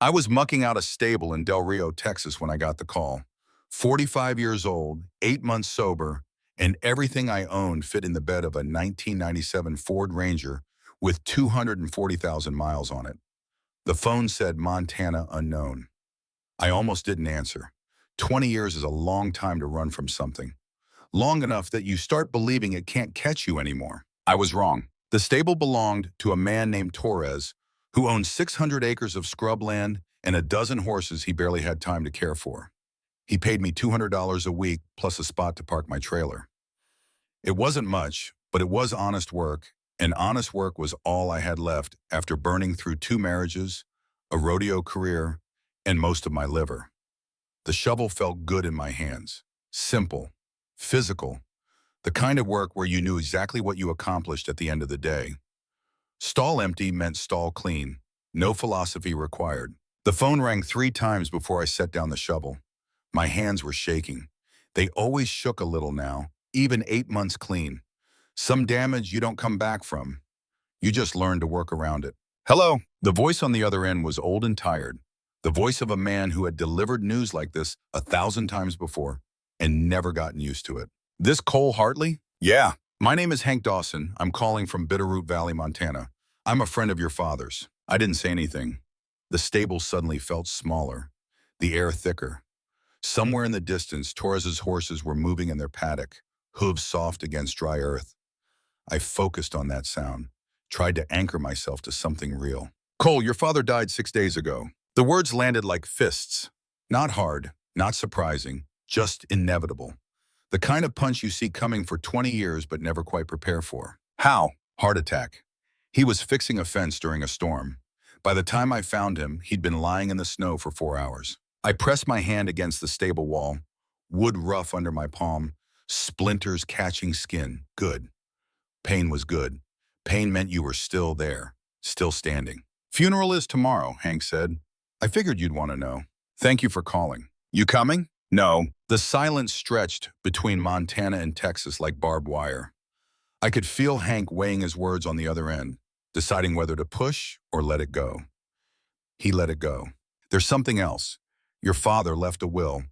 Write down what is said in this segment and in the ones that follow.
I was mucking out a stable in Del Rio, Texas when I got the call. 45 years old, 8 months sober, and everything I owned fit in the bed of a 1997 Ford Ranger with 240,000 miles on it. The phone said Montana unknown. I almost didn't answer. 20 years is a long time to run from something. Long enough that you start believing it can't catch you anymore. I was wrong. The stable belonged to a man named Torres, who owned 600 acres of scrubland and a dozen horses he barely had time to care for. He paid me $200 a week plus a spot to park my trailer. It wasn't much, but it was honest work, and honest work was all I had left after burning through 2 marriages, a rodeo career, and most of my liver. The shovel felt good in my hands. Simple, physical, the kind of work where you knew exactly what you accomplished at the end of the day. Stall empty meant stall clean. No philosophy required. The phone rang 3 times before I set down the shovel. My hands were shaking. They always shook a little now, even 8 months clean. Some damage you don't come back from. You just learn to work around it. Hello. The voice on the other end was old and tired. The voice of a man who had delivered news like this 1,000 times before and never gotten used to it. This Cole Hartley? Yeah. My name is Hank Dawson. I'm calling from Bitterroot Valley, Montana. I'm a friend of your father's. I didn't say anything. The stable suddenly felt smaller, the air thicker. Somewhere in the distance, Torres's horses were moving in their paddock, hooves soft against dry earth. I focused on that sound, tried to anchor myself to something real. Cole, your father died 6 days ago. The words landed like fists. Not hard, not surprising, just inevitable. The kind of punch you see coming for 20 years but never quite prepare for. How? Heart attack. He was fixing a fence during a storm. By the time I found him, he'd been lying in the snow for 4 hours. I pressed my hand against the stable wall, wood rough under my palm, splinters catching skin. Good. Pain was good. Pain meant you were still there, still standing. Funeral is tomorrow, Hank said. I figured you'd want to know. Thank you for calling. You coming? No. The silence stretched between Montana and Texas like barbed wire. I could feel Hank weighing his words on the other end, deciding whether to push or let it go. He let it go. There's something else. Your father left a will.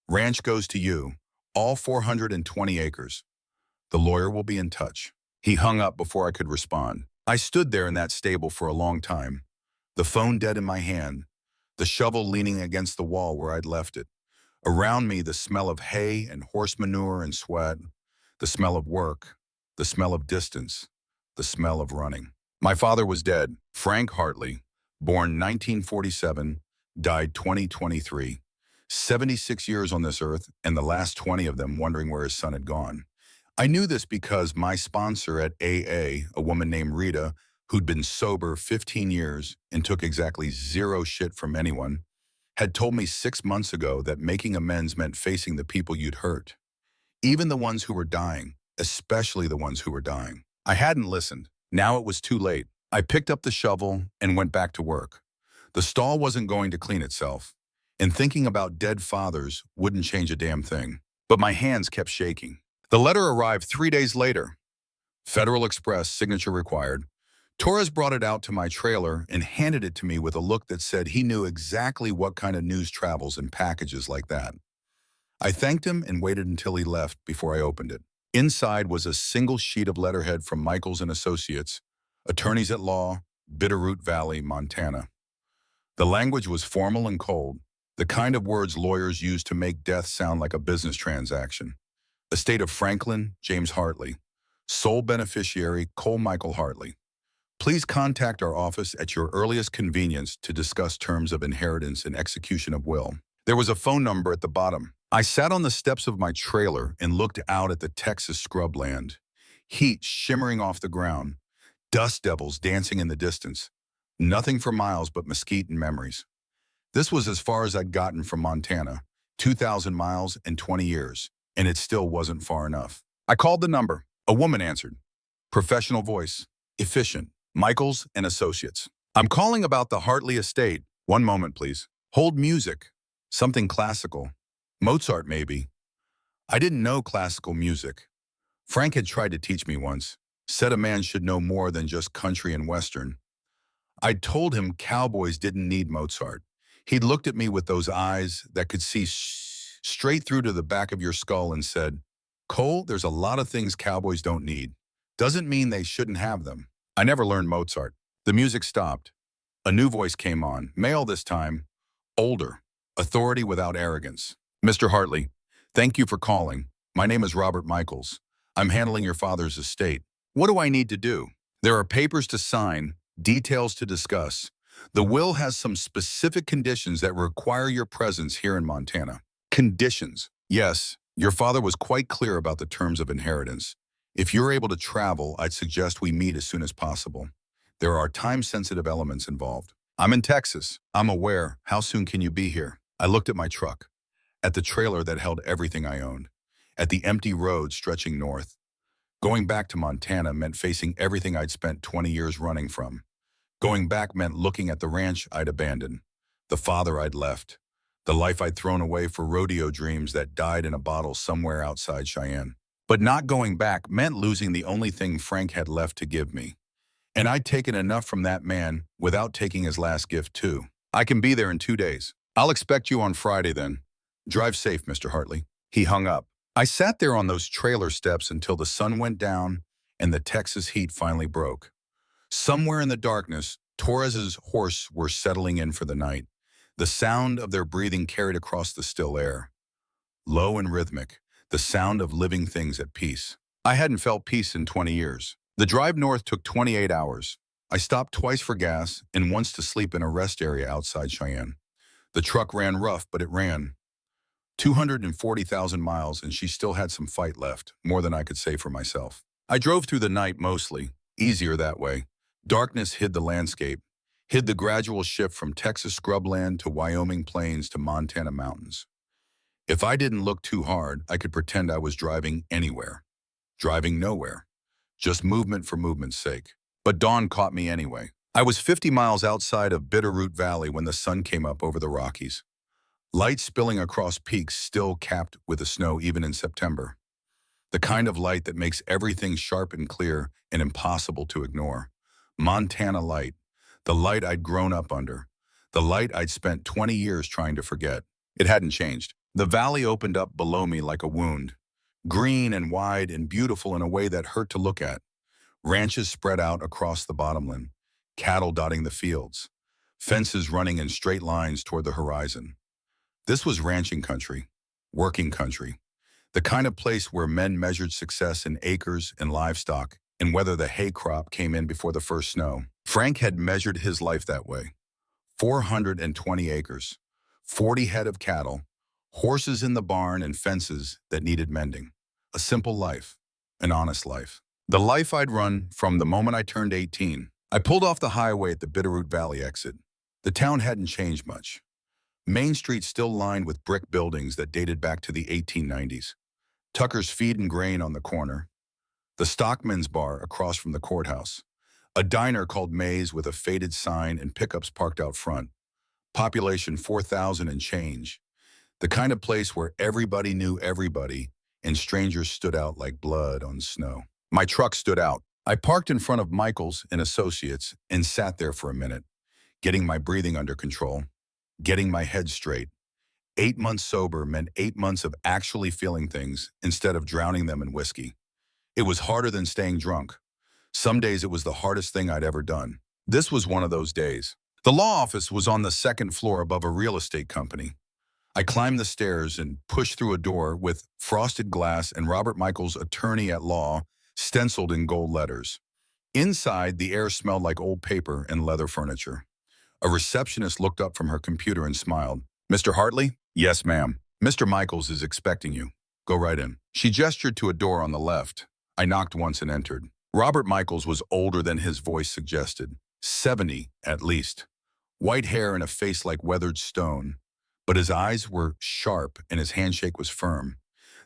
Ranch goes to you, all 420 acres. The lawyer will be in touch. He hung up before I could respond. I stood there in that stable for a long time, the phone dead in my hand, the shovel leaning against the wall where I'd left it. Around me, the smell of hay and horse manure and sweat, the smell of work, the smell of distance, the smell of running. My father was dead, Frank Hartley, born 1947, died 2023. 76 years on this earth, and the last 20 of them wondering where his son had gone. I knew this because my sponsor at AA, a woman named Rita, who'd been sober 15 years and took exactly 0 shit from anyone, had told me 6 months ago that making amends meant facing the people you'd hurt. Even the ones who were dying, especially the ones who were dying. I hadn't listened. Now it was too late. I picked up the shovel and went back to work. The stall wasn't going to clean itself, and thinking about dead fathers wouldn't change a damn thing. But my hands kept shaking. The letter arrived 3 days later. Federal Express, signature required. Torres brought it out to my trailer and handed it to me with a look that said he knew exactly what kind of news travels in packages like that. I thanked him and waited until he left before I opened it. Inside was a single sheet of letterhead from Michaels and Associates, attorneys at law, Bitterroot Valley, Montana. The language was formal and cold, the kind of words lawyers use to make death sound like a business transaction. Estate of Franklin James Hartley. Sole beneficiary Cole Michael Hartley. Please contact our office at your earliest convenience to discuss terms of inheritance and execution of will. There was a phone number at the bottom. I sat on the steps of my trailer and looked out at the Texas scrubland. Heat shimmering off the ground. Dust devils dancing in the distance. Nothing for miles but mesquite and memories. This was as far as I'd gotten from Montana, 2,000 miles and 20 years, and it still wasn't far enough. I called the number. A woman answered. Professional voice. Efficient. Michaels and Associates. I'm calling about the Hartley estate. One moment, please. Hold music. Something classical. Mozart, maybe. I didn't know classical music. Frank had tried to teach me once. Said a man should know more than just country and western. I told him cowboys didn't need Mozart. He looked at me with those eyes that could see straight through to the back of your skull and said, Cole, there's a lot of things cowboys don't need. Doesn't mean they shouldn't have them. I never learned Mozart. The music stopped. A new voice came on, male this time, older, authority without arrogance. Mr. Hartley, thank you for calling. My name is Robert Michaels. I'm handling your father's estate. What do I need to do? There are papers to sign, details to discuss. The will has some specific conditions that require your presence here in Montana. Conditions. Yes, your father was quite clear about the terms of inheritance. If you're able to travel, I'd suggest we meet as soon as possible. There are time-sensitive elements involved. I'm in Texas. I'm aware. How soon can you be here? I looked at my truck, at the trailer that held everything I owned, at the empty road stretching north. Going back to Montana meant facing everything I'd spent 20 years running from. Going back meant looking at the ranch I'd abandoned, the father I'd left, the life I'd thrown away for rodeo dreams that died in a bottle somewhere outside Cheyenne. But not going back meant losing the only thing Frank had left to give me. And I'd taken enough from that man without taking his last gift too. I can be there in 2 days. I'll expect you on Friday then. Drive safe, Mr. Hartley. He hung up. I sat there on those trailer steps until the sun went down and the Texas heat finally broke. Somewhere in the darkness, Torres's horse were settling in for the night. The sound of their breathing carried across the still air. Low and rhythmic, the sound of living things at peace. I hadn't felt peace in 20 years. The drive north took 28 hours. I stopped twice for gas and once to sleep in a rest area outside Cheyenne. The truck ran rough, but it ran. 240,000 miles, and she still had some fight left, more than I could say for myself. I drove through the night mostly, easier that way. Darkness hid the landscape, hid the gradual shift from Texas scrubland to Wyoming plains to Montana mountains. If I didn't look too hard, I could pretend I was driving anywhere. Driving nowhere. Just movement for movement's sake. But dawn caught me anyway. I was 50 miles outside of Bitterroot Valley when the sun came up over the Rockies. Light spilling across peaks still capped with the snow even in September. The kind of light that makes everything sharp and clear and impossible to ignore. Montana light. The light I'd grown up under. The light I'd spent 20 years trying to forget. It hadn't changed. The valley opened up below me like a wound. Green and wide and beautiful in a way that hurt to look at. Ranches spread out across the bottomland. Cattle dotting the fields. Fences running in straight lines toward the horizon. This was ranching country, working country, the kind of place where men measured success in acres and livestock and whether the hay crop came in before the first snow. Frank had measured his life that way. 420 acres, 40 head of cattle, horses in the barn and fences that needed mending. A simple life, an honest life. The life I'd run from the moment I turned 18. I pulled off the highway at the Bitterroot Valley exit. The town hadn't changed much. Main Street still lined with brick buildings that dated back to the 1890s. Tucker's Feed and Grain on the corner. The Stockman's Bar across from the courthouse. A diner called May's with a faded sign and pickups parked out front. Population 4,000 and change. The kind of place where everybody knew everybody and strangers stood out like blood on snow. My truck stood out. I parked in front of Michaels and Associates and sat there for a minute, getting my breathing under control. Getting my head straight. 8 months sober meant 8 months of actually feeling things instead of drowning them in whiskey. It was harder than staying drunk. Some days it was the hardest thing I'd ever done. This was one of those days. The law office was on the second floor above a real estate company. I climbed the stairs and pushed through a door with frosted glass and Robert Michaels, attorney at law, stenciled in gold letters. Inside, the air smelled like old paper and leather furniture. A receptionist looked up from her computer and smiled. Mr. Hartley? Yes, ma'am. Mr. Michaels is expecting you. Go right in. She gestured to a door on the left. I knocked once and entered. Robert Michaels was older than his voice suggested. 70, at least. White hair and a face like weathered stone. But his eyes were sharp and his handshake was firm.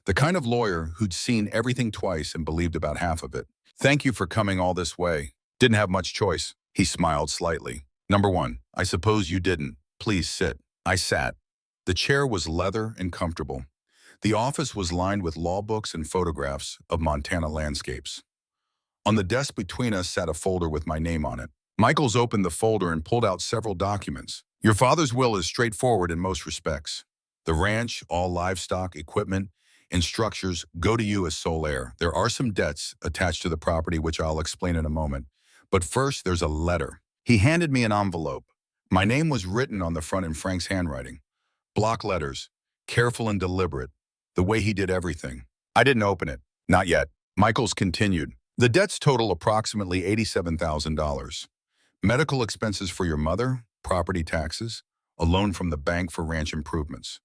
The kind of lawyer who'd seen everything twice and believed about half of it. Thank you for coming all this way. Didn't have much choice. He smiled slightly. Number one, I suppose you didn't. Please sit. I sat. The chair was leather and comfortable. The office was lined with law books and photographs of Montana landscapes. On the desk between us sat a folder with my name on it. Michaels opened the folder and pulled out several documents. Your father's will is straightforward in most respects. The ranch, all livestock, equipment, and structures go to you as sole heir. There are some debts attached to the property, which I'll explain in a moment. But first, there's a letter. He handed me an envelope. My name was written on the front in Frank's handwriting. Block letters, careful and deliberate, the way he did everything. I didn't open it. Not yet. Michaels continued. The debts total approximately $87,000. Medical expenses for your mother, property taxes, a loan from the bank for ranch improvements.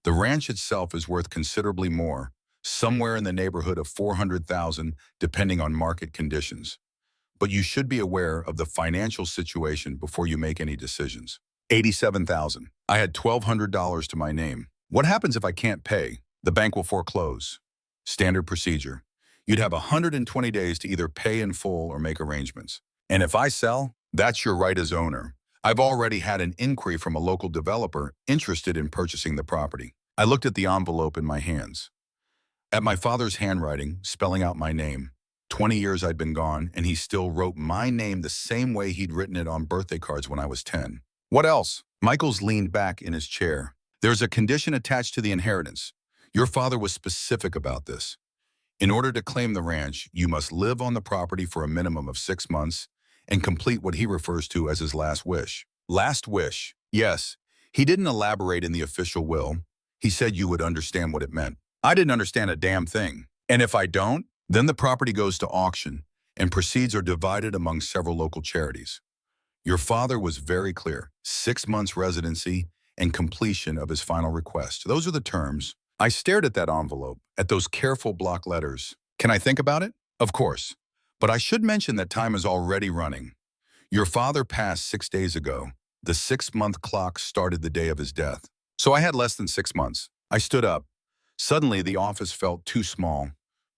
The ranch itself is worth considerably more, somewhere in the neighborhood of $400,000 depending on market conditions. But you should be aware of the financial situation before you make any decisions. $87,000. I had $1,200 to my name. What happens if I can't pay? The bank will foreclose. Standard procedure. You'd have 120 days to either pay in full or make arrangements. And if I sell, that's your right as owner. I've already had an inquiry from a local developer interested in purchasing the property. I looked at the envelope in my hands. At my father's handwriting, spelling out my name. 20 years I'd been gone, and he still wrote my name the same way he'd written it on birthday cards when I was 10. What else? Michaels leaned back in his chair. There's a condition attached to the inheritance. Your father was specific about this. In order to claim the ranch, you must live on the property for a minimum of 6 months and complete what he refers to as his last wish. Last wish. Yes, he didn't elaborate in the official will. He said you would understand what it meant. I didn't understand a damn thing. And if I don't, then the property goes to auction and proceeds are divided among several local charities. Your father was very clear. 6 months residency and completion of his final request. Those are the terms. I stared at that envelope, at those careful block letters. Can I think about it? Of course. But I should mention that time is already running. Your father passed 6 days ago. The 6-month clock started the day of his death. So I had less than 6 months. I stood up. Suddenly, the office felt too small,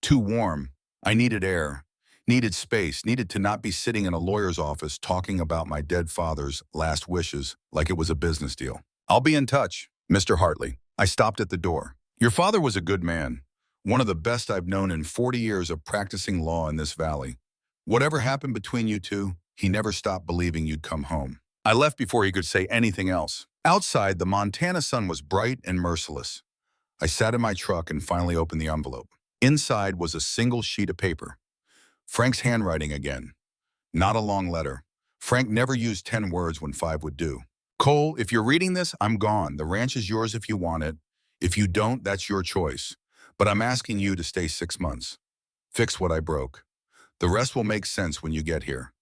too warm. I needed air, needed space, needed to not be sitting in a lawyer's office talking about my dead father's last wishes like it was a business deal. I'll be in touch, Mr. Hartley. I stopped at the door. Your father was a good man, one of the best I've known in 40 years of practicing law in this valley. Whatever happened between you two, he never stopped believing you'd come home. I left before he could say anything else. Outside, the Montana sun was bright and merciless. I sat in my truck and finally opened the envelope. Inside was a single sheet of paper. Frank's handwriting again. Not a long letter. Frank never used 10 words when 5 would do. Cole, if you're reading this, I'm gone. The ranch is yours if you want it. If you don't, that's your choice. But I'm asking you to stay 6 months. Fix what I broke. The rest will make sense when you get here.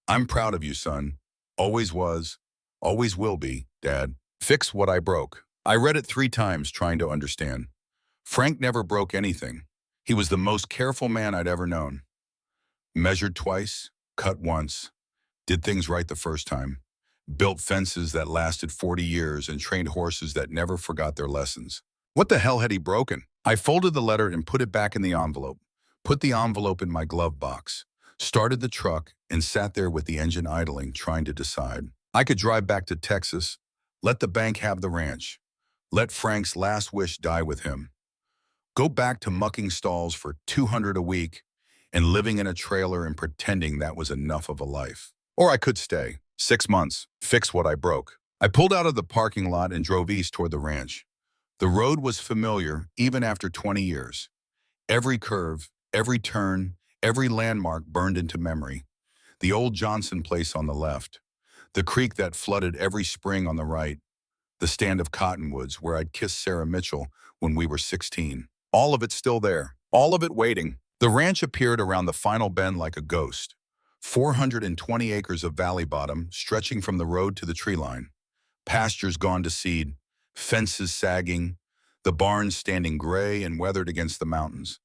I'm proud of you, son. Always was. Always will be, Dad. Fix what I broke. I read it 3 times trying to understand. Frank never broke anything. He was the most careful man I'd ever known. Measured twice, cut once, did things right the first time, built fences that lasted 40 years and trained horses that never forgot their lessons. What the hell had he broken? I folded the letter and put it back in the envelope, put the envelope in my glove box, started the truck, and sat there with the engine idling, trying to decide. I could drive back to Texas, let the bank have the ranch, let Frank's last wish die with him, go back to mucking stalls for $200 a week and living in a trailer and pretending that was enough of a life. Or I could stay. 6 months, fix what I broke. I pulled out of the parking lot and drove east toward the ranch. The road was familiar even after 20 years. Every curve, every turn, every landmark burned into memory. The old Johnson place on the left, the creek that flooded every spring on the right, the stand of cottonwoods where I'd kissed Sarah Mitchell when we were 16. All of it still there, all of it waiting. The ranch appeared around the final bend like a ghost. 420 acres of valley bottom stretching from the road to the tree line. Pastures gone to seed, fences sagging, the barns standing gray and weathered against the mountains.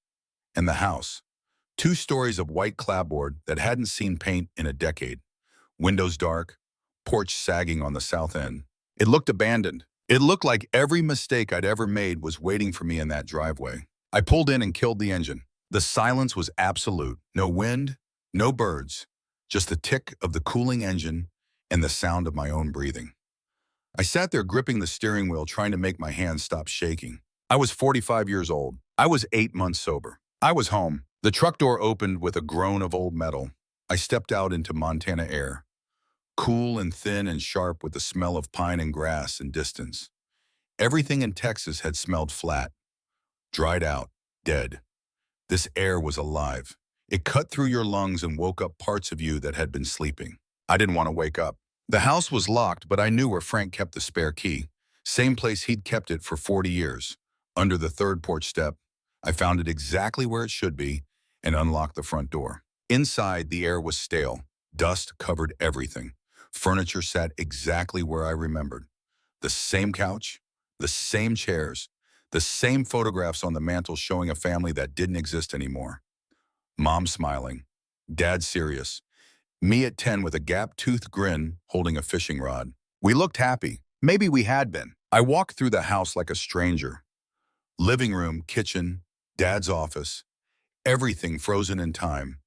And the house. 2 stories of white clapboard that hadn't seen paint in a decade. Windows dark, porch sagging on the south end. It looked abandoned. It looked like every mistake I'd ever made was waiting for me in that driveway. I pulled in and killed the engine. The silence was absolute. No wind, no birds, just the tick of the cooling engine and the sound of my own breathing. I sat there gripping the steering wheel, trying to make my hands stop shaking. I was 45 years old. I was 8 months sober. I was home. The truck door opened with a groan of old metal. I stepped out into Montana air. cool and thin and sharp with the smell of pine and grass and distance. Everything in Texas had smelled flat, dried out, dead. This air was alive. It cut through your lungs and woke up parts of you that had been sleeping. I didn't want to wake up. The house was locked, but I knew where Frank kept the spare key. Same place he'd kept it for 40 years. Under the third porch step, I found it exactly where it should be and unlocked the front door. Inside, the air was stale. Dust covered everything. Furniture sat exactly where I remembered. The same couch, the same chairs, the same photographs on the mantle showing a family that didn't exist anymore. Mom smiling, Dad serious, me at 10 with a gap-toothed grin holding a fishing rod. We looked happy. Maybe we had been. I walked through the house like a stranger. Living room, kitchen, Dad's office, everything frozen in time.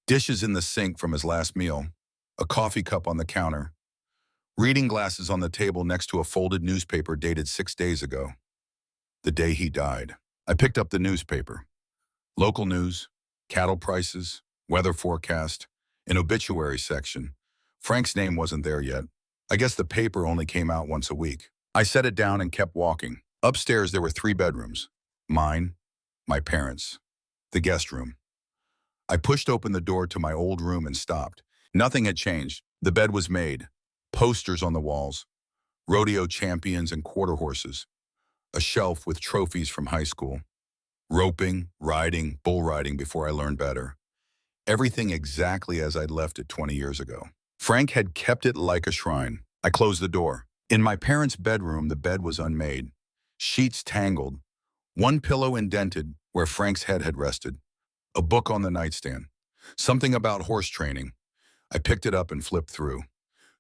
Dishes in the sink from his last meal, a coffee cup on the counter, reading glasses on the table next to a folded newspaper dated 6 days ago. The day he died. I picked up the newspaper. Local news, cattle prices, weather forecast, an obituary section. Frank's name wasn't there yet. I guess the paper only came out once a week. I set it down and kept walking. Upstairs there were 3 bedrooms. Mine, my parents', the guest room. I pushed open the door to my old room and stopped. Nothing had changed. The bed was made. Posters on the walls. Rodeo champions and quarter horses. A shelf with trophies from high school. Roping, riding, bull riding before I learned better. Everything exactly as I'd left it 20 years ago. Frank had kept it like a shrine. I closed the door. In my parents' bedroom, the bed was unmade. Sheets tangled. One pillow indented where Frank's head had rested. A book on the nightstand. Something about horse training. I picked it up and flipped through.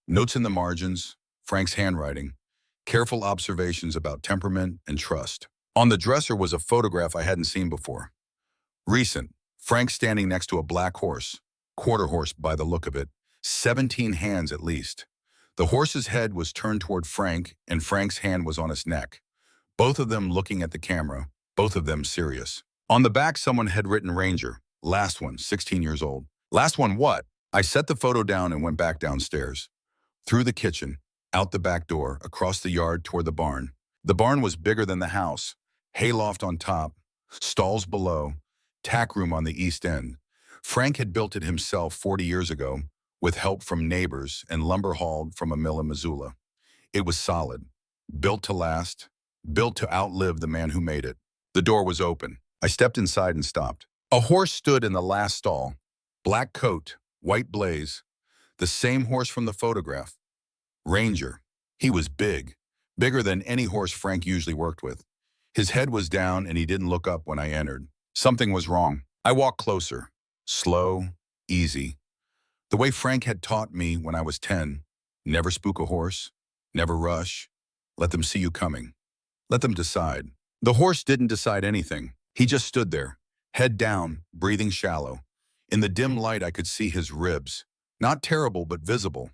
Notes in the margins, Frank's handwriting. Careful observations about temperament and trust. On the dresser was a photograph I hadn't seen before. Recent. Frank standing next to a black horse. Quarter horse by the look of it. 17 hands at least. The horse's head was turned toward Frank and Frank's hand was on his neck. Both of them looking at the camera. Both of them serious. On the back someone had written Ranger. Last one, 16 years old. Last one what? I set the photo down and went back downstairs. Through the kitchen, out the back door, across the yard toward the barn. The barn was bigger than the house. Hayloft on top, stalls below, tack room on the east end. Frank had built it himself 40 years ago, with help from neighbors and lumber hauled from a mill in Missoula. It was solid, built to last, built to outlive the man who made it. The door was open. I stepped inside and stopped. A horse stood in the last stall. Black coat, white blaze. The same horse from the photograph. Ranger. He was big, bigger than any horse Frank usually worked with. His head was down and he didn't look up when I entered. Something was wrong. I walked closer. Slow, easy. The way Frank had taught me when I was 10. Never spook a horse. Never rush. Let them see you coming. Let them decide. The horse didn't decide anything. He just stood there, head down, breathing shallow. In the dim light I could see his ribs. Not terrible, but visible.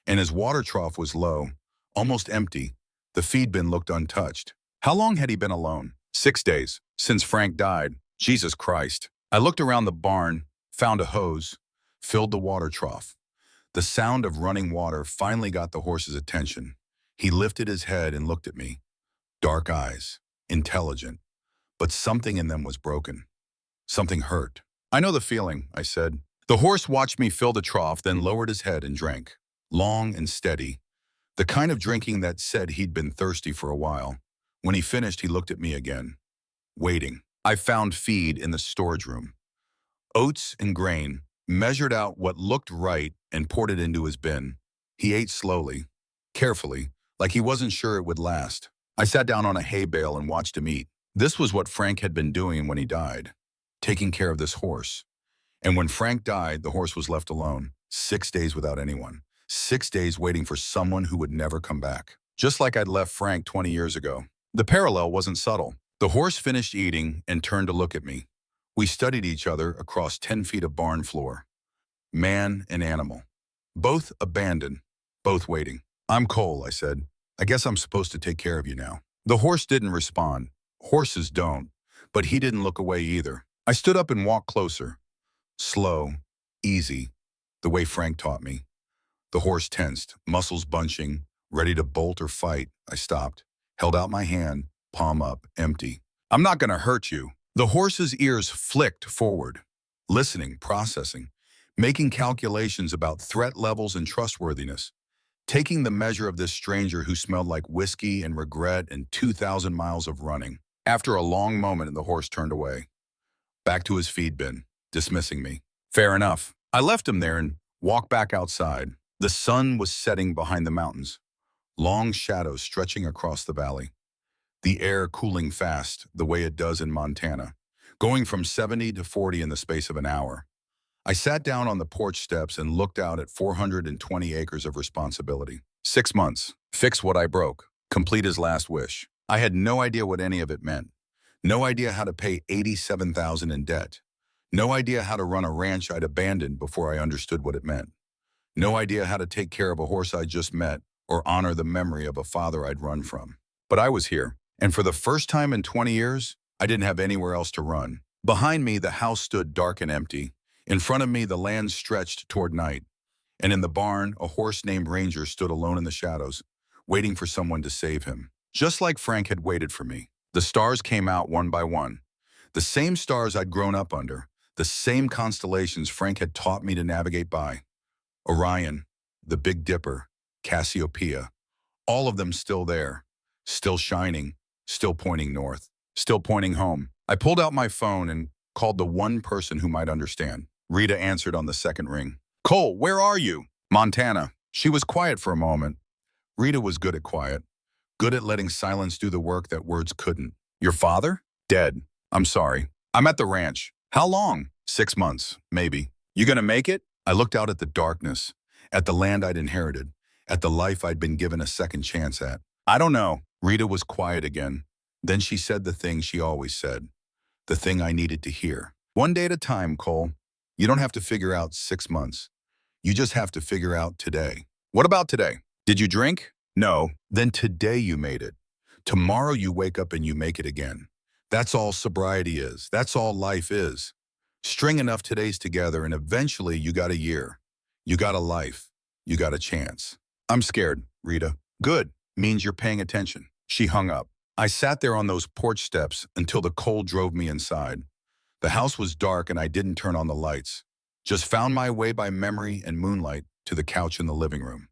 And his water trough was low, almost empty. The feed bin looked untouched. How long had he been alone? 6 days, since Frank died. Jesus Christ. I looked around the barn, found a hose, filled the water trough. The sound of running water finally got the horse's attention. He lifted his head and looked at me. Dark eyes, intelligent. But something in them was broken. Something hurt. I know the feeling, I said. The horse watched me fill the trough, then lowered his head and drank. Long and steady. The kind of drinking that said he'd been thirsty for a while. When he finished, he looked at me again. Waiting. I found feed in the storage room. Oats and grain, measured out what looked right and poured it into his bin. He ate slowly, carefully, like he wasn't sure it would last. I sat down on a hay bale and watched him eat. This was what Frank had been doing when he died, taking care of this horse. And when Frank died, the horse was left alone, 6 days without anyone. 6 days waiting for someone who would never come back. Just like I'd left Frank 20 years ago. The parallel wasn't subtle. The horse finished eating and turned to look at me. We studied each other across 10 feet of barn floor. Man and animal. Both abandoned, both waiting. I'm Cole, I said. I guess I'm supposed to take care of you now. The horse didn't respond. Horses don't. But he didn't look away either. I stood up and walked closer. Slow, easy, the way Frank taught me. The horse tensed, muscles bunching, ready to bolt or fight. I stopped, held out my hand, palm up, empty. I'm not going to hurt you. The horse's ears flicked forward, listening, processing, making calculations about threat levels and trustworthiness, taking the measure of this stranger who smelled like whiskey and regret and 2,000 miles of running. After a long moment, the horse turned away, back to his feed bin, dismissing me. Fair enough. I left him there and walked back outside. The sun was setting behind the mountains, long shadows stretching across the valley. The air cooling fast, the way it does in Montana, going from 70 to 40 in the space of an hour. I sat down on the porch steps and looked out at 420 acres of responsibility. 6 months. Fix what I broke. Complete his last wish. I had no idea what any of it meant. No idea how to pay $87,000 in debt. No idea how to run a ranch I'd abandoned before I understood what it meant. No idea how to take care of a horse I just met or honor the memory of a father I'd run from. But I was here, and for the first time in 20 years, I didn't have anywhere else to run. Behind me, the house stood dark and empty. In front of me, the land stretched toward night. And in the barn, a horse named Ranger stood alone in the shadows, waiting for someone to save him. Just like Frank had waited for me. The stars came out one by one. The same stars I'd grown up under. The same constellations Frank had taught me to navigate by. Orion, the Big Dipper, Cassiopeia, all of them still there, still shining, still pointing north, still pointing home. I pulled out my phone and called the one person who might understand. Rita answered on the second ring. Cole, where are you? Montana. She was quiet for a moment. Rita was good at quiet, good at letting silence do the work that words couldn't. Your father? Dead. I'm sorry. I'm at the ranch. How long? 6 months, maybe. You gonna make it? I looked out at the darkness, at the land I'd inherited, at the life I'd been given a second chance at. I don't know. Rita was quiet again. Then she said the thing she always said, the thing I needed to hear. One day at a time, Cole. You don't have to figure out 6 months. You just have to figure out today. What about today? Did you drink? No. Then today you made it. Tomorrow you wake up and you make it again. That's all sobriety is. That's all life is. String enough todays together and eventually you got a year. You got a life. You got a chance. I'm scared, Rita. Good. Means you're paying attention. She hung up. I sat there on those porch steps until the cold drove me inside. The house was dark and I didn't turn on the lights. Just found my way by memory and moonlight to the couch in the living room.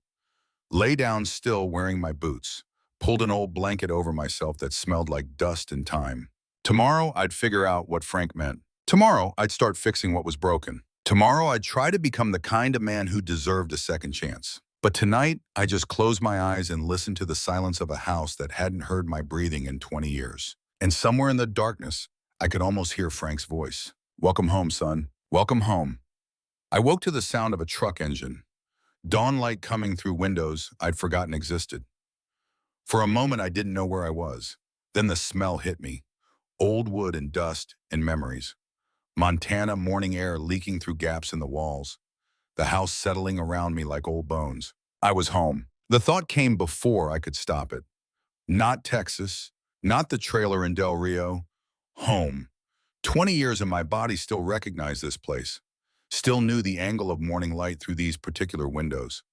Lay down still wearing my boots. Pulled an old blanket over myself that smelled like dust and time. Tomorrow I'd figure out what Frank meant. Tomorrow, I'd start fixing what was broken. Tomorrow, I'd try to become the kind of man who deserved a second chance. But tonight, I just closed my eyes and listened to the silence of a house that hadn't heard my breathing in 20 years. And somewhere in the darkness, I could almost hear Frank's voice. Welcome home, son. Welcome home. I woke to the sound of a truck engine. Dawn light coming through windows I'd forgotten existed. For a moment, I didn't know where I was. Then the smell hit me. Old wood and dust and memories. Montana morning air leaking through gaps in the walls. The house settling around me like old bones. I was home. The thought came before I could stop it. Not Texas, not the trailer in Del Rio. Home. 20 years and my body still recognized this place. Still knew the angle of morning light through these particular windows.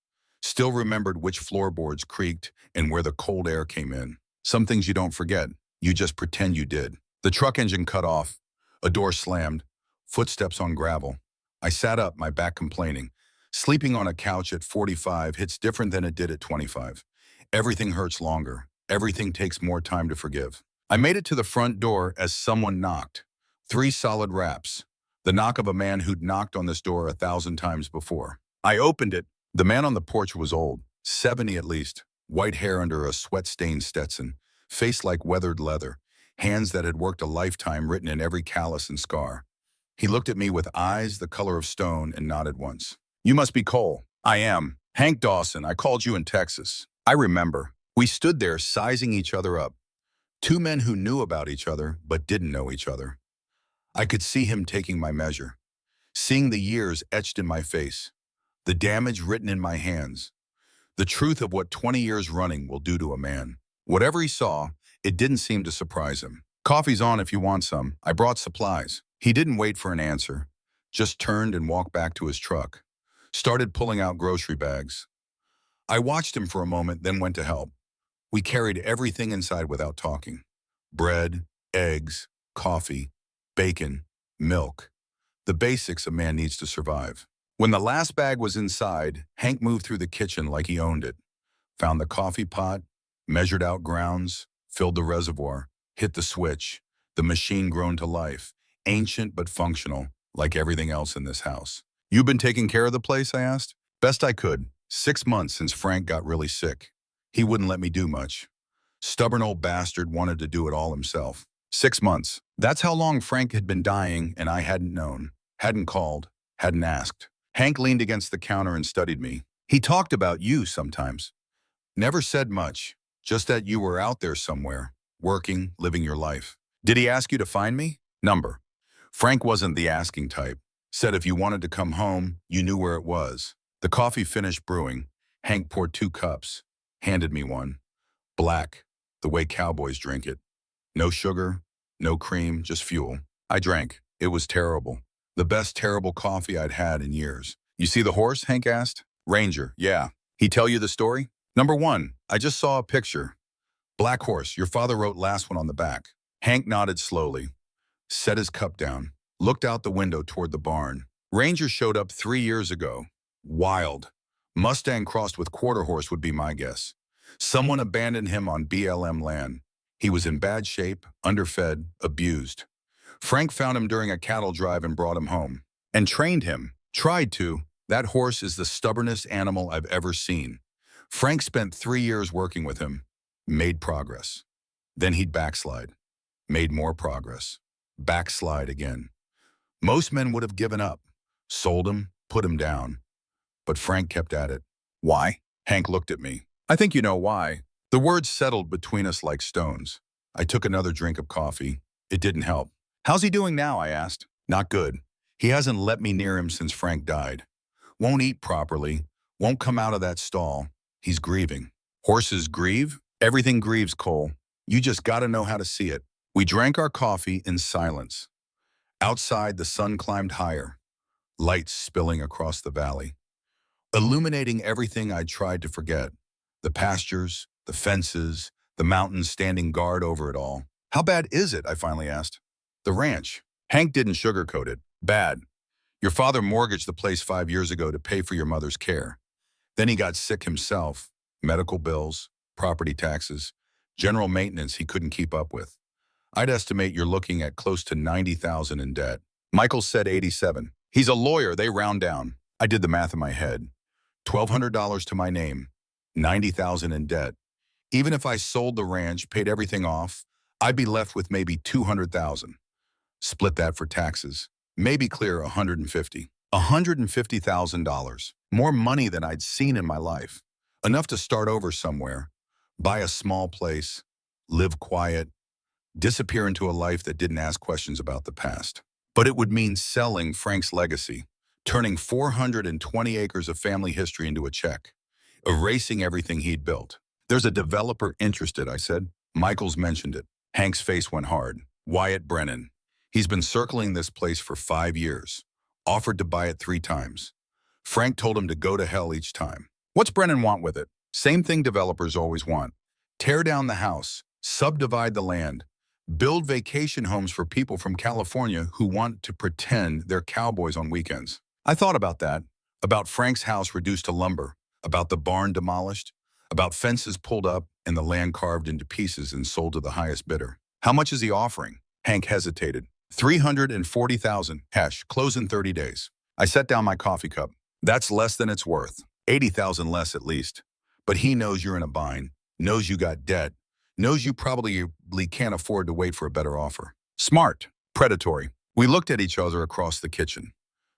Still remembered which floorboards creaked and where the cold air came in. Some things you don't forget. You just pretend you did. The truck engine cut off. A door slammed. Footsteps on gravel. I sat up, my back complaining. Sleeping on a couch at 45 hits different than it did at 25. Everything hurts longer. Everything takes more time to forgive. I made it to the front door as someone knocked. 3 solid raps. The knock of a man who'd knocked on this door 1,000 times before. I opened it. The man on the porch was old, 70 at least. White hair under a sweat-stained Stetson. Face like weathered leather. Hands that had worked a lifetime written in every callus and scar. He looked at me with eyes the color of stone and nodded once. You must be Cole. I am. Hank Dawson, I called you in Texas. I remember. We stood there sizing each other up. 2 men who knew about each other but didn't know each other. I could see him taking my measure. Seeing the years etched in my face. The damage written in my hands. The truth of what 20 years running will do to a man. Whatever he saw, it didn't seem to surprise him. Coffee's on if you want some. I brought supplies. He didn't wait for an answer, just turned and walked back to his truck. Started pulling out grocery bags. I watched him for a moment, then went to help. We carried everything inside without talking. Bread, eggs, coffee, bacon, milk. The basics a man needs to survive. When the last bag was inside, Hank moved through the kitchen like he owned it. Found the coffee pot, measured out grounds, filled the reservoir, hit the switch. The machine grown to life, ancient but functional, like everything else in this house. "You been taking care of the place?" I asked. "Best I could. 6 months since Frank got really sick. He wouldn't let me do much. Stubborn old bastard wanted to do it all himself. 6 months. That's how long Frank had been dying, and I hadn't known, hadn't called, hadn't asked." Hank leaned against the counter and studied me. "He talked about you sometimes. Never said much, just that you were out there somewhere, working, living your life. Did he ask you to find me?" "Number." Frank wasn't the asking type. Said if you wanted to come home, you knew where it was. The coffee finished brewing. Hank poured 2 cups, handed me one. Black, the way cowboys drink it. No sugar, no cream, just fuel. I drank. It was terrible. The best terrible coffee I'd had in years. "You see the horse?" Hank asked. "Ranger, yeah. He tell you the story?" "Number one, I just saw a picture. Black horse, your father wrote last one on the back." Hank nodded slowly, set his cup down, looked out the window toward the barn. "Ranger showed up 3 years ago. Wild. Mustang crossed with quarter horse would be my guess. Someone abandoned him on BLM land. He was in bad shape, underfed, abused. Frank found him during a cattle drive and brought him home. And trained him. Tried to. That horse is the stubbornest animal I've ever seen. Frank spent 3 years working with him. Made progress. Then he'd backslide. Made more progress. Backslide again. Most men would have given up. Sold him, put him down. But Frank kept at it. Why? Hank looked at me. I think you know why. The words settled between us like stones. I took another drink of coffee. It didn't help. "How's he doing now?" I asked. "Not good. He hasn't let me near him since Frank died. Won't eat properly. Won't come out of that stall. He's grieving." "Horses grieve?" "Everything grieves, Cole. You just gotta know how to see it." We drank our coffee in silence. Outside, the sun climbed higher, lights spilling across the valley, illuminating everything I'd tried to forget. The pastures, the fences, the mountains standing guard over it all. "How bad is it?" I finally asked. "The ranch." Hank didn't sugarcoat it. "Bad. Your father mortgaged the place 5 years ago to pay for your mother's care. Then he got sick himself. Medical bills, property taxes, general maintenance he couldn't keep up with. I'd estimate you're looking at close to 90,000 in debt." Michael said 87. "He's a lawyer, they round down." I did the math in my head. $1,200 to my name, 90,000 in debt. Even if I sold the ranch, paid everything off, I'd be left with maybe 200,000. Split that for taxes. Maybe clear 150. $150,000. More money than I'd seen in my life. Enough to start over somewhere. Buy a small place. Live quiet. Disappear into a life that didn't ask questions about the past. But it would mean selling Frank's legacy. Turning 420 acres of family history into a check. Erasing everything he'd built. "There's a developer interested," I said. Michael's mentioned it. Hank's face went hard. "Wyatt Brennan. He's been circling this place for 5 years. Offered to buy it 3 times. Frank told him to go to hell each time." "What's Brennan want with it?" "Same thing developers always want. Tear down the house, subdivide the land, build vacation homes for people from California who want to pretend they're cowboys on weekends." I thought about that, about Frank's house reduced to lumber, about the barn demolished, about fences pulled up and the land carved into pieces and sold to the highest bidder. "How much is he offering?" Hank hesitated. 340,000, close in 30 days. I set down my coffee cup. "That's less than it's worth. 80,000 less at least. But he knows you're in a bind, knows you got debt, knows you probably can't afford to wait for a better offer." Smart, predatory. We looked at each other across the kitchen.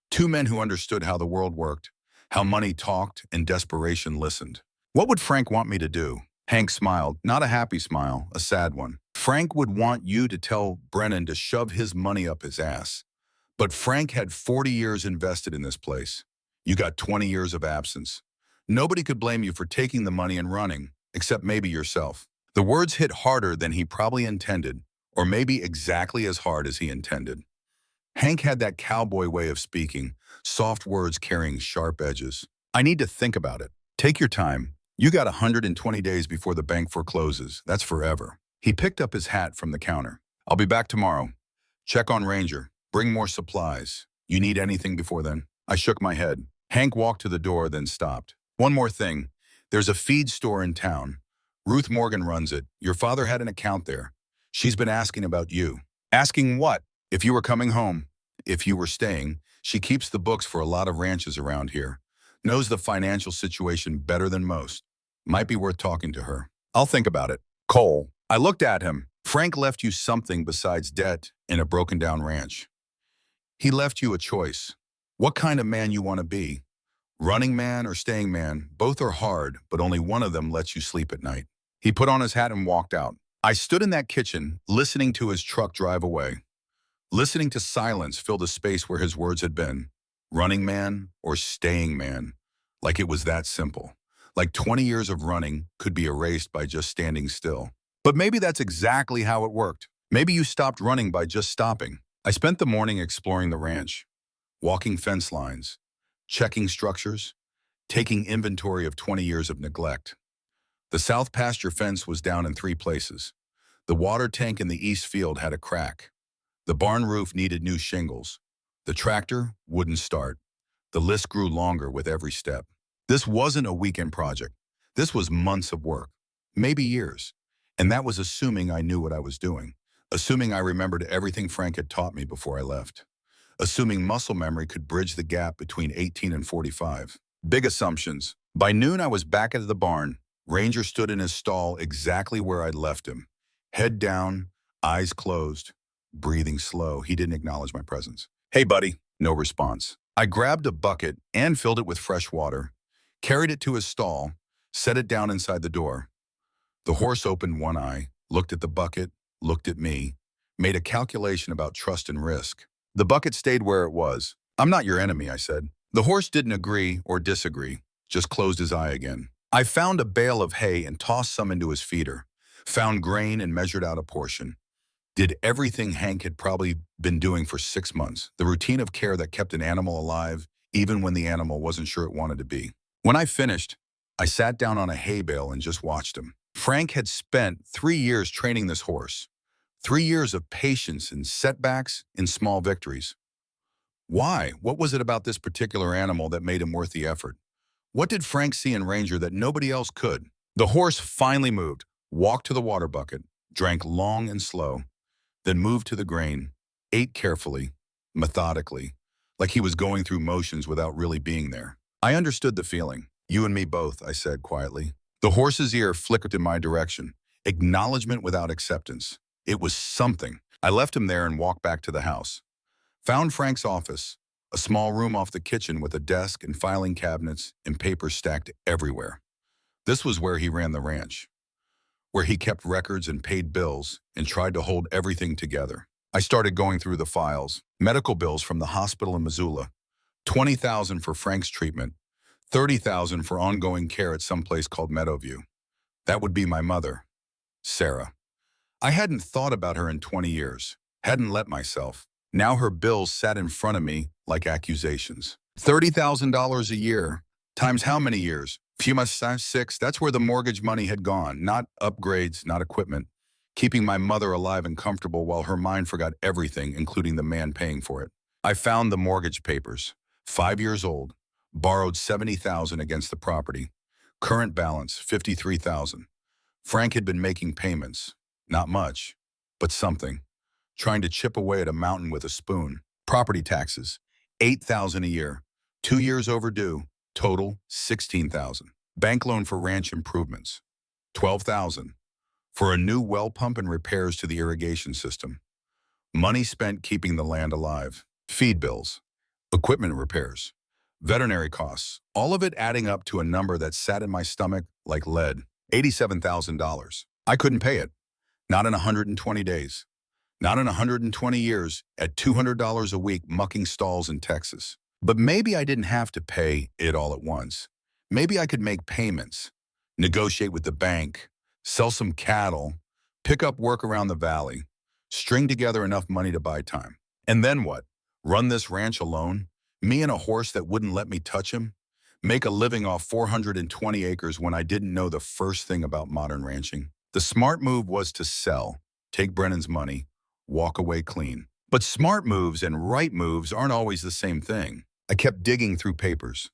2 men who understood how the world worked, how money talked and desperation listened. "What would Frank want me to do?" Hank smiled, not a happy smile, a sad one. "Frank would want you to tell Brennan to shove his money up his ass. But Frank had 40 years invested in this place. You got 20 years of absence. Nobody could blame you for taking the money and running, except maybe yourself." The words hit harder than he probably intended, or maybe exactly as hard as he intended. Hank had that cowboy way of speaking, soft words carrying sharp edges. "I need to think about it." "Take your time. You got 120 days before the bank forecloses. That's forever. He picked up his hat from the counter. I'll be back tomorrow. Check on Ranger. Bring more supplies. You need anything before then? I shook my head. Hank walked to the door, then stopped. One more thing. There's a feed store in town. Ruth Morgan runs it. Your father had an account there. She's been asking about you. Asking what? If you were coming home. If you were staying. She keeps the books for a lot of ranches around here. Knows the financial situation better than most. Might be worth talking to her. I'll think about it. Cole. I looked at him. Frank left you something besides debt in a broken-down ranch. He left you a choice. What kind of man you want to be? Running man or staying man, both are hard, but only one of them lets you sleep at night. He put on his hat and walked out. I stood in that kitchen, listening to his truck drive away. Listening to silence fill the space where his words had been. Running man or staying man. Like it was that simple. Like 20 years of running could be erased by just standing still. But maybe that's exactly how it worked. Maybe you stopped running by just stopping. I spent the morning exploring the ranch, walking fence lines, checking structures, taking inventory of 20 years of neglect. The south pasture fence was down in 3 places. The water tank in the east field had a crack. The barn roof needed new shingles. The tractor wouldn't start. The list grew longer with every step. This wasn't a weekend project. This was months of work, maybe years. And that was assuming I knew what I was doing. Assuming I remembered everything Frank had taught me before I left. Assuming muscle memory could bridge the gap between 18 and 45. Big assumptions. By noon, I was back at the barn. Ranger stood in his stall exactly where I'd left him. Head down, eyes closed, breathing slow. He didn't acknowledge my presence. Hey, buddy. No response. I grabbed a bucket and filled it with fresh water, carried it to his stall, set it down inside the door. The horse opened one eye, looked at the bucket, looked at me, made a calculation about trust and risk. The bucket stayed where it was. I'm not your enemy, I said. The horse didn't agree or disagree, just closed his eye again. I found a bale of hay and tossed some into his feeder, found grain and measured out a portion. Did everything Hank had probably been doing for 6 months, the routine of care that kept an animal alive, even when the animal wasn't sure it wanted to be. When I finished, I sat down on a hay bale and just watched him. Frank had spent 3 years training this horse. 3 years of patience in setbacks and small victories. Why? What was it about this particular animal that made him worth the effort? What did Frank see in Ranger that nobody else could? The horse finally moved, walked to the water bucket, drank long and slow, then moved to the grain, ate carefully, methodically, like he was going through motions without really being there. I understood the feeling. You and me both, I said quietly. The horse's ear flickered in my direction. Acknowledgement without acceptance. It was something. I left him there and walked back to the house. Found Frank's office, a small room off the kitchen with a desk and filing cabinets and papers stacked everywhere. This was where he ran the ranch, where he kept records and paid bills and tried to hold everything together. I started going through the files. Medical bills from the hospital in Missoula, $20,000 for Frank's treatment, $30,000 for ongoing care at some place called Meadowview. That would be my mother, Sarah. I hadn't thought about her in 20 years, hadn't let myself. Now her bills sat in front of me like accusations. $30,000 a year, times how many years? Few months, 6, that's where the mortgage money had gone. Not upgrades, not equipment. Keeping my mother alive and comfortable while her mind forgot everything, including the man paying for it. I found the mortgage papers. 5 years old. Borrowed $70,000 against the property. Current balance, $53,000. Frank had been making payments. Not much, but something. Trying to chip away at a mountain with a spoon. Property taxes, $8,000 a year. 2 years overdue. Total, $16,000. Bank loan for ranch improvements, $12,000. For a new well pump and repairs to the irrigation system. Money spent keeping the land alive. Feed bills, equipment repairs, veterinary costs, all of it adding up to a number that sat in my stomach like lead. $87,000. I couldn't pay it. Not in 120 days. Not in 120 years at $200 a week mucking stalls in Texas. But maybe I didn't have to pay it all at once. Maybe I could make payments, negotiate with the bank, sell some cattle, pick up work around the valley, string together enough money to buy time. And then what? Run this ranch alone? Me and a horse that wouldn't let me touch him? make a living off 420 acres when I didn't know the first thing about modern ranching. The smart move was to sell, take Brennan's money, walk away clean. But smart moves and right moves aren't always the same thing. I kept digging through papers,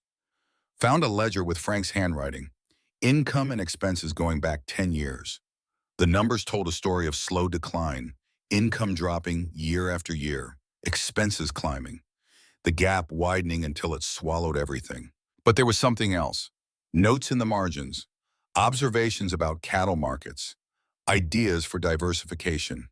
found a ledger with Frank's handwriting, income and expenses going back 10 years. The numbers told a story of slow decline, income dropping year after year, expenses climbing, the gap widening until it swallowed everything. But there was something else. Notes in the margins, observations about cattle markets, ideas for diversification.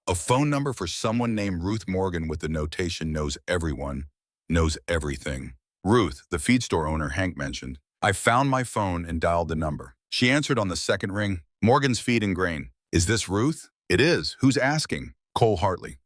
A phone number for someone named Ruth Morgan with the notation knows everyone, knows everything. Ruth, the feed store owner Hank mentioned. I found my phone and dialed the number. She answered on the second ring. Morgan's Feed and Grain. Is this Ruth? It is. Who's asking? Cole Hartley.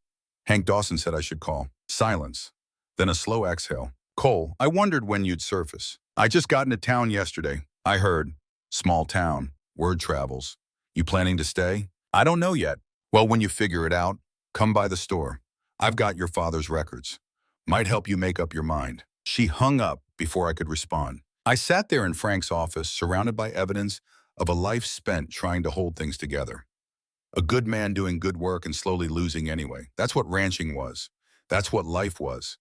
Hank Dawson said I should call. Silence. Then a slow exhale. Cole, I wondered when you'd surface. I just got into town yesterday. I heard. Small town. Word travels. You planning to stay? I don't know yet. Well, when you figure it out, come by the store. I've got your father's records. Might help you make up your mind. She hung up before I could respond. I sat there in Frank's office, surrounded by evidence of a life spent trying to hold things together. A good man doing good work and slowly losing anyway. That's what ranching was. That's what life was.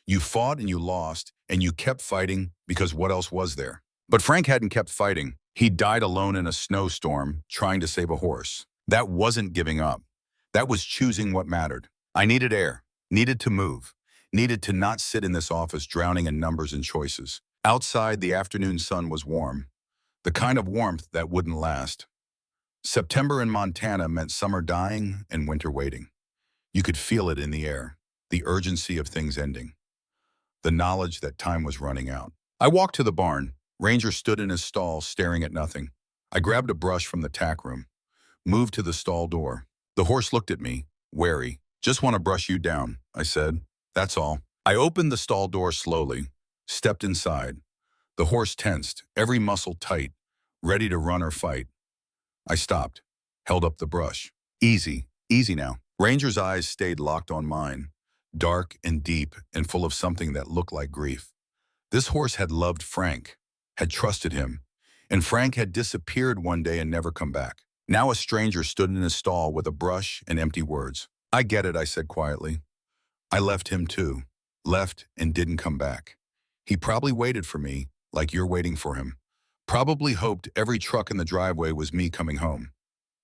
You fought and you lost, and you kept fighting because what else was there? But Frank hadn't kept fighting. He died alone in a snowstorm, trying to save a horse. That wasn't giving up. That was choosing what mattered. I needed air, needed to move, needed to not sit in this office drowning in numbers and choices. Outside, the afternoon sun was warm, the kind of warmth that wouldn't last. September in Montana meant summer dying and winter waiting. You could feel it in the air, the urgency of things ending, the knowledge that time was running out. I walked to the barn. Ranger stood in his stall, staring at nothing. I grabbed a brush from the tack room, moved to the stall door. The horse looked at me, wary. Just want to brush you down, I said. That's all. I opened the stall door slowly, stepped inside. The horse tensed, every muscle tight, ready to run or fight. I stopped, held up the brush. Easy, easy now. Ranger's eyes stayed locked on mine, dark and deep and full of something that looked like grief. This horse had loved Frank, had trusted him, and Frank had disappeared one day and never come back. Now a stranger stood in his stall with a brush and empty words. I get it, I said quietly. I left him too. Left and didn't come back. He probably waited for me, like you're waiting for him. Probably hoped every truck in the driveway was me coming home.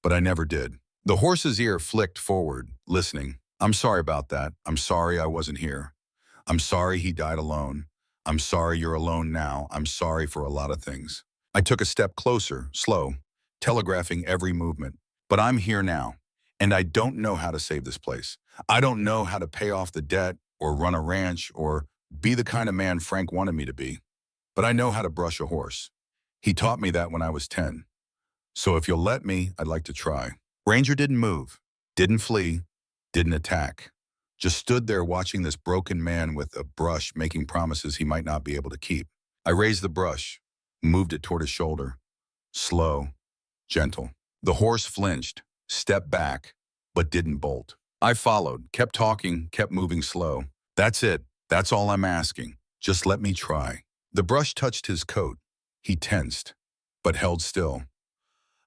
But I never did. The horse's ear flicked forward, listening. I'm sorry about that. I'm sorry I wasn't here. I'm sorry he died alone. I'm sorry you're alone now. I'm sorry for a lot of things. I took a step closer, slow, telegraphing every movement. But I'm here now, and I don't know how to save this place. I don't know how to pay off the debt or run a ranch or be the kind of man Frank wanted me to be. But I know how to brush a horse. He taught me that when I was 10. So if you'll let me, I'd like to try. Ranger didn't move, didn't flee, didn't attack. Just stood there watching this broken man with a brush making promises he might not be able to keep. I raised the brush, moved it toward his shoulder. Slow, gentle. The horse flinched, stepped back, but didn't bolt. I followed, kept talking, kept moving slow. That's it. That's all I'm asking. Just let me try. The brush touched his coat. He tensed, but held still.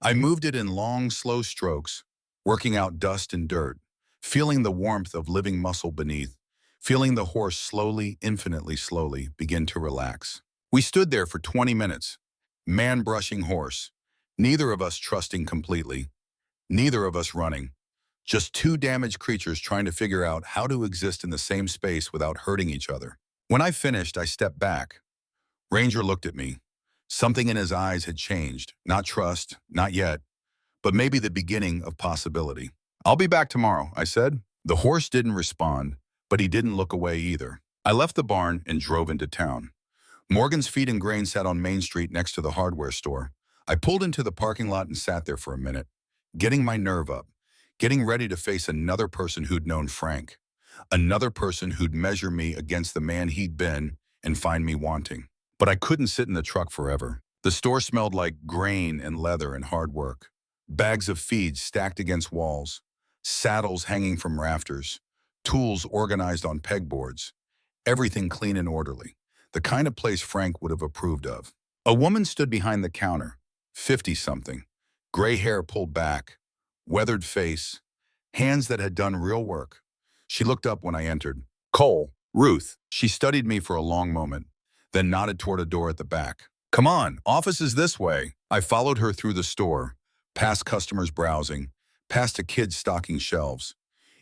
I moved it in long, slow strokes, working out dust and dirt, feeling the warmth of living muscle beneath, feeling the horse slowly, infinitely slowly, begin to relax. We stood there for 20 minutes, man brushing horse, neither of us trusting completely, neither of us running, just two damaged creatures trying to figure out how to exist in the same space without hurting each other. When I finished, I stepped back. Ranger looked at me. Something in his eyes had changed. Not trust, not yet, but maybe the beginning of possibility. I'll be back tomorrow, I said. The horse didn't respond, but he didn't look away either. I left the barn and drove into town. Morgan's Feed and Grain sat on Main Street next to the hardware store. I pulled into the parking lot and sat there for a minute, getting my nerve up, getting ready to face another person who'd known Frank, another person who'd measure me against the man he'd been and find me wanting. But I couldn't sit in the truck forever. The store smelled like grain and leather and hard work. Bags of feed stacked against walls, saddles hanging from rafters, tools organized on pegboards, everything clean and orderly. the kind of place Frank would have approved of. A woman stood behind the counter, 50-something, gray hair pulled back, weathered face, hands that had done real work. She looked up when I entered. Cole, Ruth. She studied me for a long moment, then nodded toward a door at the back. Come on, office is this way. I followed her through the store, past customers browsing, past a kid stocking shelves,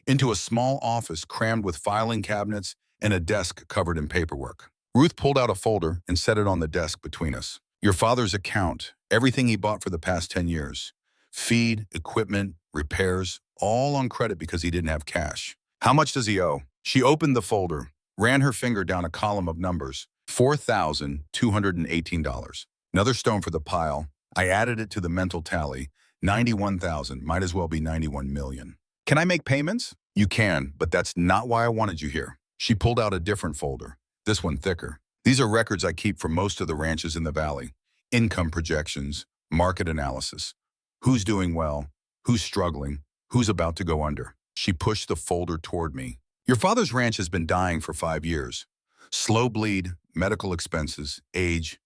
into a small office crammed with filing cabinets and a desk covered in paperwork. Ruth pulled out a folder and set it on the desk between us. Your father's account, everything he bought for the past 10 years. Feed, equipment, repairs, all on credit because he didn't have cash. How much does he owe? She opened the folder, ran her finger down a column of numbers. $4,218. Another stone for the pile. I added it to the mental tally. 91,000, might as well be 91 million. Can I make payments? You can, but that's not why I wanted you here. She pulled out a different folder, this one thicker. These are records I keep for most of the ranches in the valley. Income projections, market analysis. Who's doing well? Who's struggling? Who's about to go under? She pushed the folder toward me. Your father's ranch has been dying for 5 years. Slow bleed, medical expenses, age,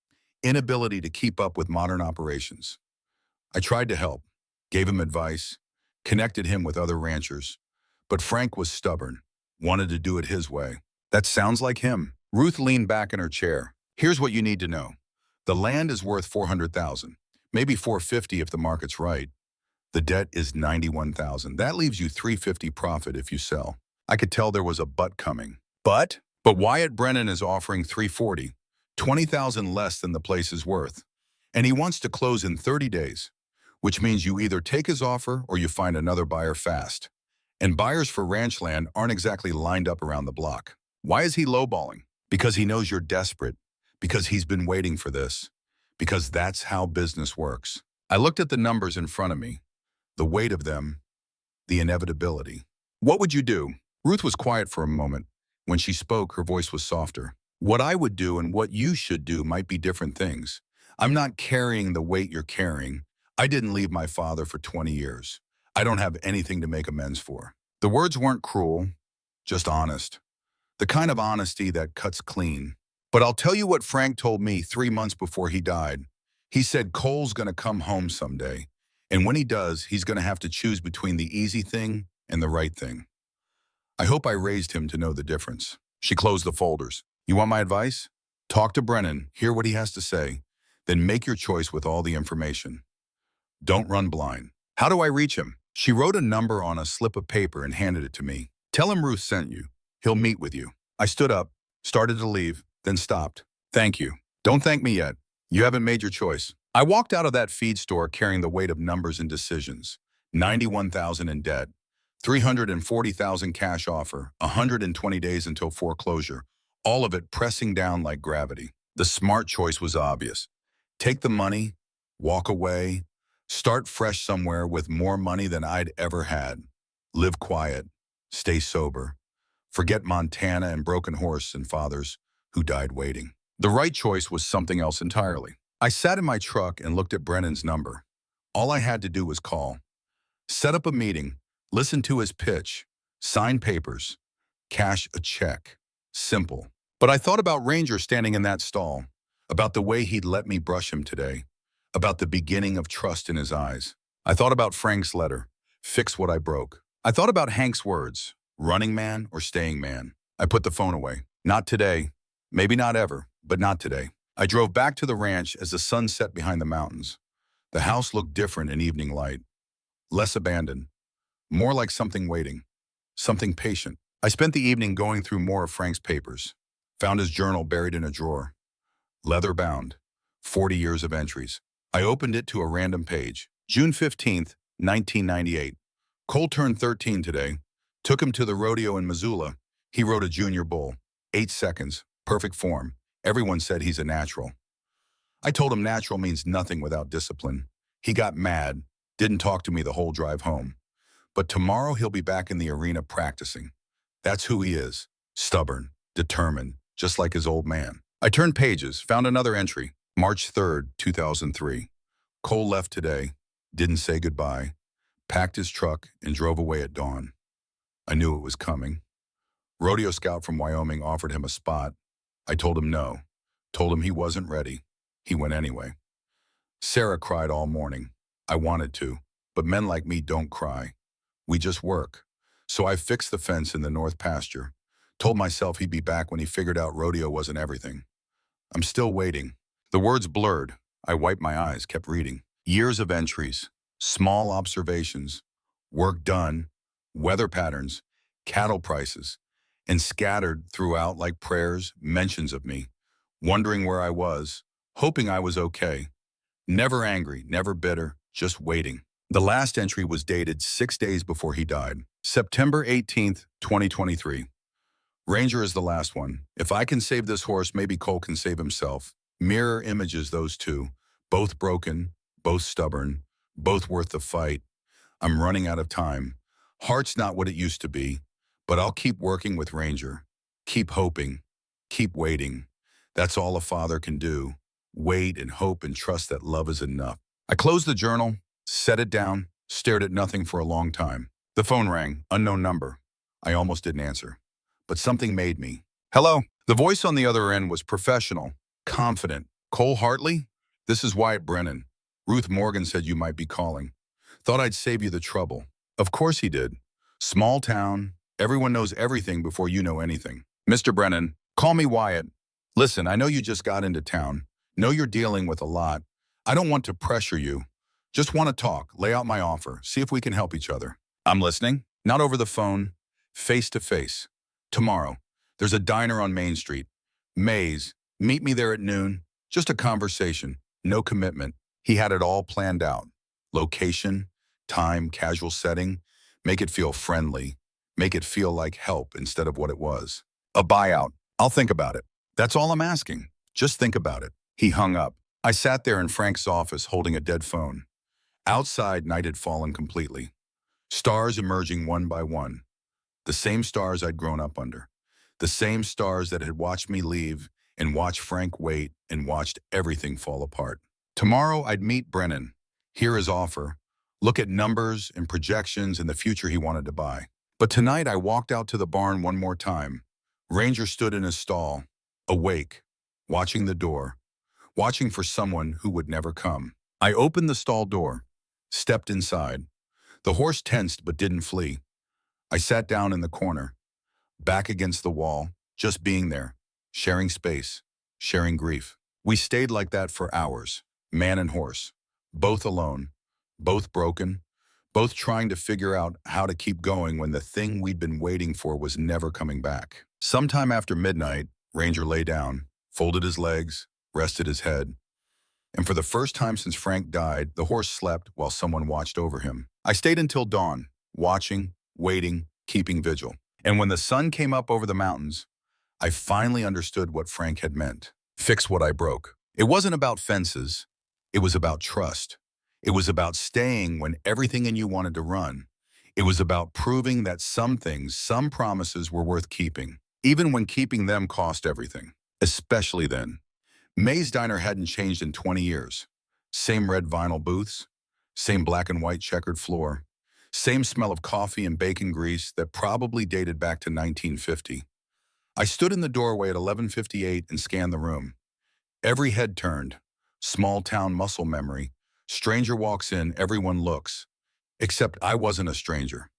inability to keep up with modern operations. I tried to help, gave him advice, connected him with other ranchers, but Frank was stubborn, wanted to do it his way. That sounds like him. Ruth leaned back in her chair. Here's what you need to know. The land is worth $400,000, maybe $450 if the market's right. The debt is $91,000. That leaves you $350 profit if you sell. I could tell there was a but coming. But Wyatt Brennan is offering $340, $20,000 less than the place is worth. And he wants to close in 30 days, which means you either take his offer or you find another buyer fast. And buyers for ranch land aren't exactly lined up around the block. Why is he lowballing? Because he knows you're desperate, because he's been waiting for this, because that's how business works. I looked at the numbers in front of me, the weight of them, the inevitability. What would you do? Ruth was quiet for a moment. When she spoke, her voice was softer. What I would do and what you should do might be different things. I'm not carrying the weight you're carrying. I didn't leave my father for 20 years. I don't have anything to make amends for. The words weren't cruel, just honest. The kind of honesty that cuts clean. But I'll tell you what Frank told me 3 months before he died. He said Cole's gonna come home someday. And when he does, he's gonna have to choose between the easy thing and the right thing. I hope I raised him to know the difference. She closed the folders. You want my advice? Talk to Brennan, hear what he has to say, then make your choice with all the information. Don't run blind. How do I reach him? She wrote a number on a slip of paper and handed it to me. Tell him Ruth sent you. He'll meet with you. I stood up, started to leave, then stopped. Thank you. Don't thank me yet. You haven't made your choice. I walked out of that feed store carrying the weight of numbers and decisions. 91,000 in debt, 340,000 cash offer, 120 days until foreclosure, all of it pressing down like gravity. The smart choice was obvious. Take the money, walk away, start fresh somewhere with more money than I'd ever had. Live quiet, stay sober. Forget Montana and broken horse and fathers who died waiting. The right choice was something else entirely. I sat in my truck and looked at Brennan's number. All I had to do was call. Set up a meeting, listen to his pitch, sign papers, cash a check. Simple. But I thought about Ranger standing in that stall, about the way he'd let me brush him today, about the beginning of trust in his eyes. I thought about Frank's letter, fix what I broke. I thought about Hank's words, running man or staying man. I put the phone away. Not today. Maybe not ever, but not today. I drove back to the ranch as the sun set behind the mountains. The house looked different in evening light. Less abandoned. More like something waiting. Something patient. I spent the evening going through more of Frank's papers. Found his journal buried in a drawer. Leather bound. 40 years of entries. I opened it to a random page. June 15th, 1998. Cole turned 13 today. Took him to the rodeo in Missoula. He rode a junior bull. 8 seconds. Perfect form. Everyone said he's a natural. I told him natural means nothing without discipline. He got mad. Didn't talk to me the whole drive home. But tomorrow he'll be back in the arena practicing. That's who he is. Stubborn. Determined. Just like his old man. I turned pages. Found another entry. March 3rd, 2003. Cole left today. Didn't say goodbye. Packed his truck and drove away at dawn. I knew it was coming. Rodeo scout from Wyoming offered him a spot. I told him no. Told him he wasn't ready. He went anyway. Sarah cried all morning. I wanted to, but men like me don't cry. We just work. So I fixed the fence in the north pasture. Told myself he'd be back when he figured out rodeo wasn't everything. I'm still waiting. The words blurred. I wiped my eyes, kept reading. Years of entries, small observations, work done, weather patterns, cattle prices, and scattered throughout like prayers, mentions of me, wondering where I was, hoping I was okay. Never angry, never bitter, just waiting. The last entry was dated 6 days before he died. September 18th, 2023. Ranger is the last one. If I can save this horse, maybe Cole can save himself. Mirror images, those two. Both broken, both stubborn, both worth the fight. I'm running out of time. Heart's not what it used to be, but I'll keep working with Ranger. Keep hoping. Keep waiting. That's all a father can do. Wait and hope and trust that love is enough. I closed the journal, set it down, stared at nothing for a long time. The phone rang, unknown number. I almost didn't answer, but something made me. Hello. The voice on the other end was professional, confident. Cole Hartley? This is Wyatt Brennan. Ruth Morgan said you might be calling. Thought I'd save you the trouble. Of course he did. Small town. Everyone knows everything before you know anything. Mr. Brennan, call me Wyatt. Listen, I know you just got into town. Know you're dealing with a lot. I don't want to pressure you. Just want to talk, lay out my offer, see if we can help each other. I'm listening. Not over the phone, face to face. Tomorrow, there's a diner on Main Street. Maze, meet me there at noon. Just a conversation, no commitment. He had it all planned out. Location, time, casual setting. Make it feel friendly. Make it feel like help instead of what it was. A buyout. I'll think about it. That's all I'm asking. Just think about it. He hung up. I sat there in Frank's office holding a dead phone. Outside, night had fallen completely. Stars emerging one by one. The same stars I'd grown up under. The same stars that had watched me leave and watched Frank wait and watched everything fall apart. Tomorrow, I'd meet Brennan, hear his offer, look at numbers and projections and the future he wanted to buy. But tonight, I walked out to the barn one more time. Ranger stood in his stall, awake, watching the door, watching for someone who would never come. I opened the stall door, stepped inside. The horse tensed but didn't flee. I sat down in the corner, back against the wall, just being there, sharing space, sharing grief. We stayed like that for hours, man and horse, both alone, both broken, both trying to figure out how to keep going when the thing we'd been waiting for was never coming back. Sometime after midnight, Ranger lay down, folded his legs, rested his head. And for the first time since Frank died, the horse slept while someone watched over him. I stayed until dawn, watching, waiting, keeping vigil. And when the sun came up over the mountains, I finally understood what Frank had meant. Fix what I broke. It wasn't about fences. It was about trust. It was about staying when everything in you wanted to run. It was about proving that some things, some promises were worth keeping, even when keeping them cost everything. Especially then. May's Diner hadn't changed in 20 years. Same red vinyl booths, same black and white checkered floor, same smell of coffee and bacon grease that probably dated back to 1950. I stood in the doorway at 11:58 and scanned the room. Every head turned. Small town muscle memory. Stranger walks in, everyone looks. Except I wasn't a stranger.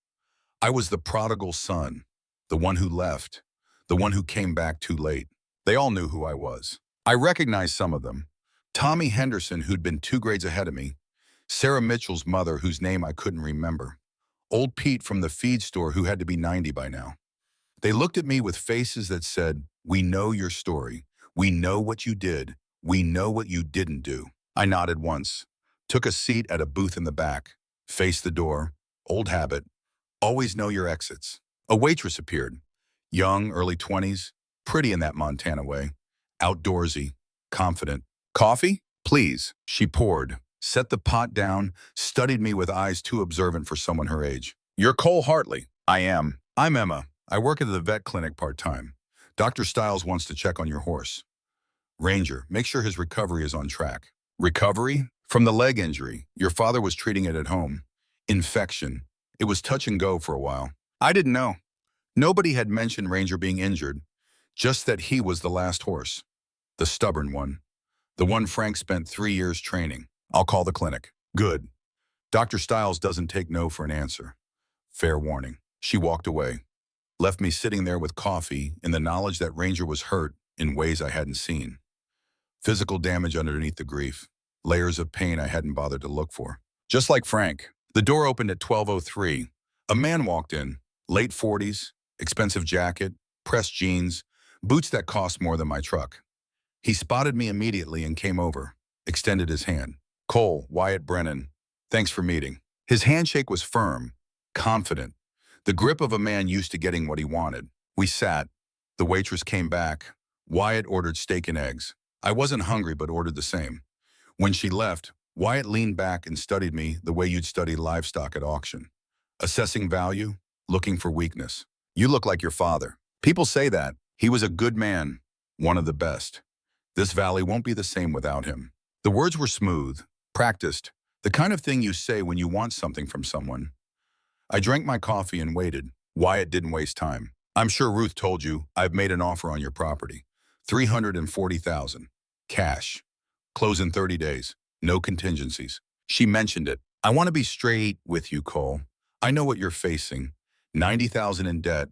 I was the prodigal son, the one who left, the one who came back too late. They all knew who I was. I recognized some of them. Tommy Henderson, who'd been 2 grades ahead of me. Sarah Mitchell's mother, whose name I couldn't remember. Old Pete from the feed store, who had to be 90 by now. They looked at me with faces that said, "We know your story. We know what you did. We know what you didn't do." I nodded once, took a seat at a booth in the back, faced the door. Old habit. Always know your exits. A waitress appeared. Young, early 20s, pretty in that Montana way. Outdoorsy, confident. "Coffee? Please." She poured, set the pot down, studied me with eyes too observant for someone her age. "You're Cole Hartley." "I am." "I'm Emma. I work at the vet clinic part-time. Dr. Stiles wants to check on your horse." "Ranger, make sure his recovery is on track." "Recovery?" "From the leg injury. Your father was treating it at home. Infection. It was touch and go for a while." I didn't know. Nobody had mentioned Ranger being injured, just that he was the last horse. The stubborn one. The one Frank spent 3 years training. I'll call the clinic. Good. Dr. Stiles doesn't take no for an answer. Fair warning. She walked away, left me sitting there with coffee in the knowledge that Ranger was hurt in ways I hadn't seen. Physical damage underneath the grief. Layers of pain I hadn't bothered to look for. Just like Frank. The door opened at 12:03. A man walked in, late 40s, expensive jacket, pressed jeans, boots that cost more than my truck. He spotted me immediately and came over, extended his hand. Cole, Wyatt Brennan, thanks for meeting. His handshake was firm, confident, the grip of a man used to getting what he wanted. We sat. The waitress came back. Wyatt ordered steak and eggs. I wasn't hungry but ordered the same. When she left, Wyatt leaned back and studied me the way you'd study livestock at auction. Assessing value, looking for weakness. You look like your father. People say that. He was a good man, one of the best. This valley won't be the same without him. The words were smooth, practiced, the kind of thing you say when you want something from someone. I drank my coffee and waited. Wyatt didn't waste time. I'm sure Ruth told you I've made an offer on your property. $340,000. Cash. Close in 30 days. No contingencies. She mentioned it. I want to be straight with you, Cole. I know what you're facing. $90,000 in debt,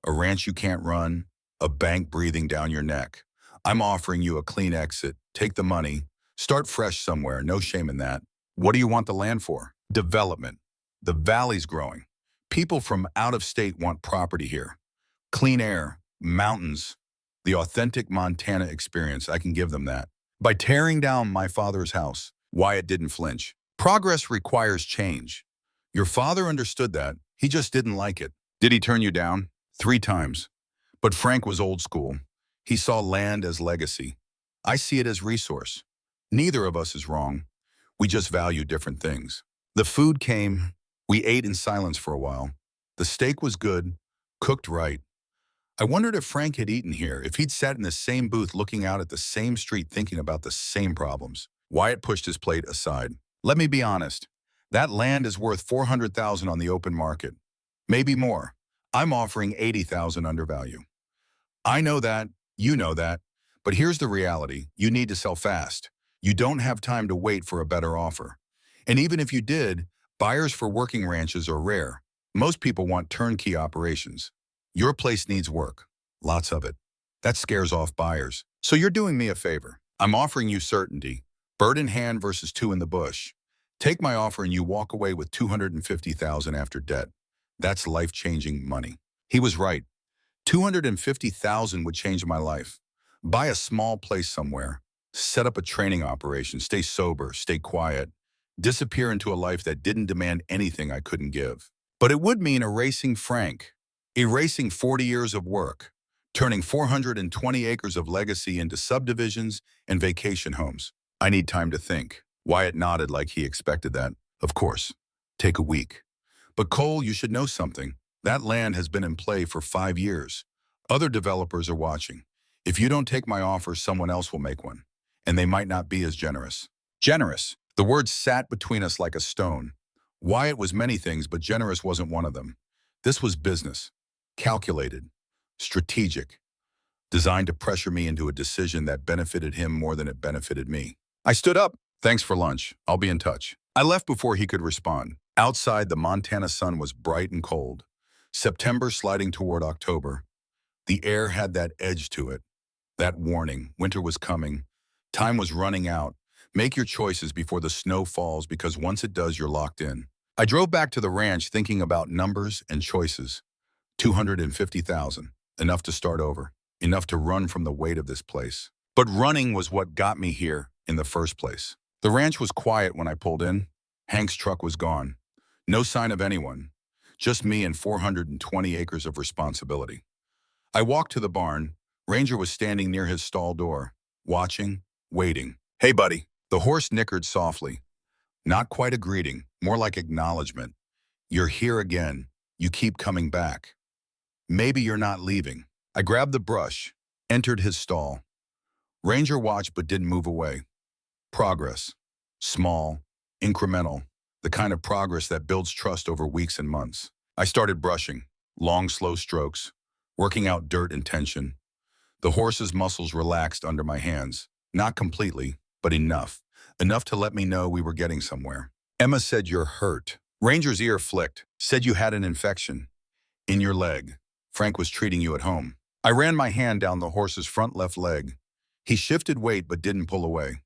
a ranch you can't run, a bank breathing down your neck. I'm offering you a clean exit. Take the money. Start fresh somewhere. No shame in that. What do you want the land for? Development. The valley's growing. People from out of state want property here. Clean air, mountains, the authentic Montana experience. I can give them that. By tearing down my father's house, Wyatt didn't flinch. Progress requires change. Your father understood that. He just didn't like it. Did he turn you down? 3 times. But Frank was old school. He saw land as legacy. I see it as resource. Neither of us is wrong. We just value different things. The food came. We ate in silence for a while. The steak was good, cooked right. I wondered if Frank had eaten here, if he'd sat in the same booth looking out at the same street thinking about the same problems. Wyatt pushed his plate aside. Let me be honest. That land is worth $400,000 on the open market. Maybe more. I'm offering $80,000 under value. I know that. You know that. But here's the reality. You need to sell fast. You don't have time to wait for a better offer. And even if you did, buyers for working ranches are rare. Most people want turnkey operations. Your place needs work. Lots of it. That scares off buyers. So you're doing me a favor. I'm offering you certainty. Bird in hand versus 2 in the bush. Take my offer and you walk away with $250,000 after debt. That's life-changing money. He was right. $250,000 would change my life. Buy a small place somewhere. Set up a training operation. Stay sober. Stay quiet. Disappear into a life that didn't demand anything I couldn't give. But it would mean erasing Frank. Erasing 40 years of work. Turning 420 acres of legacy into subdivisions and vacation homes. I need time to think. Wyatt nodded like he expected that. Of course. Take a week. But Cole, you should know something. That land has been in play for 5 years. Other developers are watching. If you don't take my offer, someone else will make one. And they might not be as generous. Generous. The word sat between us like a stone. Wyatt was many things, but generous wasn't one of them. This was business. Calculated. Strategic. Designed to pressure me into a decision that benefited him more than it benefited me. I stood up. Thanks for lunch. I'll be in touch. I left before he could respond. Outside, the Montana sun was bright and cold. September sliding toward October. The air had that edge to it. That warning. Winter was coming. Time was running out. Make your choices before the snow falls, because once it does, you're locked in. I drove back to the ranch thinking about numbers and choices. $250,000. Enough to start over. Enough to run from the weight of this place. But running was what got me here in the first place. The ranch was quiet when I pulled in. Hank's truck was gone. No sign of anyone. Just me and 420 acres of responsibility. I walked to the barn. Ranger was standing near his stall door, watching, waiting. Hey, buddy. The horse nickered softly. Not quite a greeting, more like acknowledgement. You're here again. You keep coming back. Maybe you're not leaving. I grabbed the brush, entered his stall. Ranger watched but didn't move away. Progress. Small, incremental, the kind of progress that builds trust over weeks and months. I started brushing, long, slow strokes, working out dirt and tension. The horse's muscles relaxed under my hands. Not completely, but enough. Enough to let me know we were getting somewhere. Emma said you're hurt. Ranger's ear flicked. Said you had an infection. In your leg. Frank was treating you at home. I ran my hand down the horse's front left leg. He shifted weight but didn't pull away.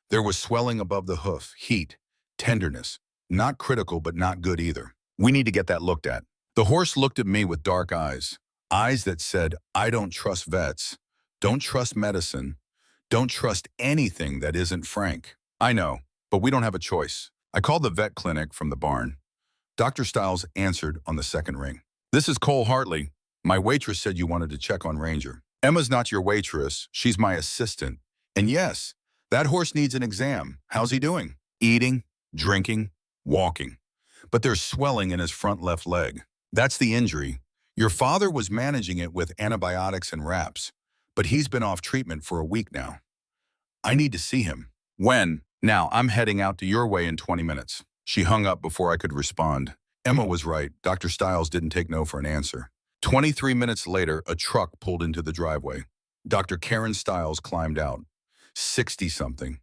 There was swelling above the hoof, heat, tenderness. Not critical but not good either. We need to get that looked at. The horse looked at me with dark eyes. Eyes that said, I don't trust vets. Don't trust medicine. Don't trust anything that isn't Frank. I know, but we don't have a choice. I called the vet clinic from the barn. Dr. Stiles answered on the second ring. This is Cole Hartley. My waitress said you wanted to check on Ranger. Emma's not your waitress. She's my assistant. And yes, that horse needs an exam. How's he doing? Eating, drinking, walking. But there's swelling in his front left leg. That's the injury. Your father was managing it with antibiotics and wraps, but he's been off treatment for a week now. I need to see him. When? Now, I'm heading out to your way in 20 minutes. She hung up before I could respond. Emma was right. Dr. Stiles didn't take no for an answer. 23 minutes later, a truck pulled into the driveway. Dr. Karen Stiles climbed out. 60-something.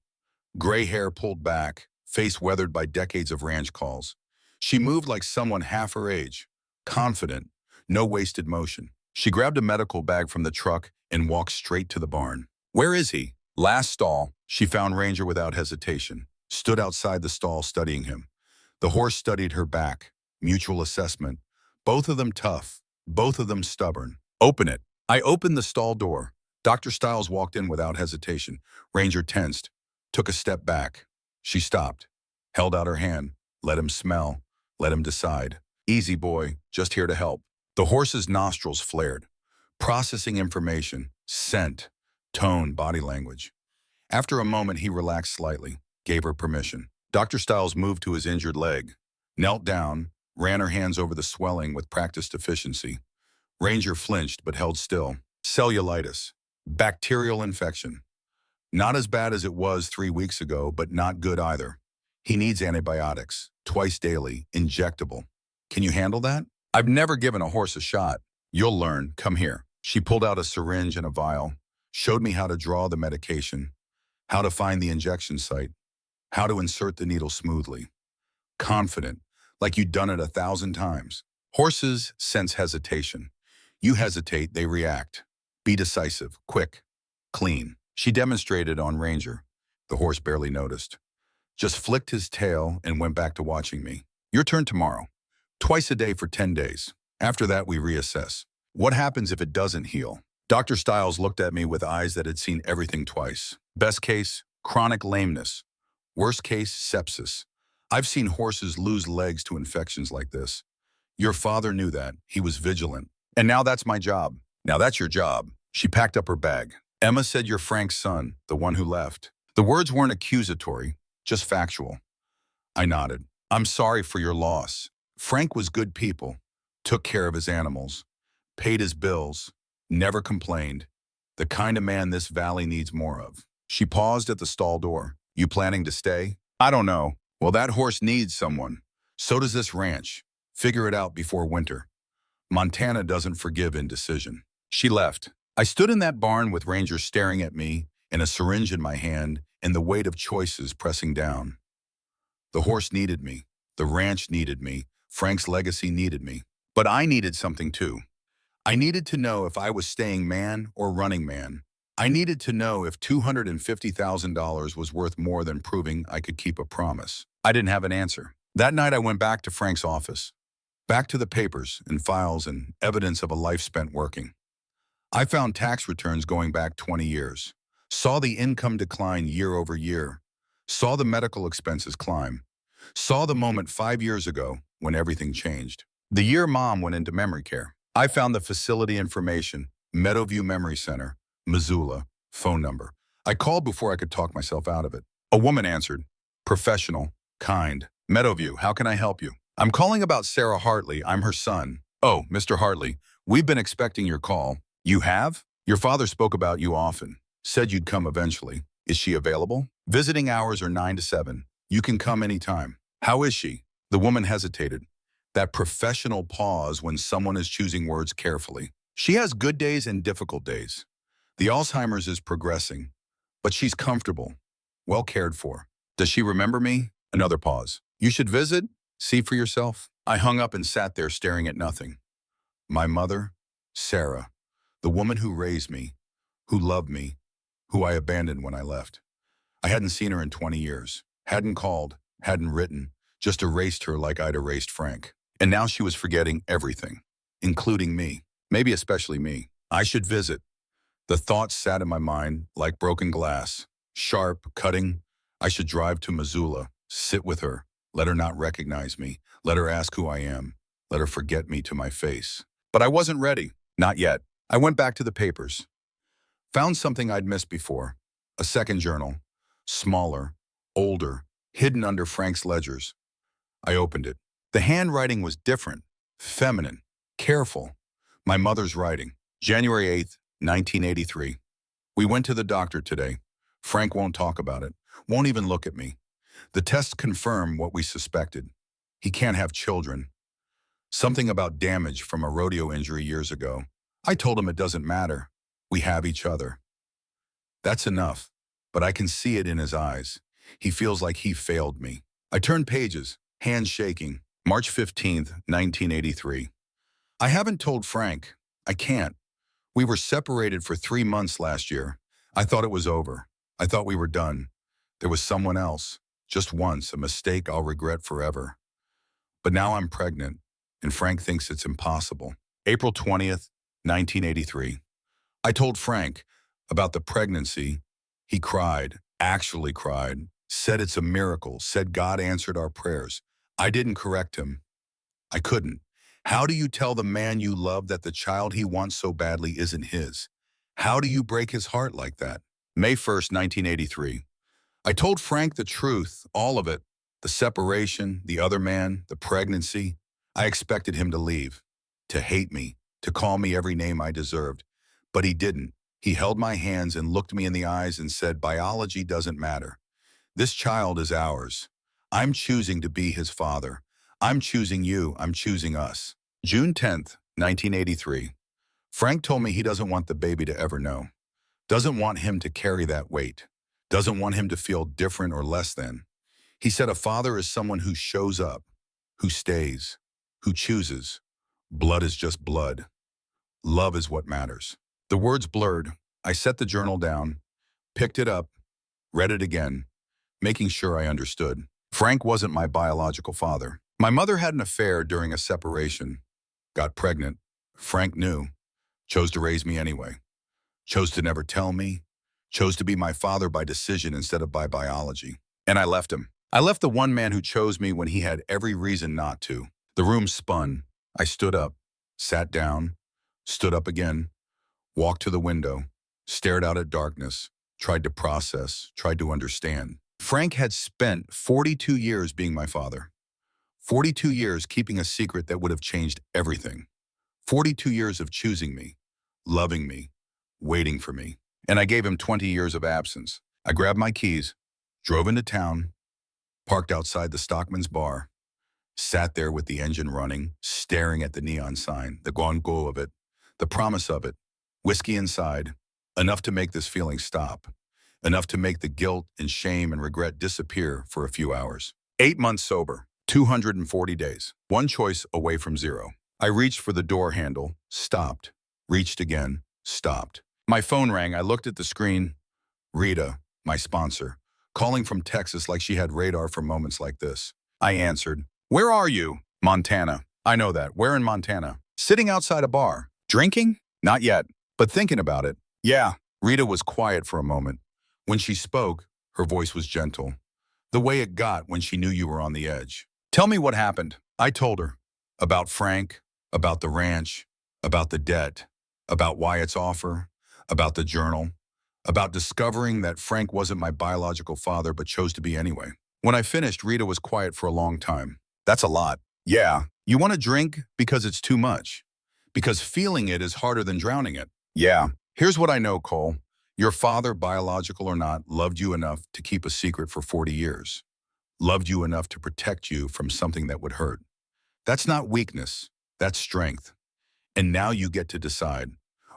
Gray hair pulled back, face weathered by decades of ranch calls. She moved like someone half her age, confident, no wasted motion. She grabbed a medical bag from the truck and walked straight to the barn. Where is he? Last stall. She found Ranger without hesitation, stood outside the stall studying him. The horse studied her back. Mutual assessment. Both of them tough. Both of them stubborn. Open it. I opened the stall door. Dr. Stiles walked in without hesitation. Ranger tensed, took a step back. She stopped, held out her hand, let him smell, let him decide. Easy boy, just here to help. The horse's nostrils flared, processing information, scent, tone, body language. After a moment, he relaxed slightly, gave her permission. Dr. Stiles moved to his injured leg, knelt down, ran her hands over the swelling with practiced efficiency. Ranger flinched but held still. Cellulitis, bacterial infection. Not as bad as it was 3 weeks ago, but not good either. He needs antibiotics, twice daily, injectable. Can you handle that? I've never given a horse a shot. You'll learn. Come here. She pulled out a syringe and a vial, showed me how to draw the medication, how to find the injection site, how to insert the needle smoothly. Confident, like you'd done it 1,000 times. Horses sense hesitation. You hesitate, they react. Be decisive, quick, clean. She demonstrated on Ranger. The horse barely noticed. Just flicked his tail and went back to watching me. Your turn tomorrow. Twice a day for 10 days. After that, we reassess. What happens if it doesn't heal? Dr. Stiles looked at me with eyes that had seen everything twice. Best case, chronic lameness. Worst case, sepsis. I've seen horses lose legs to infections like this. Your father knew that. He was vigilant. And now that's my job. Now that's your job. She packed up her bag. Emma said you're Frank's son, the one who left. The words weren't accusatory, just factual. I nodded. I'm sorry for your loss. Frank was good people, took care of his animals, paid his bills, never complained. The kind of man this valley needs more of. She paused at the stall door. You planning to stay? I don't know. Well, that horse needs someone. So does this ranch. Figure it out before winter. Montana doesn't forgive indecision. She left. I stood in that barn with Ranger staring at me and a syringe in my hand and the weight of choices pressing down. The horse needed me. The ranch needed me. Frank's legacy needed me. But I needed something too. I needed to know if I was staying man or running man. I needed to know if $250,000 was worth more than proving I could keep a promise. I didn't have an answer. That night I went back to Frank's office. Back to the papers and files and evidence of a life spent working. I found tax returns going back 20 years. Saw the income decline year over year. Saw the medical expenses climb. Saw the moment 5 years ago when everything changed. The year Mom went into memory care. I found the facility information, Meadowview Memory Center, Missoula, phone number. I called before I could talk myself out of it. A woman answered, professional, kind. Meadowview, how can I help you? I'm calling about Sarah Hartley. I'm her son. Oh, Mr. Hartley, we've been expecting your call. You have? Your father spoke about you often. Said you'd come eventually. Is she available? Visiting hours are 9 to 7. You can come anytime. How is she? The woman hesitated. That professional pause when someone is choosing words carefully. She has good days and difficult days. The Alzheimer's is progressing, but she's comfortable, well cared for. Does she remember me? Another pause. You should visit, see for yourself. I hung up and sat there staring at nothing. My mother, Sarah, the woman who raised me, who loved me, who I abandoned when I left. I hadn't seen her in 20 years, hadn't called, hadn't written, just erased her like I'd erased Frank. And now she was forgetting everything, including me, maybe especially me. I should visit. The thoughts sat in my mind like broken glass, sharp, cutting. I should drive to Missoula, sit with her, let her not recognize me, let her ask who I am, let her forget me to my face. But I wasn't ready, not yet. I went back to the papers, found something I'd missed before, a second journal, smaller, older, hidden under Frank's ledgers. I opened it. The handwriting was different, feminine, careful. My mother's writing, January 8th, 1983. We went to the doctor today. Frank won't talk about it, won't even look at me. The tests confirm what we suspected. He can't have children. Something about damage from a rodeo injury years ago. I told him it doesn't matter. We have each other. That's enough, but I can see it in his eyes. He feels like he failed me. I turned pages, hands shaking. March 15th, 1983. I haven't told Frank. I can't. We were separated for 3 months last year. I thought it was over. I thought we were done. There was someone else. Just once, a mistake I'll regret forever. But now I'm pregnant, and Frank thinks it's impossible. April 20th, 1983. I told Frank about the pregnancy. He cried, actually cried, said it's a miracle, said God answered our prayers. I didn't correct him. I couldn't. How do you tell the man you love that the child he wants so badly isn't his? How do you break his heart like that? May 1st, 1983. I told Frank the truth, all of it, the separation, the other man, the pregnancy. I expected him to leave, to hate me, to call me every name I deserved. But he didn't. He held my hands and looked me in the eyes and said, biology doesn't matter. This child is ours. I'm choosing to be his father. I'm choosing you. I'm choosing us. June 10th, 1983. Frank told me he doesn't want the baby to ever know. Doesn't want him to carry that weight. Doesn't want him to feel different or less than. He said a father is someone who shows up, who stays, who chooses. Blood is just blood. Love is what matters. The words blurred. I set the journal down, picked it up, read it again, making sure I understood. Frank wasn't my biological father. My mother had an affair during a separation, got pregnant. Frank knew, chose to raise me anyway, chose to never tell me, chose to be my father by decision instead of by biology. And I left him. I left the one man who chose me when he had every reason not to. The room spun. I stood up, sat down, stood up again, walked to the window, stared out at darkness, tried to process, tried to understand. Frank had spent 42 years being my father. 42 years keeping a secret that would have changed everything. 42 years of choosing me, loving me, waiting for me. And I gave him 20 years of absence. I grabbed my keys, drove into town, parked outside the Stockman's bar, sat there with the engine running, staring at the neon sign, the gongo of it, the promise of it, whiskey inside, enough to make this feeling stop, enough to make the guilt and shame and regret disappear for a few hours. 8 months sober, 240 days, one choice away from zero. I reached for the door handle, stopped, reached again, stopped. My phone rang. I looked at the screen. Rita, my sponsor, calling from Texas like she had radar for moments like this. I answered. Where are you? Montana. I know that. Where in Montana? Sitting outside a bar. Drinking? Not yet, but thinking about it. Yeah. Rita was quiet for a moment. When she spoke, her voice was gentle. The way it got when she knew you were on the edge. Tell me what happened. I told her. About Frank, about the ranch, about the debt, about Wyatt's offer, about the journal, about discovering that Frank wasn't my biological father but chose to be anyway. When I finished, Rita was quiet for a long time. That's a lot. Yeah. You want to drink because it's too much. Because feeling it is harder than drowning it. Yeah. Here's what I know, Cole. Your father, biological or not, loved you enough to keep a secret for 40 years. Loved you enough to protect you from something that would hurt. That's not weakness. That's strength. And now you get to decide.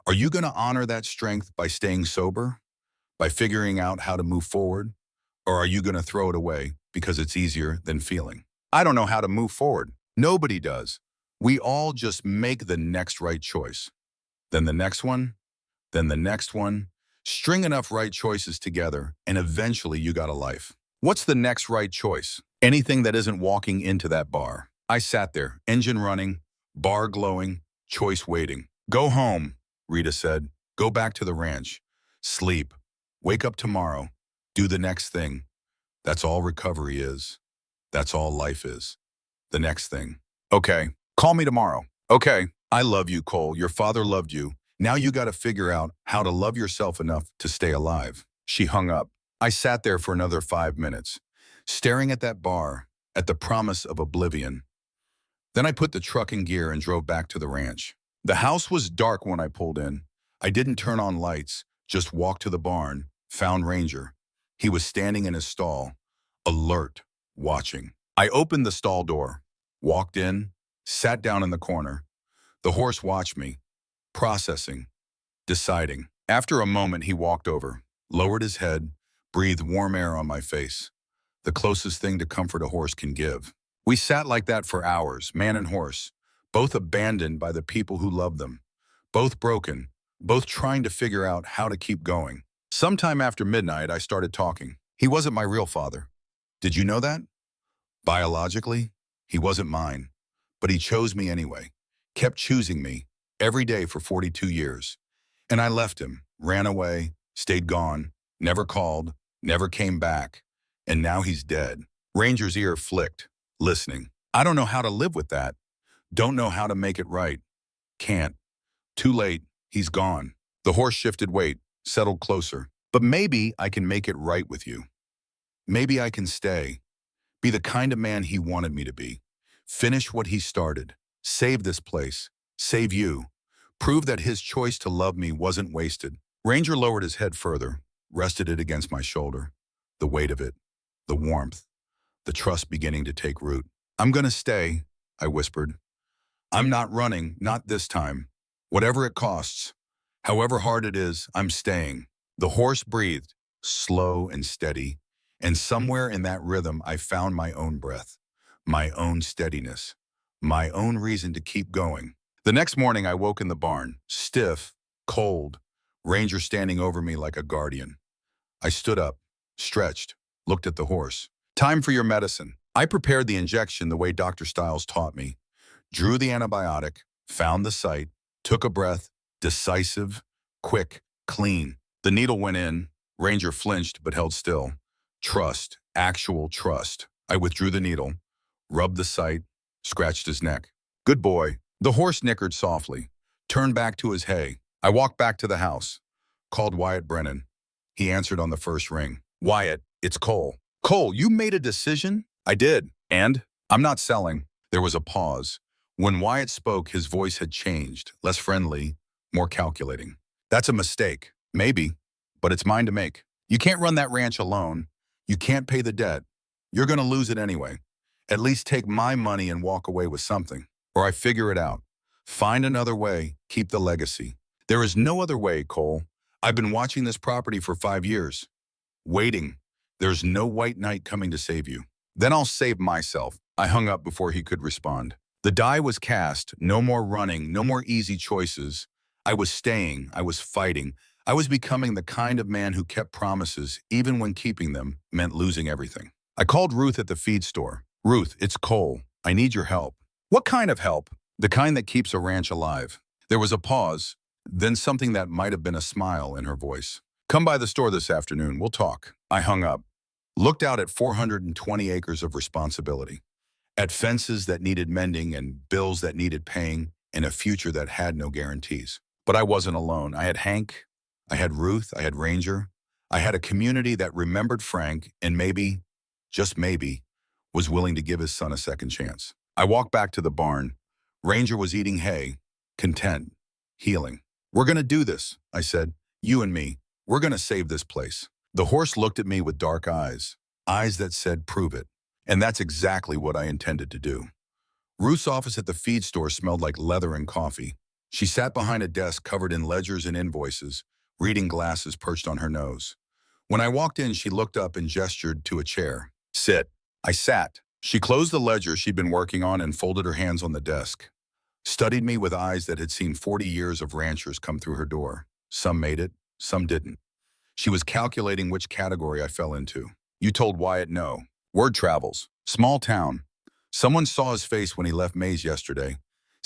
Are you going to honor that strength by staying sober, by figuring out how to move forward? Or are you going to throw it away because it's easier than feeling? I don't know how to move forward. Nobody does. We all just make the next right choice. Then the next one, then the next one. String enough right choices together, and eventually you got a life. What's the next right choice? Anything that isn't walking into that bar. I sat there, engine running, bar glowing, choice waiting. Go home, Rita said. Go back to the ranch. Sleep. Wake up tomorrow. Do the next thing. That's all recovery is. That's all life is. The next thing. Okay, call me tomorrow. Okay, I love you, Cole. Your father loved you. Now you got to figure out how to love yourself enough to stay alive. She hung up. I sat there for another 5 minutes, staring at that bar, at the promise of oblivion. Then I put the truck in gear and drove back to the ranch. The house was dark when I pulled in. I didn't turn on lights, just walked to the barn, found Ranger. He was standing in his stall, alert, watching. I opened the stall door, walked in, sat down in the corner. The horse watched me, processing, deciding. After a moment, he walked over, lowered his head, breathed warm air on my face, the closest thing to comfort a horse can give. We sat like that for hours, man and horse, both abandoned by the people who loved them, both broken, both trying to figure out how to keep going. Sometime after midnight, I started talking. He wasn't my real father. Did you know that? Biologically, he wasn't mine, but he chose me anyway, kept choosing me every day for 42 years. And I left him, ran away, stayed gone, never called, never came back, and now he's dead. Ranger's ear flicked, listening. I don't know how to live with that. Don't know how to make it right. Can't. Too late, he's gone. The horse shifted weight, settled closer. But maybe I can make it right with you. Maybe I can stay, be the kind of man he wanted me to be, finish what he started, save this place, save you, prove that his choice to love me wasn't wasted. Ranger lowered his head further, rested it against my shoulder. The weight of it, the warmth, the trust beginning to take root. I'm gonna stay, I whispered. I'm not running, not this time. Whatever it costs, however hard it is, I'm staying. The horse breathed, slow and steady, and somewhere in that rhythm I found my own breath, my own steadiness, my own reason to keep going. The next morning I woke in the barn, stiff, cold, Ranger standing over me like a guardian. I stood up, stretched, looked at the horse. Time for your medicine. I prepared the injection the way Dr. Stiles taught me, drew the antibiotic, found the site, took a breath, decisive, quick, clean. The needle went in. Ranger flinched but held still. Trust, actual trust. I withdrew the needle, rubbed the site, scratched his neck. Good boy. The horse nickered softly, turned back to his hay. I walked back to the house, called Wyatt Brennan. He answered on the first ring. Wyatt, it's Cole. Cole, you made a decision? I did. And? I'm not selling. There was a pause. When Wyatt spoke, his voice had changed, less friendly, more calculating. That's a mistake. Maybe, but it's mine to make. You can't run that ranch alone. You can't pay the debt. You're going to lose it anyway. At least take my money and walk away with something. Or I figure it out. Find another way, keep the legacy. There is no other way, Cole. I've been watching this property for 5 years. Waiting. There's no white knight coming to save you. Then I'll save myself. I hung up before he could respond. The die was cast. No more running, no more easy choices. I was staying. I was fighting. I was becoming the kind of man who kept promises, even when keeping them meant losing everything. I called Ruth at the feed store. Ruth, it's Cole. I need your help. What kind of help? The kind that keeps a ranch alive. There was a pause, then something that might have been a smile in her voice. Come by the store this afternoon. We'll talk. I hung up, looked out at 420 acres of responsibility, at fences that needed mending and bills that needed paying, and a future that had no guarantees. But I wasn't alone. I had Hank, I had Ruth, I had Ranger. I had a community that remembered Frank and maybe, just maybe, was willing to give his son a second chance. I walked back to the barn. Ranger was eating hay, content, healing. We're going to do this, I said. You and me. We're going to save this place. The horse looked at me with dark eyes, eyes that said, prove it. And that's exactly what I intended to do. Ruth's office at the feed store smelled like leather and coffee. She sat behind a desk covered in ledgers and invoices, reading glasses perched on her nose. When I walked in, she looked up and gestured to a chair. Sit. I sat. She closed the ledger she'd been working on and folded her hands on the desk. Studied me with eyes that had seen 40 years of ranchers come through her door. Some made it, some didn't. She was calculating which category I fell into. You told Wyatt no. Word travels. Small town. Someone saw his face when he left Mays yesterday.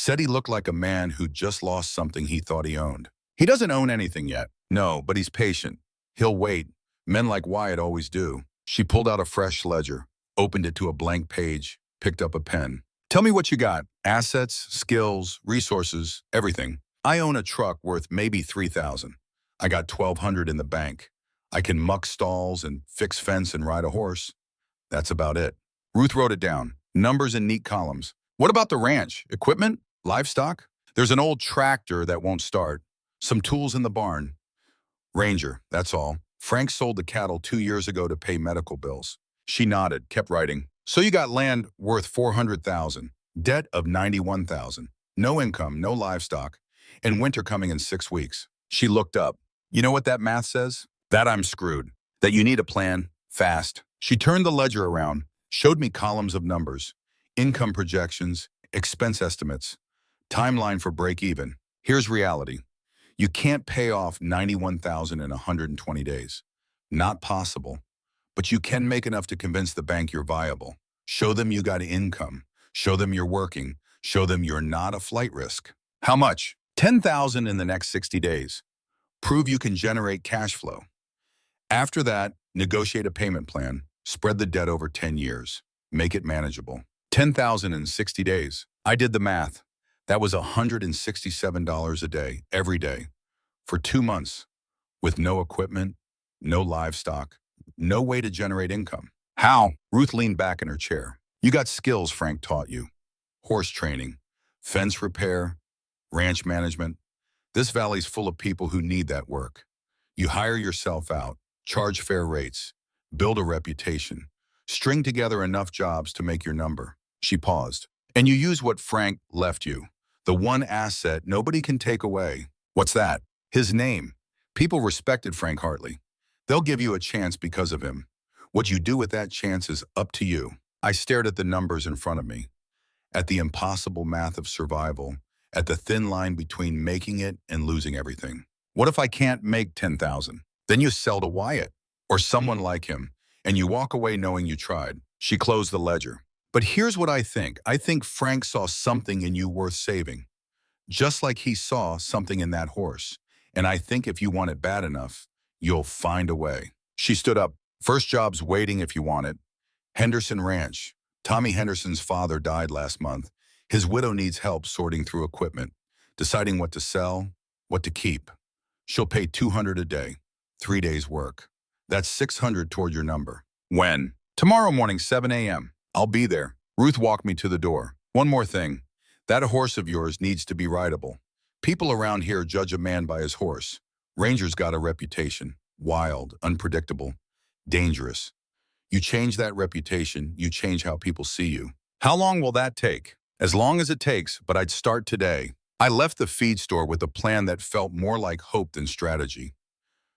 Said he looked like a man who'd just lost something he thought he owned. He doesn't own anything yet. No, but he's patient. He'll wait. Men like Wyatt always do. She pulled out a fresh ledger, opened it to a blank page, picked up a pen. Tell me what you got. Assets, skills, resources, everything. I own a truck worth maybe $3,000. I got $1,200 in the bank. I can muck stalls and fix fence and ride a horse. That's about it. Ruth wrote it down. Numbers in neat columns. What about the ranch? Equipment? Livestock? There's an old tractor that won't start. Some tools in the barn. Ranger, that's all. Frank sold the cattle 2 years ago to pay medical bills. She nodded, kept writing. So you got land worth $400,000, debt of $91,000, no income, no livestock, and winter coming in 6 weeks. She looked up. You know what that math says? That I'm screwed. That you need a plan, fast. She turned the ledger around, showed me columns of numbers, income projections, expense estimates, timeline for break even. Here's reality. You can't pay off $91,000 in 120 days. Not possible. But you can make enough to convince the bank you're viable. Show them you got income. Show them you're working. Show them you're not a flight risk. How much? $10,000 in the next 60 days. Prove you can generate cash flow. After that, negotiate a payment plan. Spread the debt over 10 years. Make it manageable. $10,000 in 60 days. I did the math. That was $167 a day, every day, for 2 months, with no equipment, no livestock, no way to generate income. How? Ruth leaned back in her chair. You got skills Frank taught you. Horse training, fence repair, ranch management. This valley's full of people who need that work. You hire yourself out, charge fair rates, build a reputation, string together enough jobs to make your number. She paused. And you use what Frank left you. The one asset nobody can take away. What's that? His name. People respected Frank Hartley. They'll give you a chance because of him. What you do with that chance is up to you. I stared at the numbers in front of me, at the impossible math of survival, at the thin line between making it and losing everything. What if I can't make $10,000? Then you sell to Wyatt or someone like him, and you walk away knowing you tried. She closed the ledger. But here's what I think. I think Frank saw something in you worth saving, just like he saw something in that horse. And I think if you want it bad enough, you'll find a way. She stood up. First job's waiting if you want it. Henderson Ranch. Tommy Henderson's father died last month. His widow needs help sorting through equipment, deciding what to sell, what to keep. She'll pay $200 a day, 3 days work. That's $600 toward your number. When? Tomorrow morning, 7 a.m. I'll be there. Ruth walked me to the door. One more thing. That horse of yours needs to be rideable. People around here judge a man by his horse. Ranger's got a reputation. Wild, unpredictable, dangerous. You change that reputation, you change how people see you. How long will that take? As long as it takes, but I'd start today. I left the feed store with a plan that felt more like hope than strategy.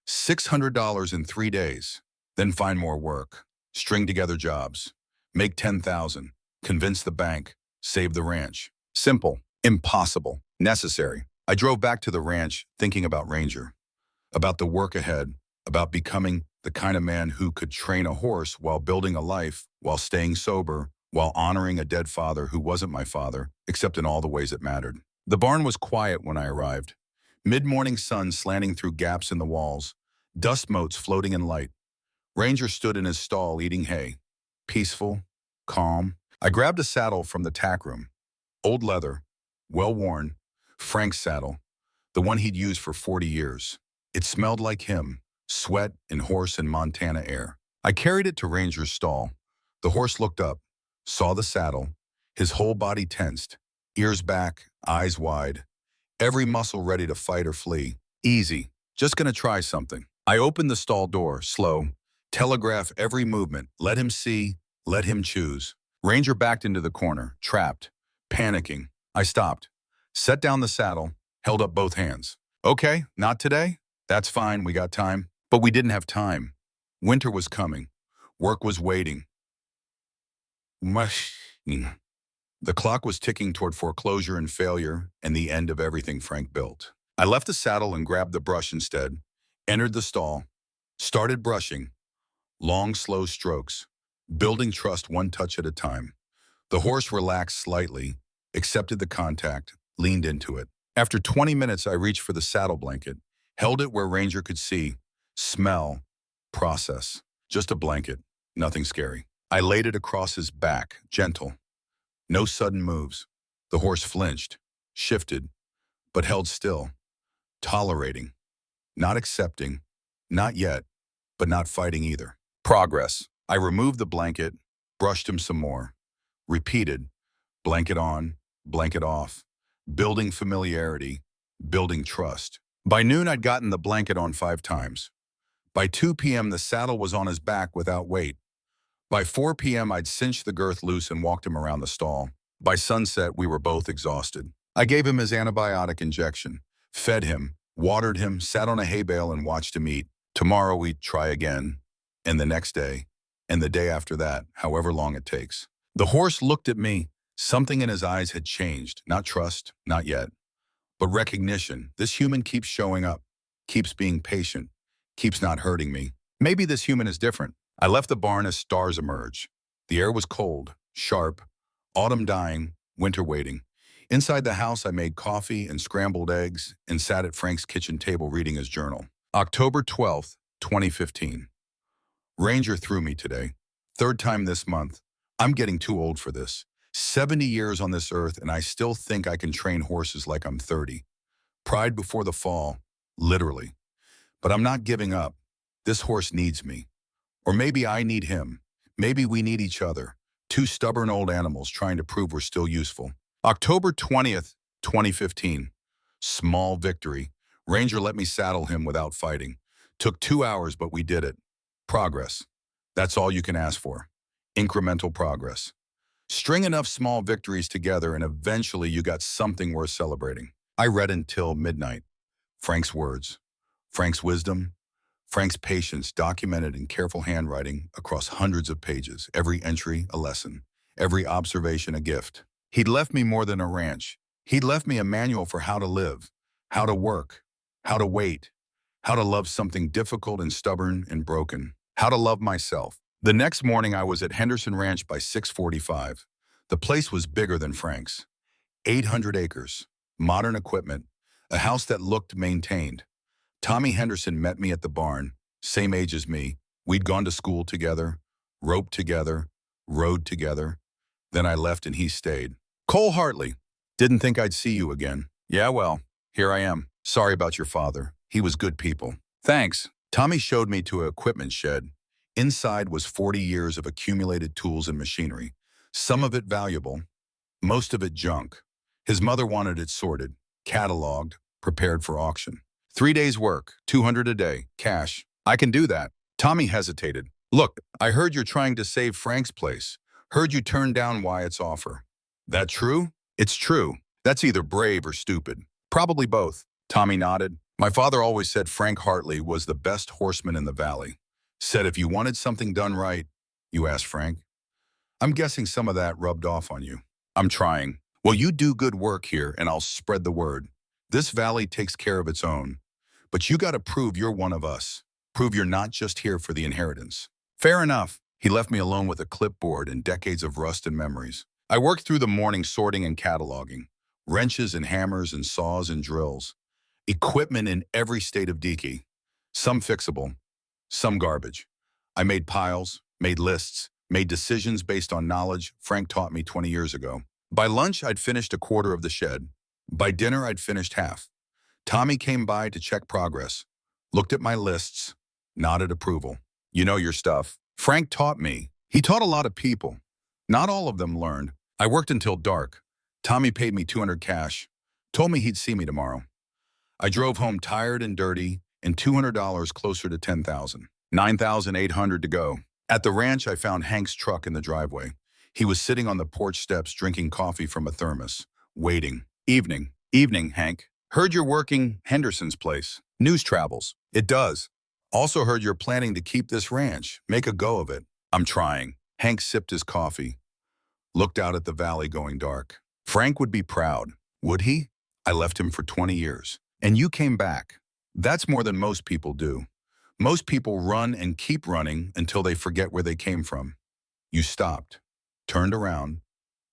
$600 in 3 days. Then find more work. String together jobs. Make $10,000. Convince the bank. Save the ranch. Simple. Impossible. Necessary. I drove back to the ranch thinking about Ranger. About the work ahead. About becoming the kind of man who could train a horse while building a life, while staying sober, while honoring a dead father who wasn't my father, except in all the ways it mattered. The barn was quiet when I arrived. Mid-morning sun slanting through gaps in the walls. Dust motes floating in light. Ranger stood in his stall eating hay. Peaceful, calm. I grabbed a saddle from the tack room. Old leather, well-worn, Frank's saddle, the one he'd used for 40 years. It smelled like him, sweat and horse and Montana air. I carried it to Ranger's stall. The horse looked up, saw the saddle, his whole body tensed, ears back, eyes wide, every muscle ready to fight or flee. Easy, just gonna try something. I opened the stall door, slow, telegraph every movement, let him see, let him choose. Ranger backed into the corner, trapped, panicking. I stopped, set down the saddle, held up both hands. Okay, not today? That's fine, we got time. But we didn't have time. Winter was coming. Work was waiting. The clock was ticking toward foreclosure and failure and the end of everything Frank built. I left the saddle and grabbed the brush instead, entered the stall, started brushing, long, slow strokes, building trust one touch at a time. The horse relaxed slightly, accepted the contact, leaned into it. After 20 minutes, I reached for the saddle blanket, held it where Ranger could see, smell, process. Just a blanket, nothing scary. I laid it across his back, gentle. No sudden moves. The horse flinched, shifted, but held still, tolerating, not accepting, not yet, but not fighting either. Progress. I removed the blanket, brushed him some more, repeated, blanket on, blanket off, building familiarity, building trust. By noon, I'd gotten the blanket on 5 times. By 2 p.m., the saddle was on his back without weight. By 4 p.m., I'd cinched the girth loose and walked him around the stall. By sunset, we were both exhausted. I gave him his antibiotic injection, fed him, watered him, sat on a hay bale and watched him eat. Tomorrow we'd try again, and the next day, and the day after that, however long it takes. The horse looked at me. Something in his eyes had changed. Not trust, not yet, but recognition. This human keeps showing up, keeps being patient, keeps not hurting me. Maybe this human is different. I left the barn as stars emerged. The air was cold, sharp, autumn dying, winter waiting. Inside the house, I made coffee and scrambled eggs and sat at Frank's kitchen table reading his journal. October 12th, 2015. Ranger threw me today. 3rd time this month. I'm getting too old for this. 70 years on this earth, and I still think I can train horses like I'm 30. Pride before the fall, literally. But I'm not giving up. This horse needs me. Or maybe I need him. Maybe we need each other. 2 stubborn old animals trying to prove we're still useful. October 20th, 2015. Small victory. Ranger let me saddle him without fighting. Took 2 hours, but we did it. Progress. That's all you can ask for. Incremental progress. String enough small victories together and eventually you got something worth celebrating. I read until midnight. Frank's words. Frank's wisdom. Frank's patience documented in careful handwriting across hundreds of pages. Every entry a lesson. Every observation a gift. He'd left me more than a ranch. He'd left me a manual for how to live, how to work, how to wait, how to love something difficult and stubborn and broken, how to love myself. The next morning, I was at Henderson Ranch by 6:45. The place was bigger than Frank's. 800 acres, modern equipment, a house that looked maintained. Tommy Henderson met me at the barn, same age as me. We'd gone to school together, roped together, rode together. Then I left and he stayed. Cole Hartley. Didn't think I'd see you again. Yeah, well, here I am. Sorry about your father. He was good people. Thanks. Tommy showed me to an equipment shed. Inside was 40 years of accumulated tools and machinery. Some of it valuable, most of it junk. His mother wanted it sorted, cataloged, prepared for auction. 3 days' work, $200 a day, cash. I can do that. Tommy hesitated. Look, I heard you're trying to save Frank's place. Heard you turned down Wyatt's offer. That true? It's true. That's either brave or stupid. Probably both. Tommy nodded. My father always said Frank Hartley was the best horseman in the valley. Said if you wanted something done right, you asked Frank. I'm guessing some of that rubbed off on you. I'm trying. Well, you do good work here and I'll spread the word. This valley takes care of its own. But you gotta prove you're one of us. Prove you're not just here for the inheritance. Fair enough. He left me alone with a clipboard and decades of rust and memories. I worked through the morning sorting and cataloging. Wrenches and hammers and saws and drills. Equipment in every state of decay. Some fixable, some garbage. I made piles, made lists, made decisions based on knowledge Frank taught me 20 years ago. By lunch, I'd finished a quarter of the shed. By dinner, I'd finished half. Tommy came by to check progress, looked at my lists, nodded approval. You know your stuff. Frank taught me. He taught a lot of people. Not all of them learned. I worked until dark. Tommy paid me $200 cash, told me he'd see me tomorrow. I drove home tired and dirty and $200 closer to $10,000. $9,800 to go. At the ranch, I found Hank's truck in the driveway. He was sitting on the porch steps drinking coffee from a thermos, waiting. Evening, Hank. Heard you're working Henderson's place. News travels. It does. Also heard you're planning to keep this ranch. Make a go of it. I'm trying. Hank sipped his coffee, looked out at the valley going dark. Frank would be proud. Would he? I left him for 20 years. And you came back. That's more than most people do. Most people run and keep running until they forget where they came from. You stopped, turned around,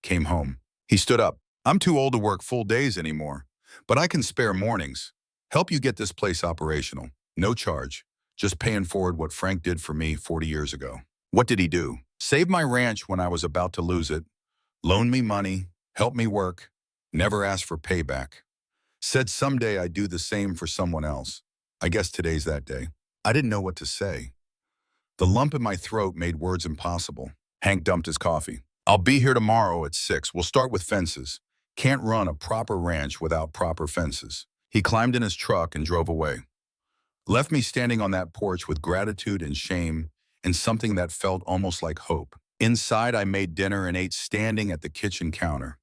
came home. He stood up. I'm too old to work full days anymore, but I can spare mornings. Help you get this place operational. No charge. Just paying forward what Frank did for me 40 years ago. What did he do? Save my ranch when I was about to lose it. Loaned me money. Helped me work. Never asked for payback. Said someday I'd do the same for someone else. I guess today's that day. I didn't know what to say. The lump in my throat made words impossible. Hank dumped his coffee. I'll be here tomorrow at 6. We'll start with fences. Can't run a proper ranch without proper fences. He climbed in his truck and drove away. Left me standing on that porch with gratitude and shame and something that felt almost like hope. Inside, I made dinner and ate standing at the kitchen counter.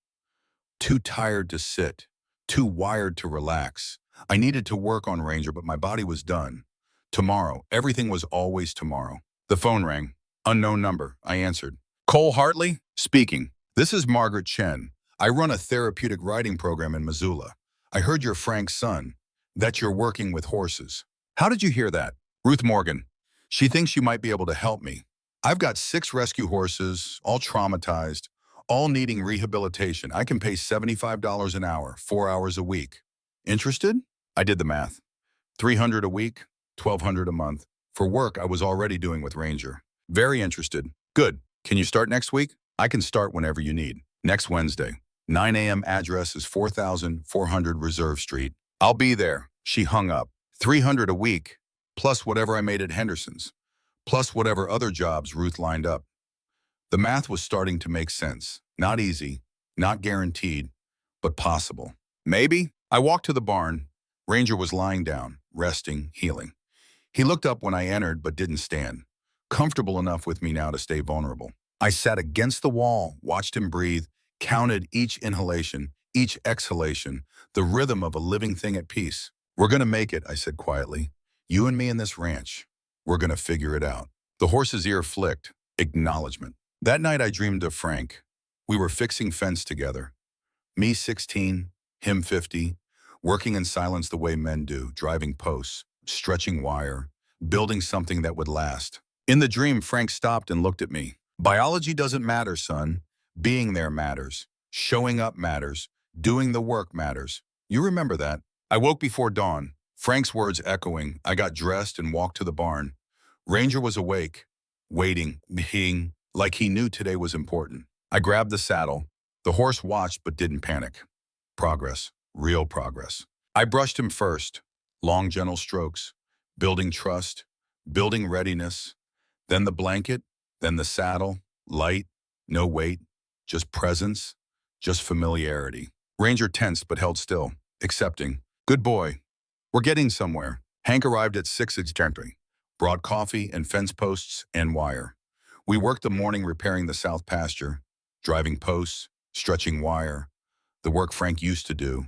Too tired to sit, too wired to relax. I needed to work on Ranger, but my body was done. Tomorrow, everything was always tomorrow. The phone rang. Unknown number. I answered. Cole Hartley? Speaking. This is Margaret Chen. I run a therapeutic riding program in Missoula. I heard you're Frank's son, that you're working with horses. How did you hear that? Ruth Morgan. She thinks you might be able to help me. I've got 6 rescue horses, all traumatized, all needing rehabilitation. I can pay $75 an hour, 4 hours a week. Interested? I did the math. $300 a week, $1,200 a month. For work I was already doing with Ranger. Very interested. Good. Can you start next week? I can start whenever you need. Next Wednesday. 9 a.m. Address is 4400 Reserve Street. I'll be there. She hung up. $300 a week, plus whatever I made at Henderson's, plus whatever other jobs Ruth lined up. The math was starting to make sense. Not easy, not guaranteed, but possible. Maybe. I walked to the barn. Ranger was lying down, resting, healing. He looked up when I entered, but didn't stand. Comfortable enough with me now to stay vulnerable. I sat against the wall, watched him breathe, counted each inhalation, each exhalation, the rhythm of a living thing at peace. We're gonna make it, I said quietly. You and me in this ranch. We're gonna figure it out. The horse's ear flicked. Acknowledgement. That night I dreamed of Frank. We were fixing fence together. Me 16, him 50, working in silence the way men do, driving posts, stretching wire, building something that would last. In the dream, Frank stopped and looked at me. Biology doesn't matter, son. Being there matters. Showing up matters. Doing the work matters. You remember that. I woke before dawn, Frank's words echoing. I got dressed and walked to the barn. Ranger was awake, waiting, being like he knew today was important. I grabbed the saddle. The horse watched but didn't panic. Progress, real progress. I brushed him first. Long, gentle strokes, building trust, building readiness. Then the blanket, then the saddle, light, no weight, just presence, just familiarity. Ranger tensed but held still, accepting. Good boy. We're getting somewhere. Hank arrived at 6 exactly. Brought coffee and fence posts and wire. We worked the morning repairing the south pasture, driving posts, stretching wire. The work Frank used to do,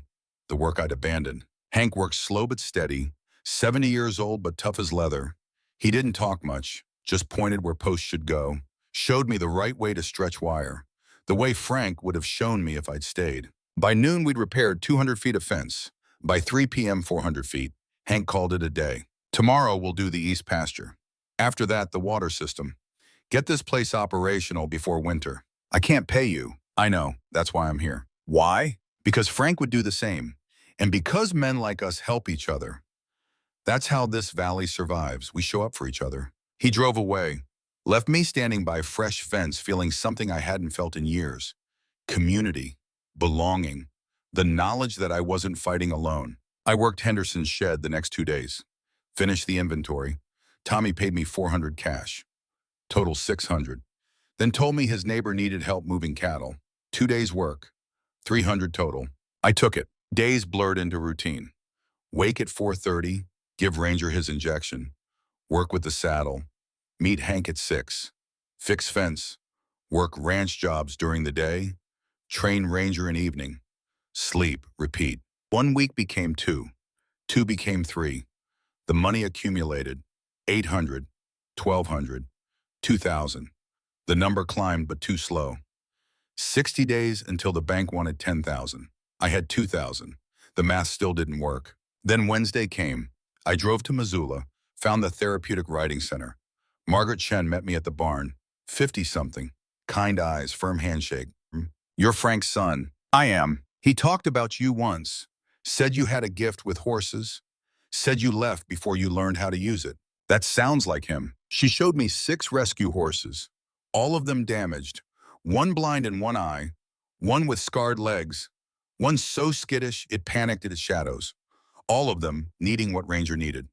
the work I'd abandoned. Hank worked slow but steady, 70 years old but tough as leather. He didn't talk much, just pointed where posts should go, showed me the right way to stretch wire, the way Frank would have shown me if I'd stayed. By noon, we'd repaired 200 feet of fence. By 3 p.m., 400 feet. Hank called it a day. Tomorrow, we'll do the east pasture. After that, the water system. Get this place operational before winter. I can't pay you. I know. That's why I'm here. Why? Because Frank would do the same. And because men like us help each other. That's how this valley survives. We show up for each other. He drove away. Left me standing by fresh fence, feeling something I hadn't felt in years. Community. Belonging. The knowledge that I wasn't fighting alone. I worked Henderson's shed the next 2 days. Finished the inventory. Tommy paid me $400 cash. Total $600. Then told me his neighbor needed help moving cattle. 2 days work. $300 total. I took it. Days blurred into routine. Wake at 4:30. Give Ranger his injection. Work with the saddle. Meet Hank at 6. Fix fence. Work ranch jobs during the day. Train Ranger in evening. Sleep, repeat. 1 week became 2, 2 became 3. The money accumulated, 800, 1,200, 2,000. The number climbed but too slow. 60 days until the bank wanted 10,000. I had 2,000. The math still didn't work. Then Wednesday came. I drove to Missoula, found the Therapeutic Writing Center. Margaret Chen met me at the barn, 50-something, kind eyes, firm handshake. "You're Frank's son." "I am. He talked about you once. Said you had a gift with horses. Said you left before you learned how to use it." "That sounds like him." She showed me 6 rescue horses, all of them damaged, one blind in one eye, one with scarred legs, one so skittish it panicked at its shadows, all of them needing what Ranger needed: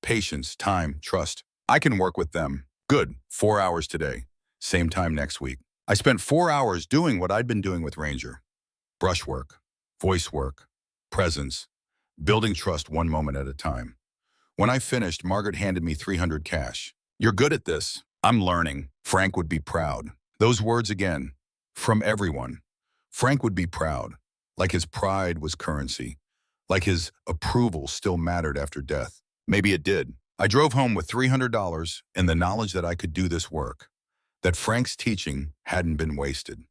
patience, time, trust. "I can work with them." "Good. 4 hours today. Same time next week." I spent 4 hours doing what I'd been doing with Ranger: brushwork, voice work, presence, building trust one moment at a time. When I finished, Margaret handed me 300 cash. "You're good at this." "I'm learning." Frank would be proud. Those words again, from everyone. Frank would be proud, like his pride was currency, like his approval still mattered after death. Maybe it did. I drove home with $300 and the knowledge that I could do this work, that Frank's teaching hadn't been wasted,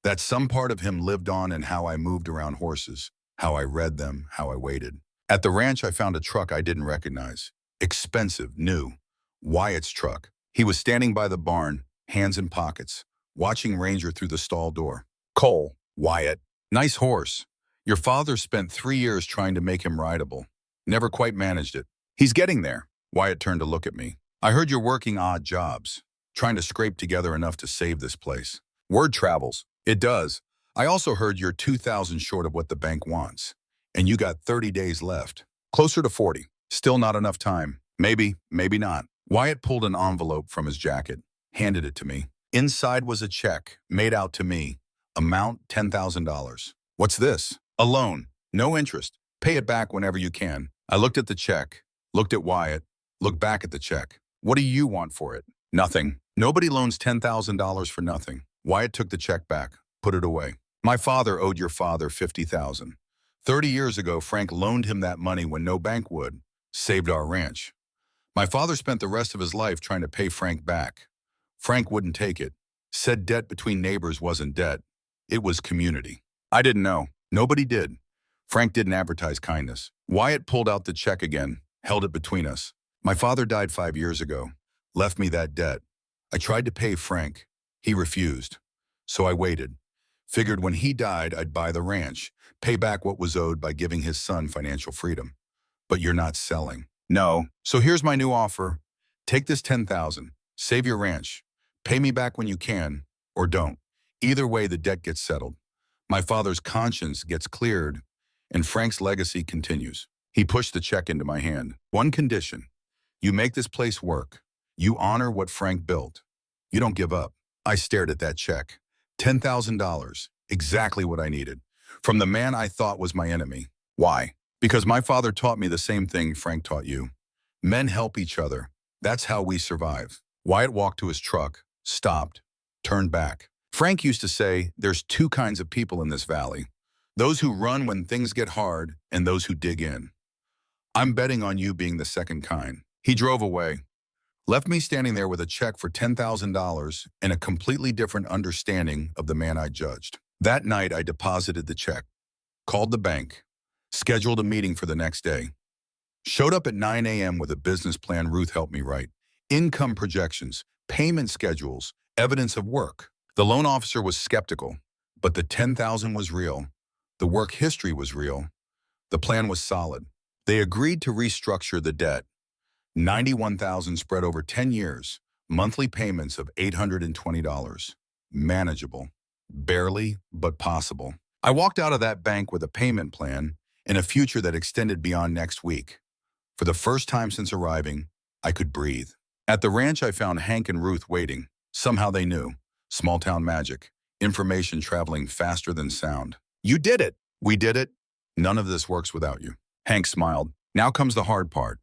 that some part of him lived on in how I moved around horses, how I read them, how I waited. At the ranch, I found a truck I didn't recognize. Expensive, new. Wyatt's truck. He was standing by the barn, hands in pockets, watching Ranger through the stall door. "Cole." "Wyatt." "Nice horse. Your father spent 3 years trying to make him rideable. Never quite managed it." "He's getting there." Wyatt turned to look at me. "I heard you're working odd jobs, trying to scrape together enough to save this place." "Word travels." "It does. I also heard you're 2,000 short of what the bank wants, and you got 30 days left. Closer to 40. Still not enough time." "Maybe, maybe not." Wyatt pulled an envelope from his jacket, handed it to me. Inside was a check, made out to me. Amount $10,000. "What's this?" "A loan. No interest. Pay it back whenever you can." I looked at the check, looked at Wyatt, looked back at the check. "What do you want for it?" "Nothing. Nobody loans $10,000 for nothing." Wyatt took the check back, put it away. "My father owed your father $50,000. 30 years ago, Frank loaned him that money when no bank would. Saved our ranch. My father spent the rest of his life trying to pay Frank back. Frank wouldn't take it. Said debt between neighbors wasn't debt. It was community. I didn't know. Nobody did. Frank didn't advertise kindness." Wyatt pulled out the check again, held it between us. "My father died 5 years ago. Left me that debt. I tried to pay Frank. He refused. So I waited. Figured when he died, I'd buy the ranch, pay back what was owed by giving his son financial freedom. But you're not selling." "No. So here's my new offer. Take this 10,000, save your ranch, pay me back when you can, or don't. Either way, the debt gets settled. My father's conscience gets cleared, and Frank's legacy continues." He pushed the check into my hand. "One condition. You make this place work. You honor what Frank built. You don't give up." I stared at that check. $10,000, exactly what I needed, from the man I thought was my enemy. Why? Because my father taught me the same thing Frank taught you. Men help each other. That's how we survive. Wyatt walked to his truck, stopped, turned back. "Frank used to say, there's 2 kinds of people in this valley. Those who run when things get hard and those who dig in. I'm betting on you being the second kind." He drove away, left me standing there with a check for $10,000 and a completely different understanding of the man I judged. That night, I deposited the check, called the bank, scheduled a meeting for the next day. Showed up at 9 a.m. with a business plan Ruth helped me write. Income projections, payment schedules, evidence of work. The loan officer was skeptical, but the 10,000 was real. The work history was real. The plan was solid. They agreed to restructure the debt. 91,000 spread over 10 years, monthly payments of $820. Manageable. Barely, but possible. I walked out of that bank with a payment plan and a future that extended beyond next week. For the first time since arriving, I could breathe. At the ranch, I found Hank and Ruth waiting. Somehow they knew. Small town magic. Information traveling faster than sound. "You did it." "We did it. None of this works without you." Hank smiled. "Now comes the hard part.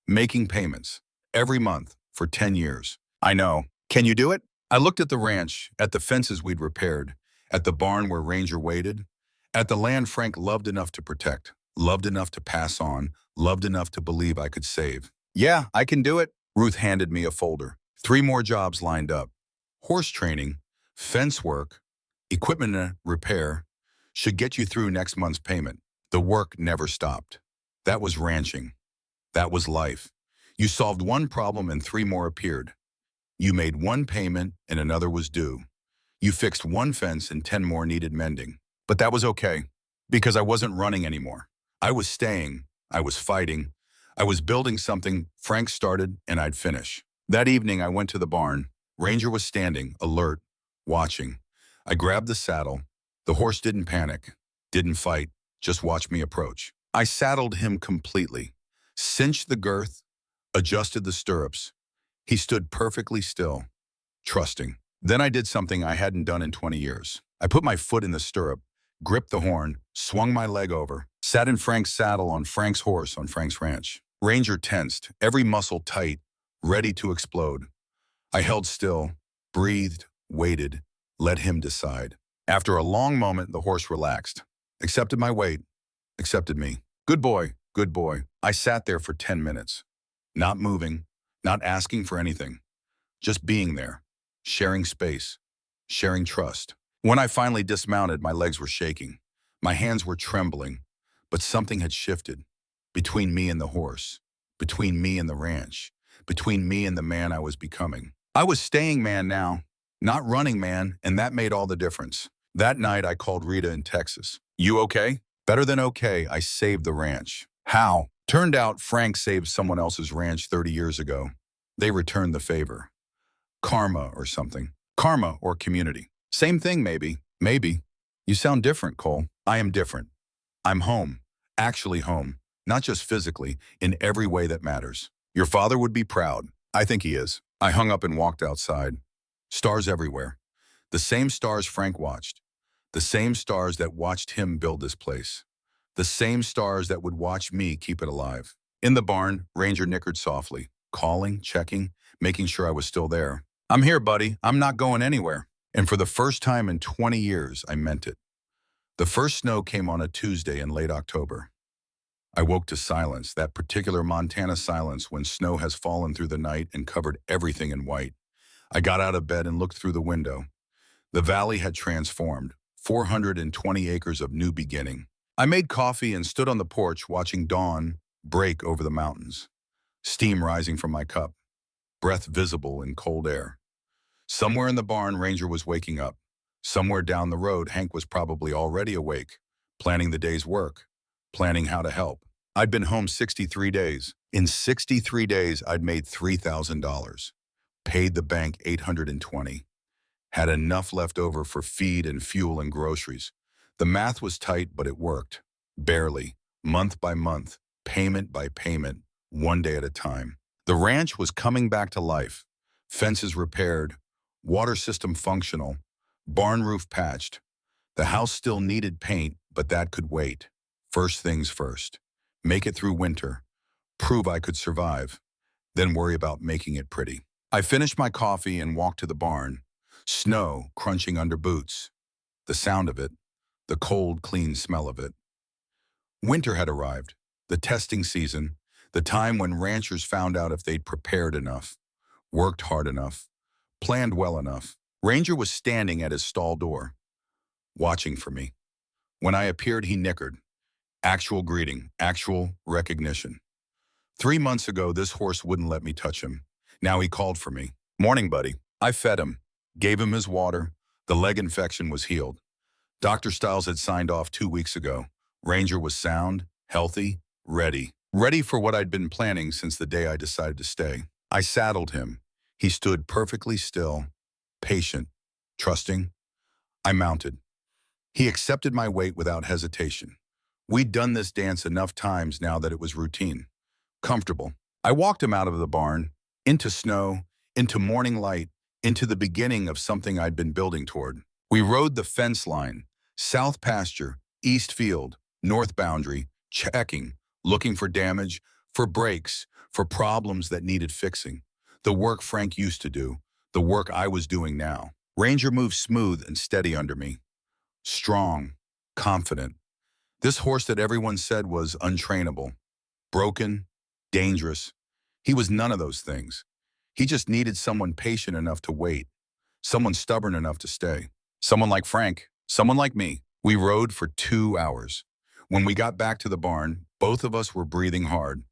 Making payments. Every month. For 10 years. "I know. Can you do it?" I looked at the ranch, at the fences we'd repaired, at the barn where Ranger waited, at the land Frank loved enough to protect. Loved enough to pass on, loved enough to believe I could save. Yeah, I can do it. Ruth handed me a folder. 3 more jobs lined up. Horse training, fence work, equipment repair should get you through next month's payment. The work never stopped. That was ranching. That was life. You solved one problem and 3 more appeared. You made one payment and another was due. You fixed one fence and 10 more needed mending. But that was okay, because I wasn't running anymore. I was staying. I was fighting. I was building something Frank started and I'd finish. That evening I went to the barn. Ranger was standing, alert, watching. I grabbed the saddle. The horse didn't panic, didn't fight, just watched me approach. I saddled him completely, cinched the girth, adjusted the stirrups. He stood perfectly still, trusting. Then I did something I hadn't done in 20 years. I put my foot in the stirrup, gripped the horn, swung my leg over, sat in Frank's saddle on Frank's horse on Frank's ranch. Ranger tensed, every muscle tight, ready to explode. I held still, breathed, waited, let him decide. After a long moment, the horse relaxed, accepted my weight, accepted me. Good boy, good boy. I sat there for 10 minutes, not moving, not asking for anything, just being there, sharing space, sharing trust. When I finally dismounted, my legs were shaking. My hands were trembling, but something had shifted between me and the horse, between me and the ranch, between me and the man I was becoming. I was staying man now, not running man, and that made all the difference. That night, I called Rita in Texas. You okay? Better than okay, I saved the ranch. How? Turned out Frank saved someone else's ranch 30 years ago. They returned the favor. Karma or something. Karma or community. Same thing, maybe. Maybe. You sound different, Cole. I am different. I'm home. Actually home. Not just physically, in every way that matters. Your father would be proud. I think he is. I hung up and walked outside. Stars everywhere. The same stars Frank watched. The same stars that watched him build this place. The same stars that would watch me keep it alive. In the barn, Ranger nickered softly, calling, checking, making sure I was still there. I'm here, buddy. I'm not going anywhere. And for the first time in 20 years, I meant it. The first snow came on a Tuesday in late October. I woke to silence, that particular Montana silence when snow has fallen through the night and covered everything in white. I got out of bed and looked through the window. The valley had transformed, 420 acres of new beginning. I made coffee and stood on the porch watching dawn break over the mountains. Steam rising from my cup, breath visible in cold air. Somewhere in the barn, Ranger was waking up. Somewhere down the road, Hank was probably already awake, planning the day's work, planning how to help. I'd been home 63 days. In 63 days, I'd made $3,000. Paid the bank $820. Had enough left over for feed and fuel and groceries. The math was tight, but it worked. Barely, month by month, payment by payment, one day at a time. The ranch was coming back to life. Fences repaired, water system functional, barn roof patched. The house still needed paint, but that could wait. First things first. Make it through winter. Prove I could survive. Then worry about making it pretty. I finished my coffee and walked to the barn. Snow crunching under boots. The sound of it. The cold, clean smell of it. Winter had arrived. The testing season. The time when ranchers found out if they'd prepared enough, worked hard enough, planned well enough. Ranger was standing at his stall door, watching for me. When I appeared, he nickered. Actual greeting, actual recognition. 3 months ago, this horse wouldn't let me touch him. Now he called for me. Morning, buddy. I fed him, gave him his water. The leg infection was healed. Dr. Stiles had signed off 2 weeks ago. Ranger was sound, healthy, ready. Ready for what I'd been planning since the day I decided to stay. I saddled him. He stood perfectly still, patient, trusting. I mounted. He accepted my weight without hesitation. We'd done this dance enough times now that it was routine. Comfortable. I walked him out of the barn, into snow, into morning light, into the beginning of something I'd been building toward. We rode the fence line, south pasture, east field, north boundary, checking, looking for damage, for breaks, for problems that needed fixing. The work Frank used to do, the work I was doing now. Ranger moved smooth and steady under me. Strong, confident. This horse that everyone said was untrainable, broken, dangerous. He was none of those things. He just needed someone patient enough to wait, someone stubborn enough to stay, someone like Frank, someone like me. We rode for 2 hours. When we got back to the barn, both of us were breathing hard,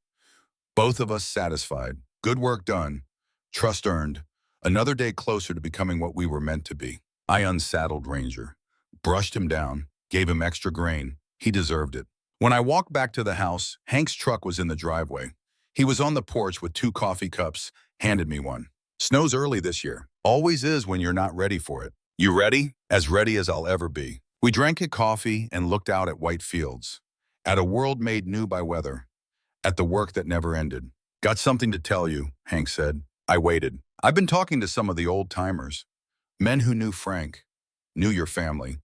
both of us satisfied. Good work done, trust earned, another day closer to becoming what we were meant to be. I unsaddled Ranger, brushed him down, gave him extra grain. He deserved it. When I walked back to the house, Hank's truck was in the driveway. He was on the porch with 2 coffee cups, handed me one. Snow's early this year. Always is when you're not ready for it. You ready? As ready as I'll ever be. We drank a coffee and looked out at white fields, at a world made new by weather, at the work that never ended. Got something to tell you, Hank said. I waited. I've been talking to some of the old timers, men who knew Frank, knew your family.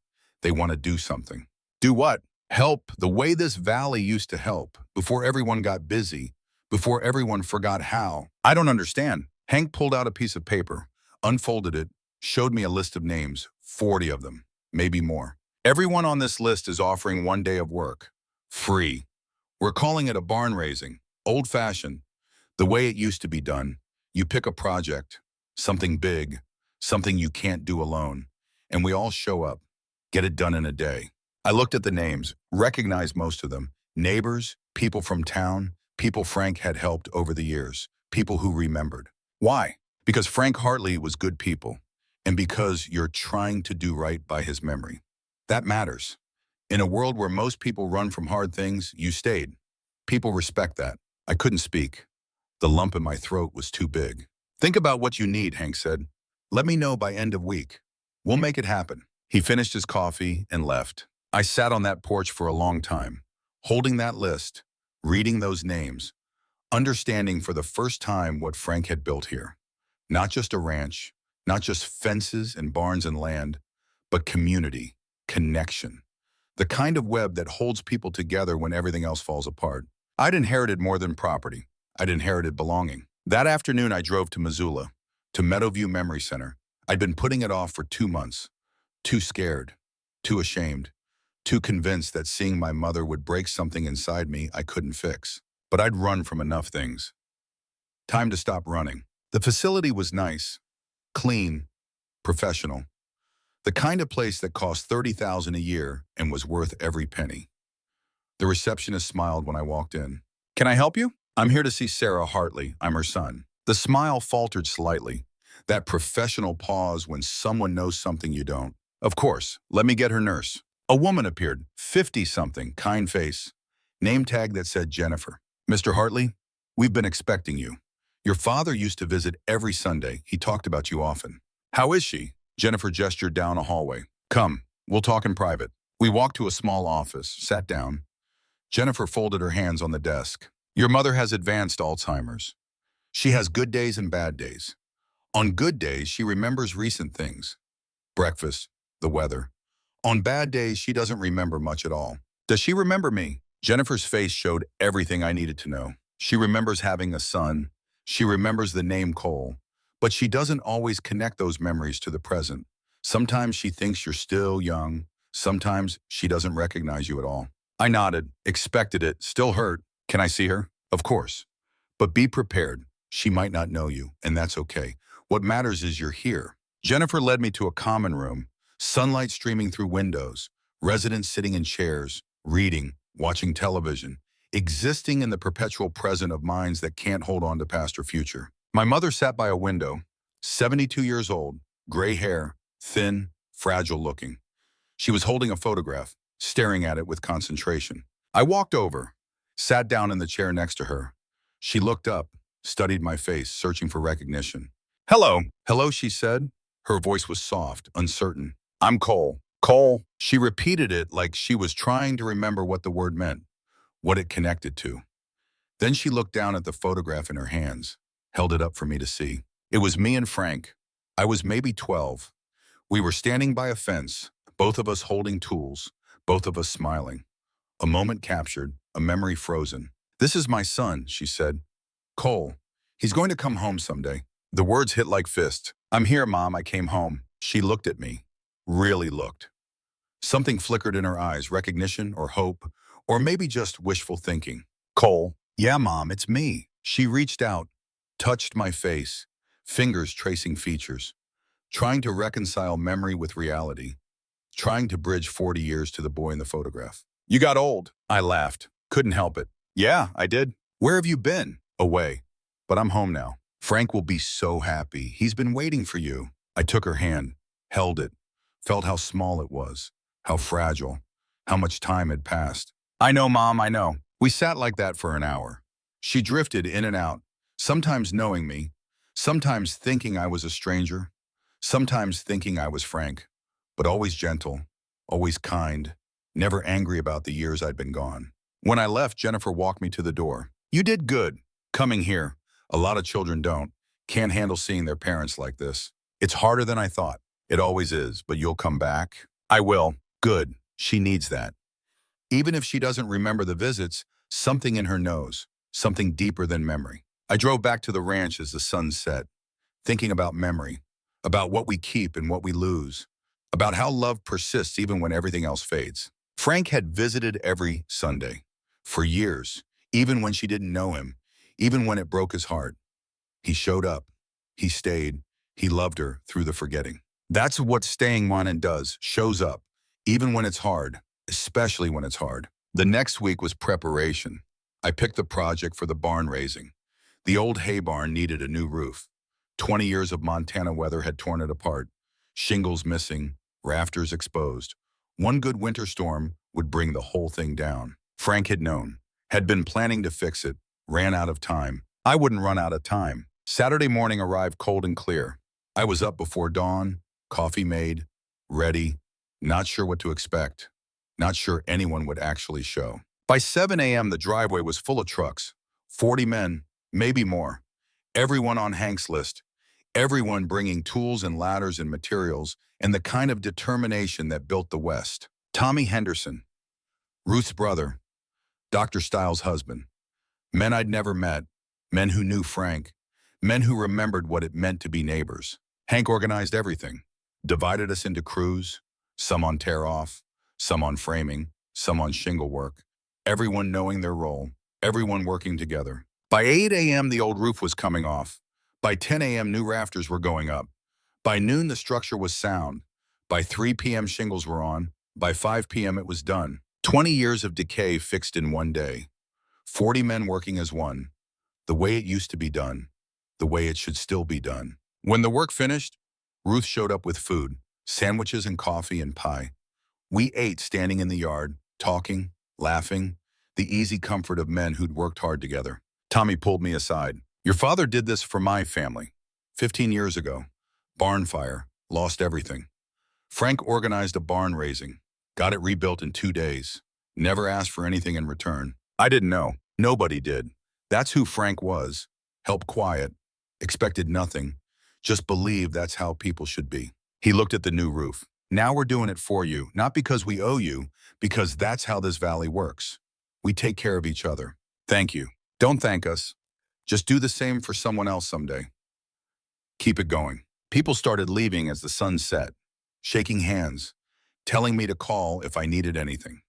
They want to do something. Do what? Help the way this valley used to help, before everyone got busy, before everyone forgot how. I don't understand. Hank pulled out a piece of paper, unfolded it, showed me a list of names, 40 of them, maybe more. Everyone on this list is offering 1 day of work, free. We're calling it a barn raising, old-fashioned, the way it used to be done. You pick a project, something big, something you can't do alone, and we all show up, get it done in a day. I looked at the names, recognized most of them. Neighbors, people from town, people Frank had helped over the years, people who remembered. Why? Because Frank Hartley was good people, and because you're trying to do right by his memory. That matters. In a world where most people run from hard things, you stayed. People respect that. I couldn't speak. The lump in my throat was too big. Think about what you need, Hank said. Let me know by end of week. We'll make it happen. He finished his coffee and left. I sat on that porch for a long time, holding that list, reading those names, understanding for the first time what Frank had built here. Not just a ranch, not just fences and barns and land, but community, connection. The kind of web that holds people together when everything else falls apart. I'd inherited more than property. I'd inherited belonging. That afternoon, I drove to Missoula, to Meadowview Memory Center. I'd been putting it off for 2 months. Too scared, too ashamed, too convinced that seeing my mother would break something inside me I couldn't fix. But I'd run from enough things. Time to stop running. The facility was nice, clean, professional. The kind of place that cost $30,000 a year and was worth every penny. The receptionist smiled when I walked in. Can I help you? I'm here to see Sarah Hartley. I'm her son. The smile faltered slightly. That professional pause when someone knows something you don't. Of course, let me get her nurse. A woman appeared, 50-something, kind face. Name tag that said Jennifer. Mr. Hartley, we've been expecting you. Your father used to visit every Sunday. He talked about you often. How is she? Jennifer gestured down a hallway. Come, we'll talk in private. We walked to a small office, sat down. Jennifer folded her hands on the desk. Your mother has advanced Alzheimer's. She has good days and bad days. On good days, she remembers recent things. Breakfast, the weather. On bad days, she doesn't remember much at all. Does she remember me? Jennifer's face showed everything I needed to know. She remembers having a son. She remembers the name Cole. But she doesn't always connect those memories to the present. Sometimes she thinks you're still young. Sometimes she doesn't recognize you at all. I nodded, expected it, still hurt. Can I see her? Of course. But be prepared. She might not know you, and that's okay. What matters is you're here. Jennifer led me to a common room, sunlight streaming through windows, residents sitting in chairs, reading, watching television, existing in the perpetual present of minds that can't hold on to past or future. My mother sat by a window, 72 years old, gray hair, thin, fragile looking. She was holding a photograph, staring at it with concentration. I walked over, sat down in the chair next to her. She looked up, studied my face, searching for recognition. Hello. Hello, she said. Her voice was soft, uncertain. I'm Cole. Cole. She repeated it like she was trying to remember what the word meant, what it connected to. Then she looked down at the photograph in her hands, held it up for me to see. It was me and Frank. I was maybe 12. We were standing by a fence, both of us holding tools, both of us smiling. A moment captured, a memory frozen. This is my son, she said. Cole. He's going to come home someday. The words hit like fists. I'm here, Mom. I came home. She looked at me. Really looked. Something flickered in her eyes, recognition or hope, or maybe just wishful thinking. Cole. Yeah, Mom, it's me. She reached out, touched my face, fingers tracing features, trying to reconcile memory with reality, trying to bridge 40 years to the boy in the photograph. You got old. I laughed. Couldn't help it. Yeah, I did. Where have you been? Away. But I'm home now. Frank will be so happy. He's been waiting for you. I took her hand, held it, felt how small it was, how fragile, how much time had passed. I know, Mom, I know. We sat like that for an hour. She drifted in and out, sometimes knowing me, sometimes thinking I was a stranger, sometimes thinking I was Frank, but always gentle, always kind, never angry about the years I'd been gone. When I left, Jennifer walked me to the door. You did good, coming here. A lot of children can't handle seeing their parents like this. It's harder than I thought. It always is, but you'll come back. I will. Good. She needs that. Even if she doesn't remember the visits, something in her knows, something deeper than memory. I drove back to the ranch as the sun set, thinking about memory, about what we keep and what we lose, about how love persists even when everything else fades. Frank had visited every Sunday, for years, even when she didn't know him, even when it broke his heart. He showed up, he stayed, he loved her through the forgetting. That's what staying on does, shows up, even when it's hard, especially when it's hard. The next week was preparation. I picked the project for the barn raising. The old hay barn needed a new roof. 20 years of Montana weather had torn it apart. Shingles missing, rafters exposed. One good winter storm would bring the whole thing down. Frank had known, had been planning to fix it, ran out of time. I wouldn't run out of time. Saturday morning arrived cold and clear. I was up before dawn, coffee made, ready, not sure what to expect, not sure anyone would actually show. By 7 a.m., the driveway was full of trucks, 40 men, maybe more. Everyone on Hank's list, everyone bringing tools and ladders and materials and the kind of determination that built the West. Tommy Henderson, Ruth's brother, Dr. Stiles' husband, men I'd never met, men who knew Frank, men who remembered what it meant to be neighbors. Hank organized everything, divided us into crews, some on tear-off, some on framing, some on shingle work, everyone knowing their role, everyone working together. By 8 a.m., the old roof was coming off. By 10 a.m., new rafters were going up. By noon, the structure was sound. By 3 p.m., shingles were on. By 5 p.m., it was done. 20 years of decay fixed in one day. 40 men working as one. The way it used to be done. The way it should still be done. When the work finished, Ruth showed up with food, sandwiches and coffee and pie. We ate standing in the yard, talking, laughing, the easy comfort of men who'd worked hard together. Tommy pulled me aside. Your father did this for my family. 15 years ago. Barn fire. Lost everything. Frank organized a barn raising. Got it rebuilt in 2 days. Never asked for anything in return. I didn't know. Nobody did. That's who Frank was. Helped quiet. Expected nothing. Just believed that's how people should be. He looked at the new roof. Now we're doing it for you. Not because we owe you, because that's how this valley works. We take care of each other. Thank you. Don't thank us. Just do the same for someone else someday. Keep it going. People started leaving as the sun set, shaking hands, telling me to call if I needed anything.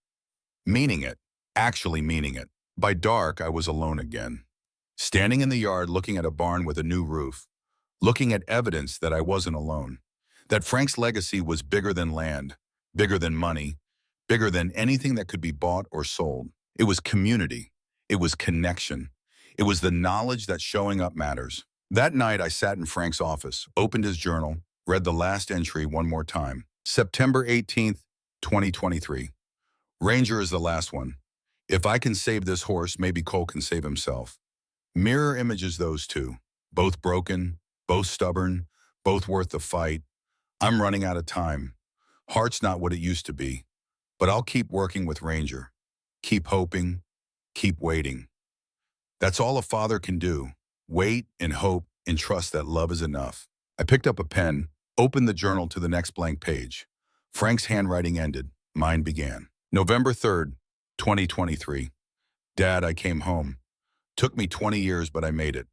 Meaning it, actually meaning it. By dark, I was alone again. Standing in the yard looking at a barn with a new roof, looking at evidence that I wasn't alone, that Frank's legacy was bigger than land, bigger than money, bigger than anything that could be bought or sold. It was community. It was connection. It was the knowledge that showing up matters. That night, I sat in Frank's office, opened his journal, read the last entry one more time. September 18th, 2023. Ranger is the last one. If I can save this horse, maybe Cole can save himself. Mirror images those two. Both broken, both stubborn, both worth the fight. I'm running out of time. Heart's not what it used to be. But I'll keep working with Ranger. Keep hoping. Keep waiting. That's all a father can do. Wait and hope and trust that love is enough. I picked up a pen, opened the journal to the next blank page. Frank's handwriting ended. Mine began. November 3rd, 2023. Dad, I came home. Took me 20 years, but I made it.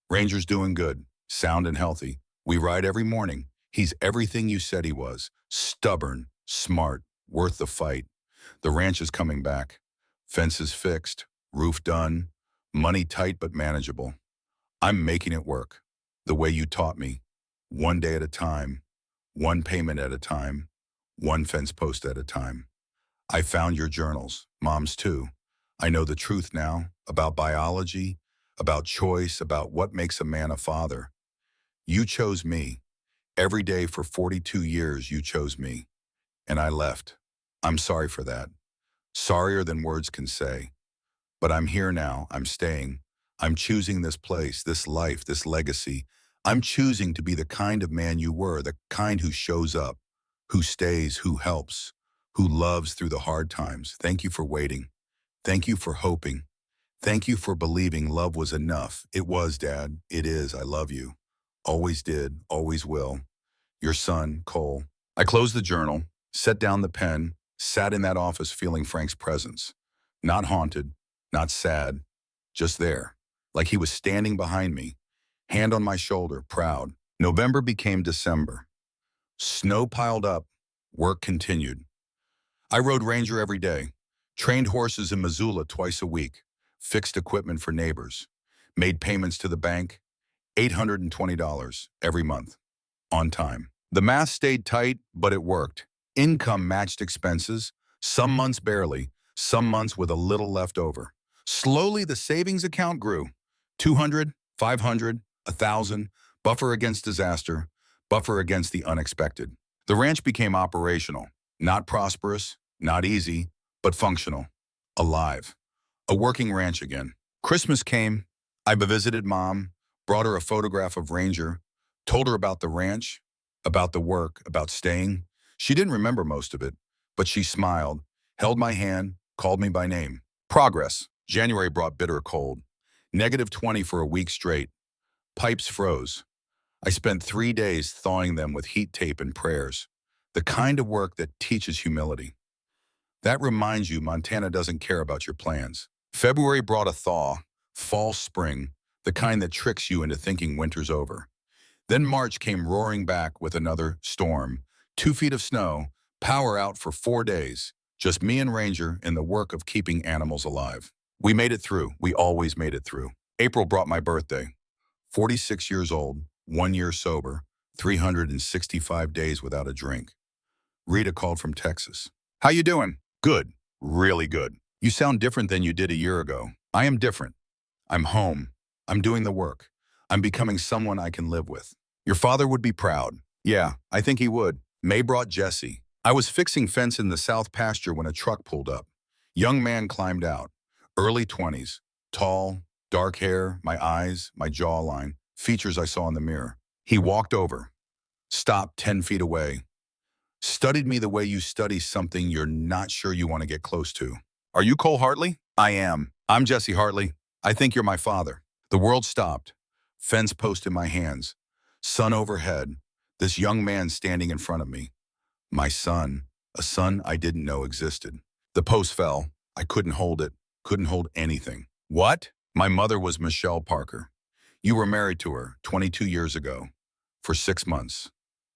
Ranger's doing good, sound and healthy. We ride every morning. He's everything you said he was. Stubborn, smart, worth the fight. The ranch is coming back. Fences fixed, roof done, money tight but manageable. I'm making it work. The way you taught me. One day at a time, one payment at a time, one fence post at a time. I found your journals, Mom's too. I know the truth now about biology, about choice, about what makes a man a father. You chose me. Every day for 42 years, you chose me. And I left. I'm sorry for that. Sorrier than words can say. But I'm here now. I'm staying. I'm choosing this place, this life, this legacy. I'm choosing to be the kind of man you were, the kind who shows up, who stays, who helps, who loves through the hard times. Thank you for waiting. Thank you for hoping. Thank you for believing love was enough. It was, Dad. It is. I love you. Always did. Always will. Your son, Cole. I closed the journal, set down the pen, sat in that office feeling Frank's presence. Not haunted, not sad, just there. Like he was standing behind me, hand on my shoulder, proud. November became December. Snow piled up, work continued. I rode Ranger every day, trained horses in Missoula twice a week, fixed equipment for neighbors, made payments to the bank, $820 every month, on time. The math stayed tight, but it worked. Income matched expenses, some months barely, some months with a little left over. Slowly, the savings account grew. 200, 500, 1,000, buffer against disaster, buffer against the unexpected. The ranch became operational, not prosperous, not easy, but functional, alive. A working ranch again. Christmas came. I visited Mom, brought her a photograph of Ranger, told her about the ranch, about the work, about staying. She didn't remember most of it, but she smiled, held my hand, called me by name. Progress. January brought bitter cold. -20 for a week straight. Pipes froze. I spent 3 days thawing them with heat tape and prayers. The kind of work that teaches humility. That reminds you Montana doesn't care about your plans. February brought a thaw, false spring, the kind that tricks you into thinking winter's over. Then March came roaring back with another storm. 2 feet of snow, power out for 4 days. Just me and Ranger in the work of keeping animals alive. We made it through. We always made it through. April brought my birthday. 46 years old, 1 year sober, 365 days without a drink. Rita called from Texas. How you doing? Good. Really good. You sound different than you did a year ago. I am different. I'm home. I'm doing the work. I'm becoming someone I can live with. Your father would be proud. Yeah, I think he would. May brought Jesse. I was fixing fence in the south pasture when a truck pulled up. Young man climbed out. Early 20s. Tall, dark hair, my eyes, my jawline, features I saw in the mirror. He walked over. Stopped 10 feet away. Studied me the way you study something you're not sure you want to get close to. Are you Cole Hartley? I am. I'm Jesse Hartley. I think you're my father. The world stopped. Fence post in my hands. Sun overhead. This young man standing in front of me. My son. A son I didn't know existed. The post fell. I couldn't hold it. Couldn't hold anything. What? My mother was Michelle Parker. You were married to her 22 years ago. For 6 months.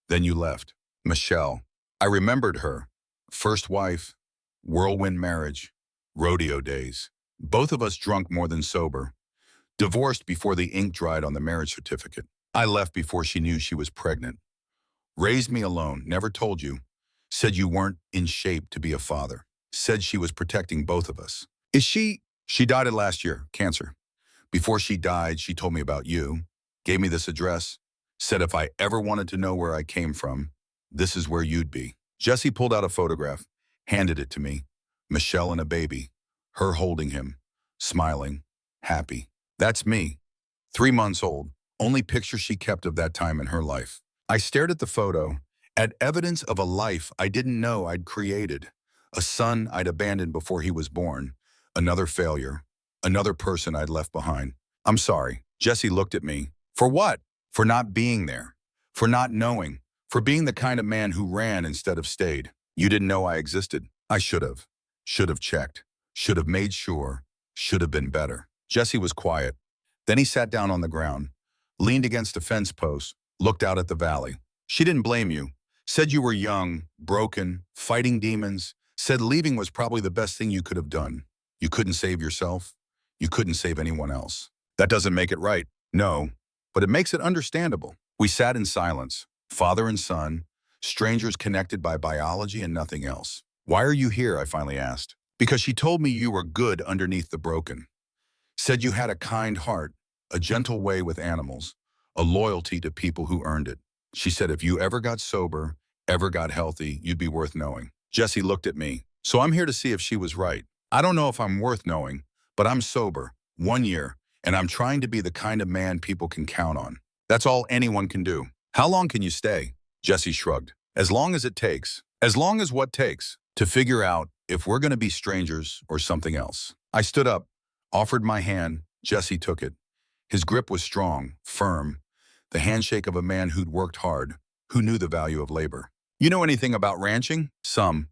Then you left. Michelle. I remembered her. First wife. Whirlwind marriage. Rodeo days. Both of us drunk more than sober. Divorced before the ink dried on the marriage certificate. I left before she knew she was pregnant. Raised me alone, never told you. Said you weren't in shape to be a father. Said she was protecting both of us. Is she? She died last year, cancer. Before she died, she told me about you. Gave me this address. Said if I ever wanted to know where I came from, this is where you'd be. Jesse pulled out a photograph, handed it to me. Michelle and a baby. Her holding him, smiling, happy. That's me. 3 months old. Only picture she kept of that time in her life. I stared at the photo, at evidence of a life I didn't know I'd created. A son I'd abandoned before he was born. Another failure. Another person I'd left behind. I'm sorry. Jesse looked at me. For what? For not being there. For not knowing. For being the kind of man who ran instead of stayed. You didn't know I existed. I should have. Should have checked. Should have made sure. Should have been better. Jesse was quiet. Then he sat down on the ground, leaned against a fence post, looked out at the valley. She didn't blame you. Said you were young, broken, fighting demons. Said leaving was probably the best thing you could have done. You couldn't save yourself. You couldn't save anyone else. That doesn't make it right. No, but it makes it understandable. We sat in silence, father and son, strangers connected by biology and nothing else. Why are you here? I finally asked. Because she told me you were good underneath the broken. Said you had a kind heart, a gentle way with animals, a loyalty to people who earned it. She said if you ever got sober, ever got healthy, you'd be worth knowing. Jesse looked at me. So I'm here to see if she was right. I don't know if I'm worth knowing, but I'm sober, 1 year, and I'm trying to be the kind of man people can count on. That's all anyone can do. How long can you stay? Jesse shrugged. As long as it takes. As long as what takes? To figure out if we're going to be strangers or something else. I stood up, offered my hand. Jesse took it. His grip was strong, firm, the handshake of a man who'd worked hard, who knew the value of labor. You know anything about ranching? Some.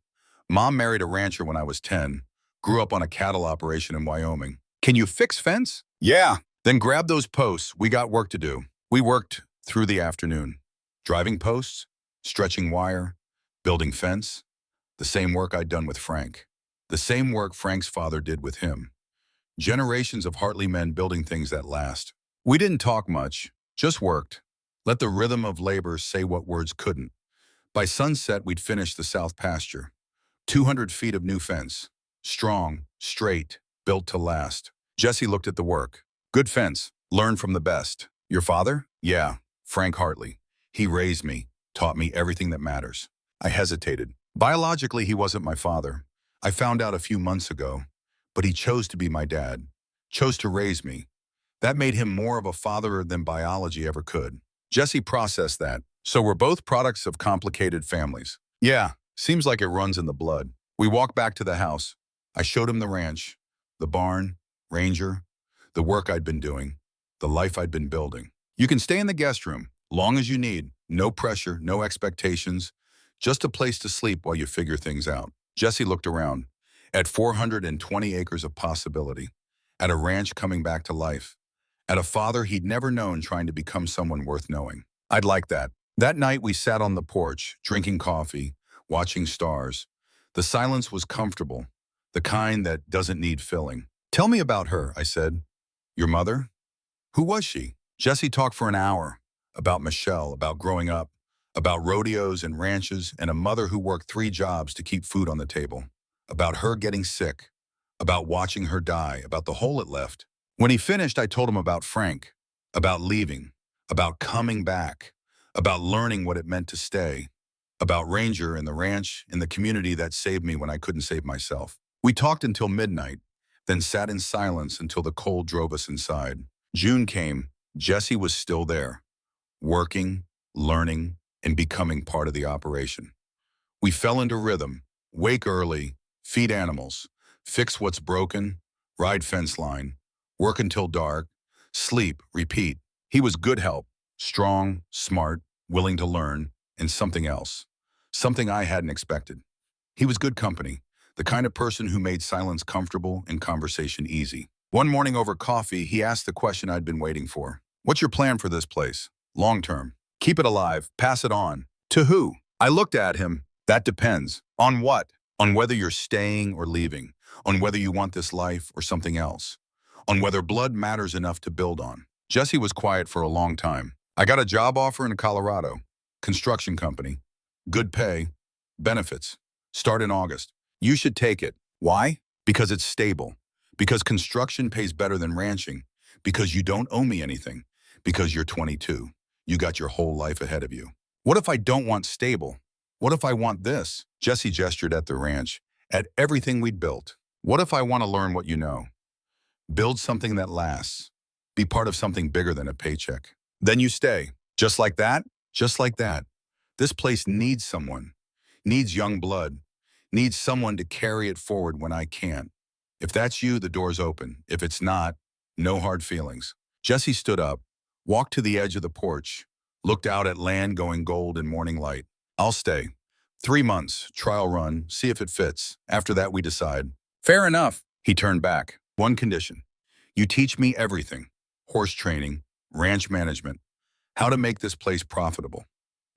Mom married a rancher when I was 10, grew up on a cattle operation in Wyoming. Can you fix fence? Yeah. Then grab those posts. We got work to do. We worked through the afternoon. Driving posts, stretching wire, building fence. The same work I'd done with Frank. The same work Frank's father did with him. Generations of Hartley men building things that last. We didn't talk much, just worked. Let the rhythm of labor say what words couldn't. By sunset, we'd finish the south pasture. 200 feet of new fence. Strong, straight, built to last. Jesse looked at the work. Good fence. Learn from the best. Your father? Yeah, Frank Hartley. He raised me, taught me everything that matters. I hesitated. Biologically, he wasn't my father. I found out a few months ago. But he chose to be my dad, chose to raise me. That made him more of a father than biology ever could. Jesse processed that. So we're both products of complicated families. Yeah, seems like it runs in the blood. We walked back to the house. I showed him the ranch, the barn, ranger, the work I'd been doing, the life I'd been building. You can stay in the guest room, long as you need. No pressure, no expectations, just a place to sleep while you figure things out. Jesse looked around. At 420 acres of possibility, at a ranch coming back to life, at a father he'd never known trying to become someone worth knowing. I'd like that. That night we sat on the porch, drinking coffee, watching stars. The silence was comfortable, the kind that doesn't need filling. Tell me about her, I said. Your mother? Who was she? Jesse talked for an hour about Michelle, about growing up, about rodeos and ranches, and a mother who worked 3 jobs to keep food on the table. About her getting sick, about watching her die, about the hole it left. When he finished, I told him about Frank, about leaving, about coming back, about learning what it meant to stay, about Ranger and the ranch and the community that saved me when I couldn't save myself. We talked until midnight, then sat in silence until the cold drove us inside. June came. Jesse was still there, working, learning, and becoming part of the operation. We fell into rhythm, wake early, feed animals, fix what's broken, ride fence line, work until dark, sleep, repeat. He was good help, strong, smart, willing to learn, and something else. Something I hadn't expected. He was good company, the kind of person who made silence comfortable and conversation easy. One morning over coffee, he asked the question I'd been waiting for. What's your plan for this place? Long term. Keep it alive, pass it on. To who? I looked at him. That depends. On what? On whether you're staying or leaving, on whether you want this life or something else, on whether blood matters enough to build on. Jesse was quiet for a long time. I got a job offer in Colorado, construction company, good pay, benefits, start in August. You should take it. Why? Because it's stable, because construction pays better than ranching, because you don't owe me anything, because you're 22. You got your whole life ahead of you. What if I don't want stable? What if I want this? Jesse gestured at the ranch, at everything we'd built. What if I want to learn what you know? Build something that lasts. Be part of something bigger than a paycheck. Then you stay. Just like that? Just like that. This place needs someone. Needs young blood. Needs someone to carry it forward when I can't. If that's you, the door's open. If it's not, no hard feelings. Jesse stood up, walked to the edge of the porch, looked out at land going gold in morning light. I'll stay. 3 months, trial run, see if it fits. After that, we decide. Fair enough. He turned back. One condition. You teach me everything. Horse training, ranch management, how to make this place profitable.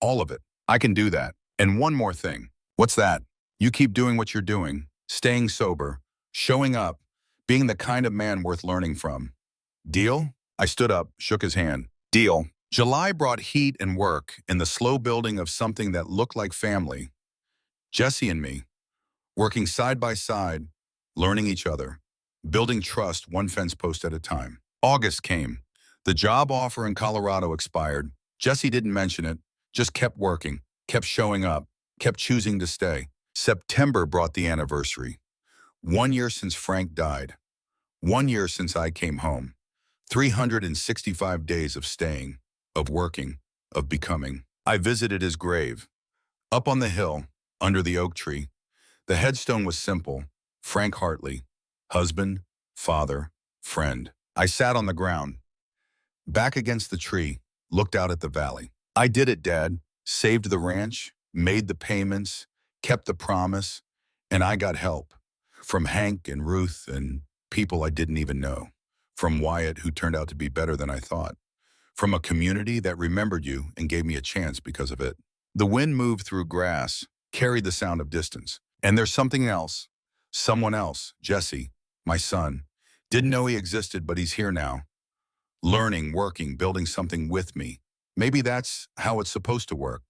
All of it. I can do that. And one more thing. What's that? You keep doing what you're doing, staying sober, showing up, being the kind of man worth learning from. Deal? I stood up, shook his hand. Deal. July brought heat and work in the slow building of something that looked like family. Jesse and me, working side by side, learning each other, building trust one fence post at a time. August came. The job offer in Colorado expired. Jesse didn't mention it, just kept working, kept showing up, kept choosing to stay. September brought the anniversary. 1 year since Frank died. 1 year since I came home. 365 days of staying, of working, of becoming. I visited his grave. Up on the hill, under the oak tree. The headstone was simple. Frank Hartley. Husband, father, friend. I sat on the ground, back against the tree, looked out at the valley. I did it, Dad. Saved the ranch, made the payments, kept the promise, and I got help. From Hank and Ruth and people I didn't even know. From Wyatt, who turned out to be better than I thought. From a community that remembered you and gave me a chance because of it. The wind moved through grass, carried the sound of distance. And there's something else. Someone else, Jesse, my son. Didn't know he existed, but he's here now. Learning, working, building something with me. Maybe that's how it's supposed to work.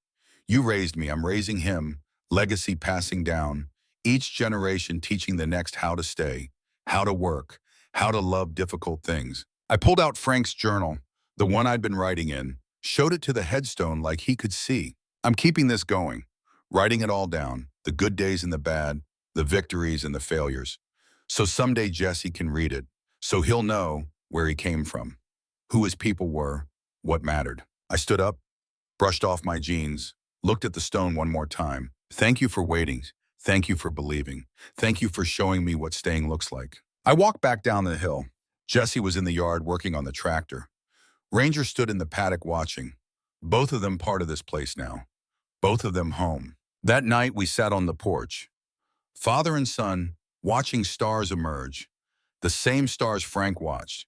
You raised me, I'm raising him. Legacy passing down. Each generation teaching the next how to stay, how to work, how to love difficult things. I pulled out Frank's journal, the one I'd been writing in, showed it to the headstone like he could see. I'm keeping this going, writing it all down, the good days and the bad, the victories and the failures. So someday Jesse can read it, so he'll know where he came from, who his people were, what mattered. I stood up, brushed off my jeans, looked at the stone one more time. Thank you for waiting. Thank you for believing. Thank you for showing me what staying looks like. I walked back down the hill. Jesse was in the yard working on the tractor. Ranger stood in the paddock watching. Both of them part of this place now. Both of them home. That night we sat on the porch. Father and son, watching stars emerge. The same stars Frank watched.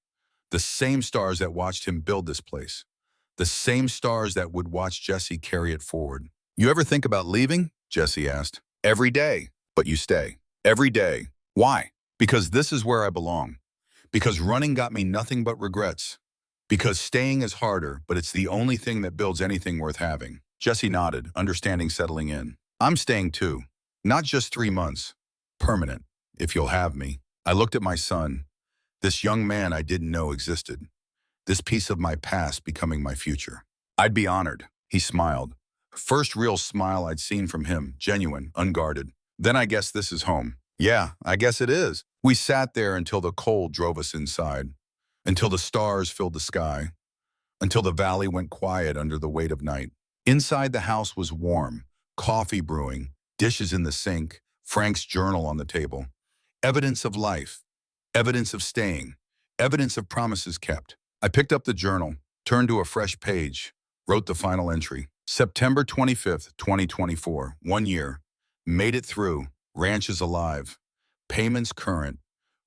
The same stars that watched him build this place. The same stars that would watch Jesse carry it forward. You ever think about leaving? Jesse asked. Every day, but you stay. Every day. Why? Because this is where I belong. Because running got me nothing but regrets. Because staying is harder, but it's the only thing that builds anything worth having. Jesse nodded, understanding settling in. I'm staying too. Not just 3 months. Permanent, if you'll have me. I looked at my son, this young man I didn't know existed. This piece of my past becoming my future. I'd be honored. He smiled. First real smile I'd seen from him, genuine, unguarded. Then I guess this is home. Yeah, I guess it is. We sat there until the cold drove us inside, until the stars filled the sky, until the valley went quiet under the weight of night. Inside the house was warm, coffee brewing, dishes in the sink, Frank's journal on the table. Evidence of life, evidence of staying, evidence of promises kept. I picked up the journal, turned to a fresh page, wrote the final entry. September 25th, 2024, 1 year. Made it through. Ranch is alive. Payments current.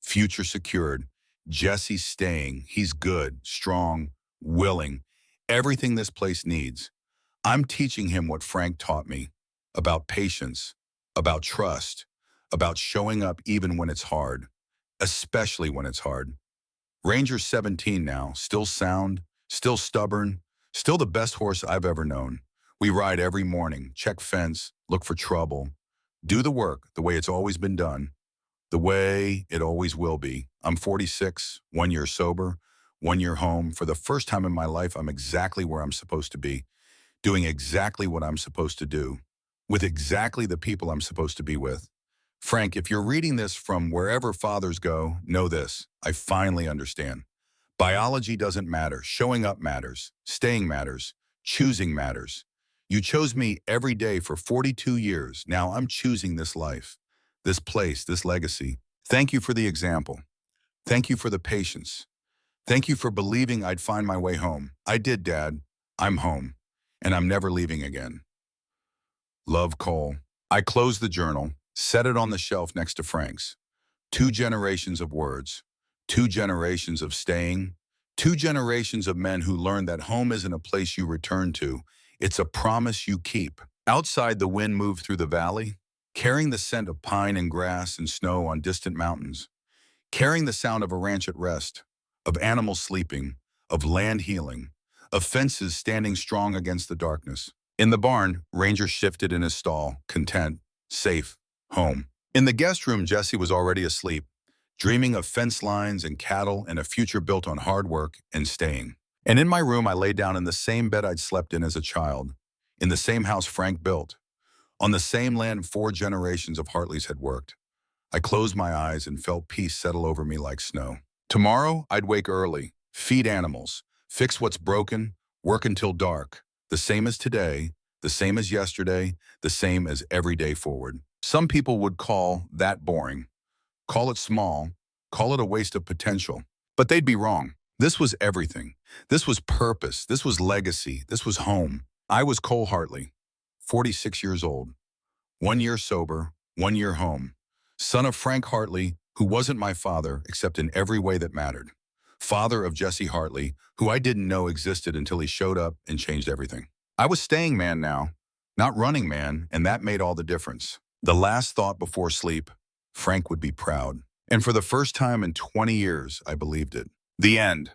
Future secured. Jesse's staying. He's good, strong, willing. Everything this place needs. I'm teaching him what Frank taught me. About patience. About trust. About showing up even when it's hard. Especially when it's hard. Ranger's 17 now. Still sound. Still stubborn. Still the best horse I've ever known. We ride every morning, check fence, look for trouble, do the work the way it's always been done, the way it always will be. I'm 46, 1 year sober, 1 year home. For the first time in my life, I'm exactly where I'm supposed to be, doing exactly what I'm supposed to do, with exactly the people I'm supposed to be with. Frank, if you're reading this from wherever fathers go, know this. I finally understand. Biology doesn't matter. Showing up matters. Staying matters. Choosing matters. You chose me every day for 42 years. Now I'm choosing this life, this place, this legacy. Thank you for the example. Thank you for the patience. Thank you for believing I'd find my way home. I did, Dad. I'm home, and I'm never leaving again. Love, Cole. I closed the journal, set it on the shelf next to Frank's. 2 generations of words, 2 generations of staying, 2 generations of men who learned that home isn't a place you return to. It's a promise you keep. Outside, the wind moved through the valley, carrying the scent of pine and grass and snow on distant mountains, carrying the sound of a ranch at rest, of animals sleeping, of land healing, of fences standing strong against the darkness. In the barn, Ranger shifted in his stall, content, safe, home. In the guest room, Jesse was already asleep, dreaming of fence lines and cattle and a future built on hard work and staying. And in my room, I lay down in the same bed I'd slept in as a child, in the same house Frank built, on the same land 4 generations of Hartleys had worked. I closed my eyes and felt peace settle over me like snow. Tomorrow, I'd wake early, feed animals, fix what's broken, work until dark. The same as today, the same as yesterday, the same as every day forward. Some people would call that boring, call it small, call it a waste of potential. But they'd be wrong. This was everything. This was purpose. This was legacy. This was home. I was Cole Hartley, 46 years old, 1 year sober, 1 year home, son of Frank Hartley, who wasn't my father except in every way that mattered, father of Jesse Hartley, who I didn't know existed until he showed up and changed everything. I was staying man now, not running man, and that made all the difference. The last thought before sleep, Frank would be proud. And for the first time in 20 years, I believed it. The end.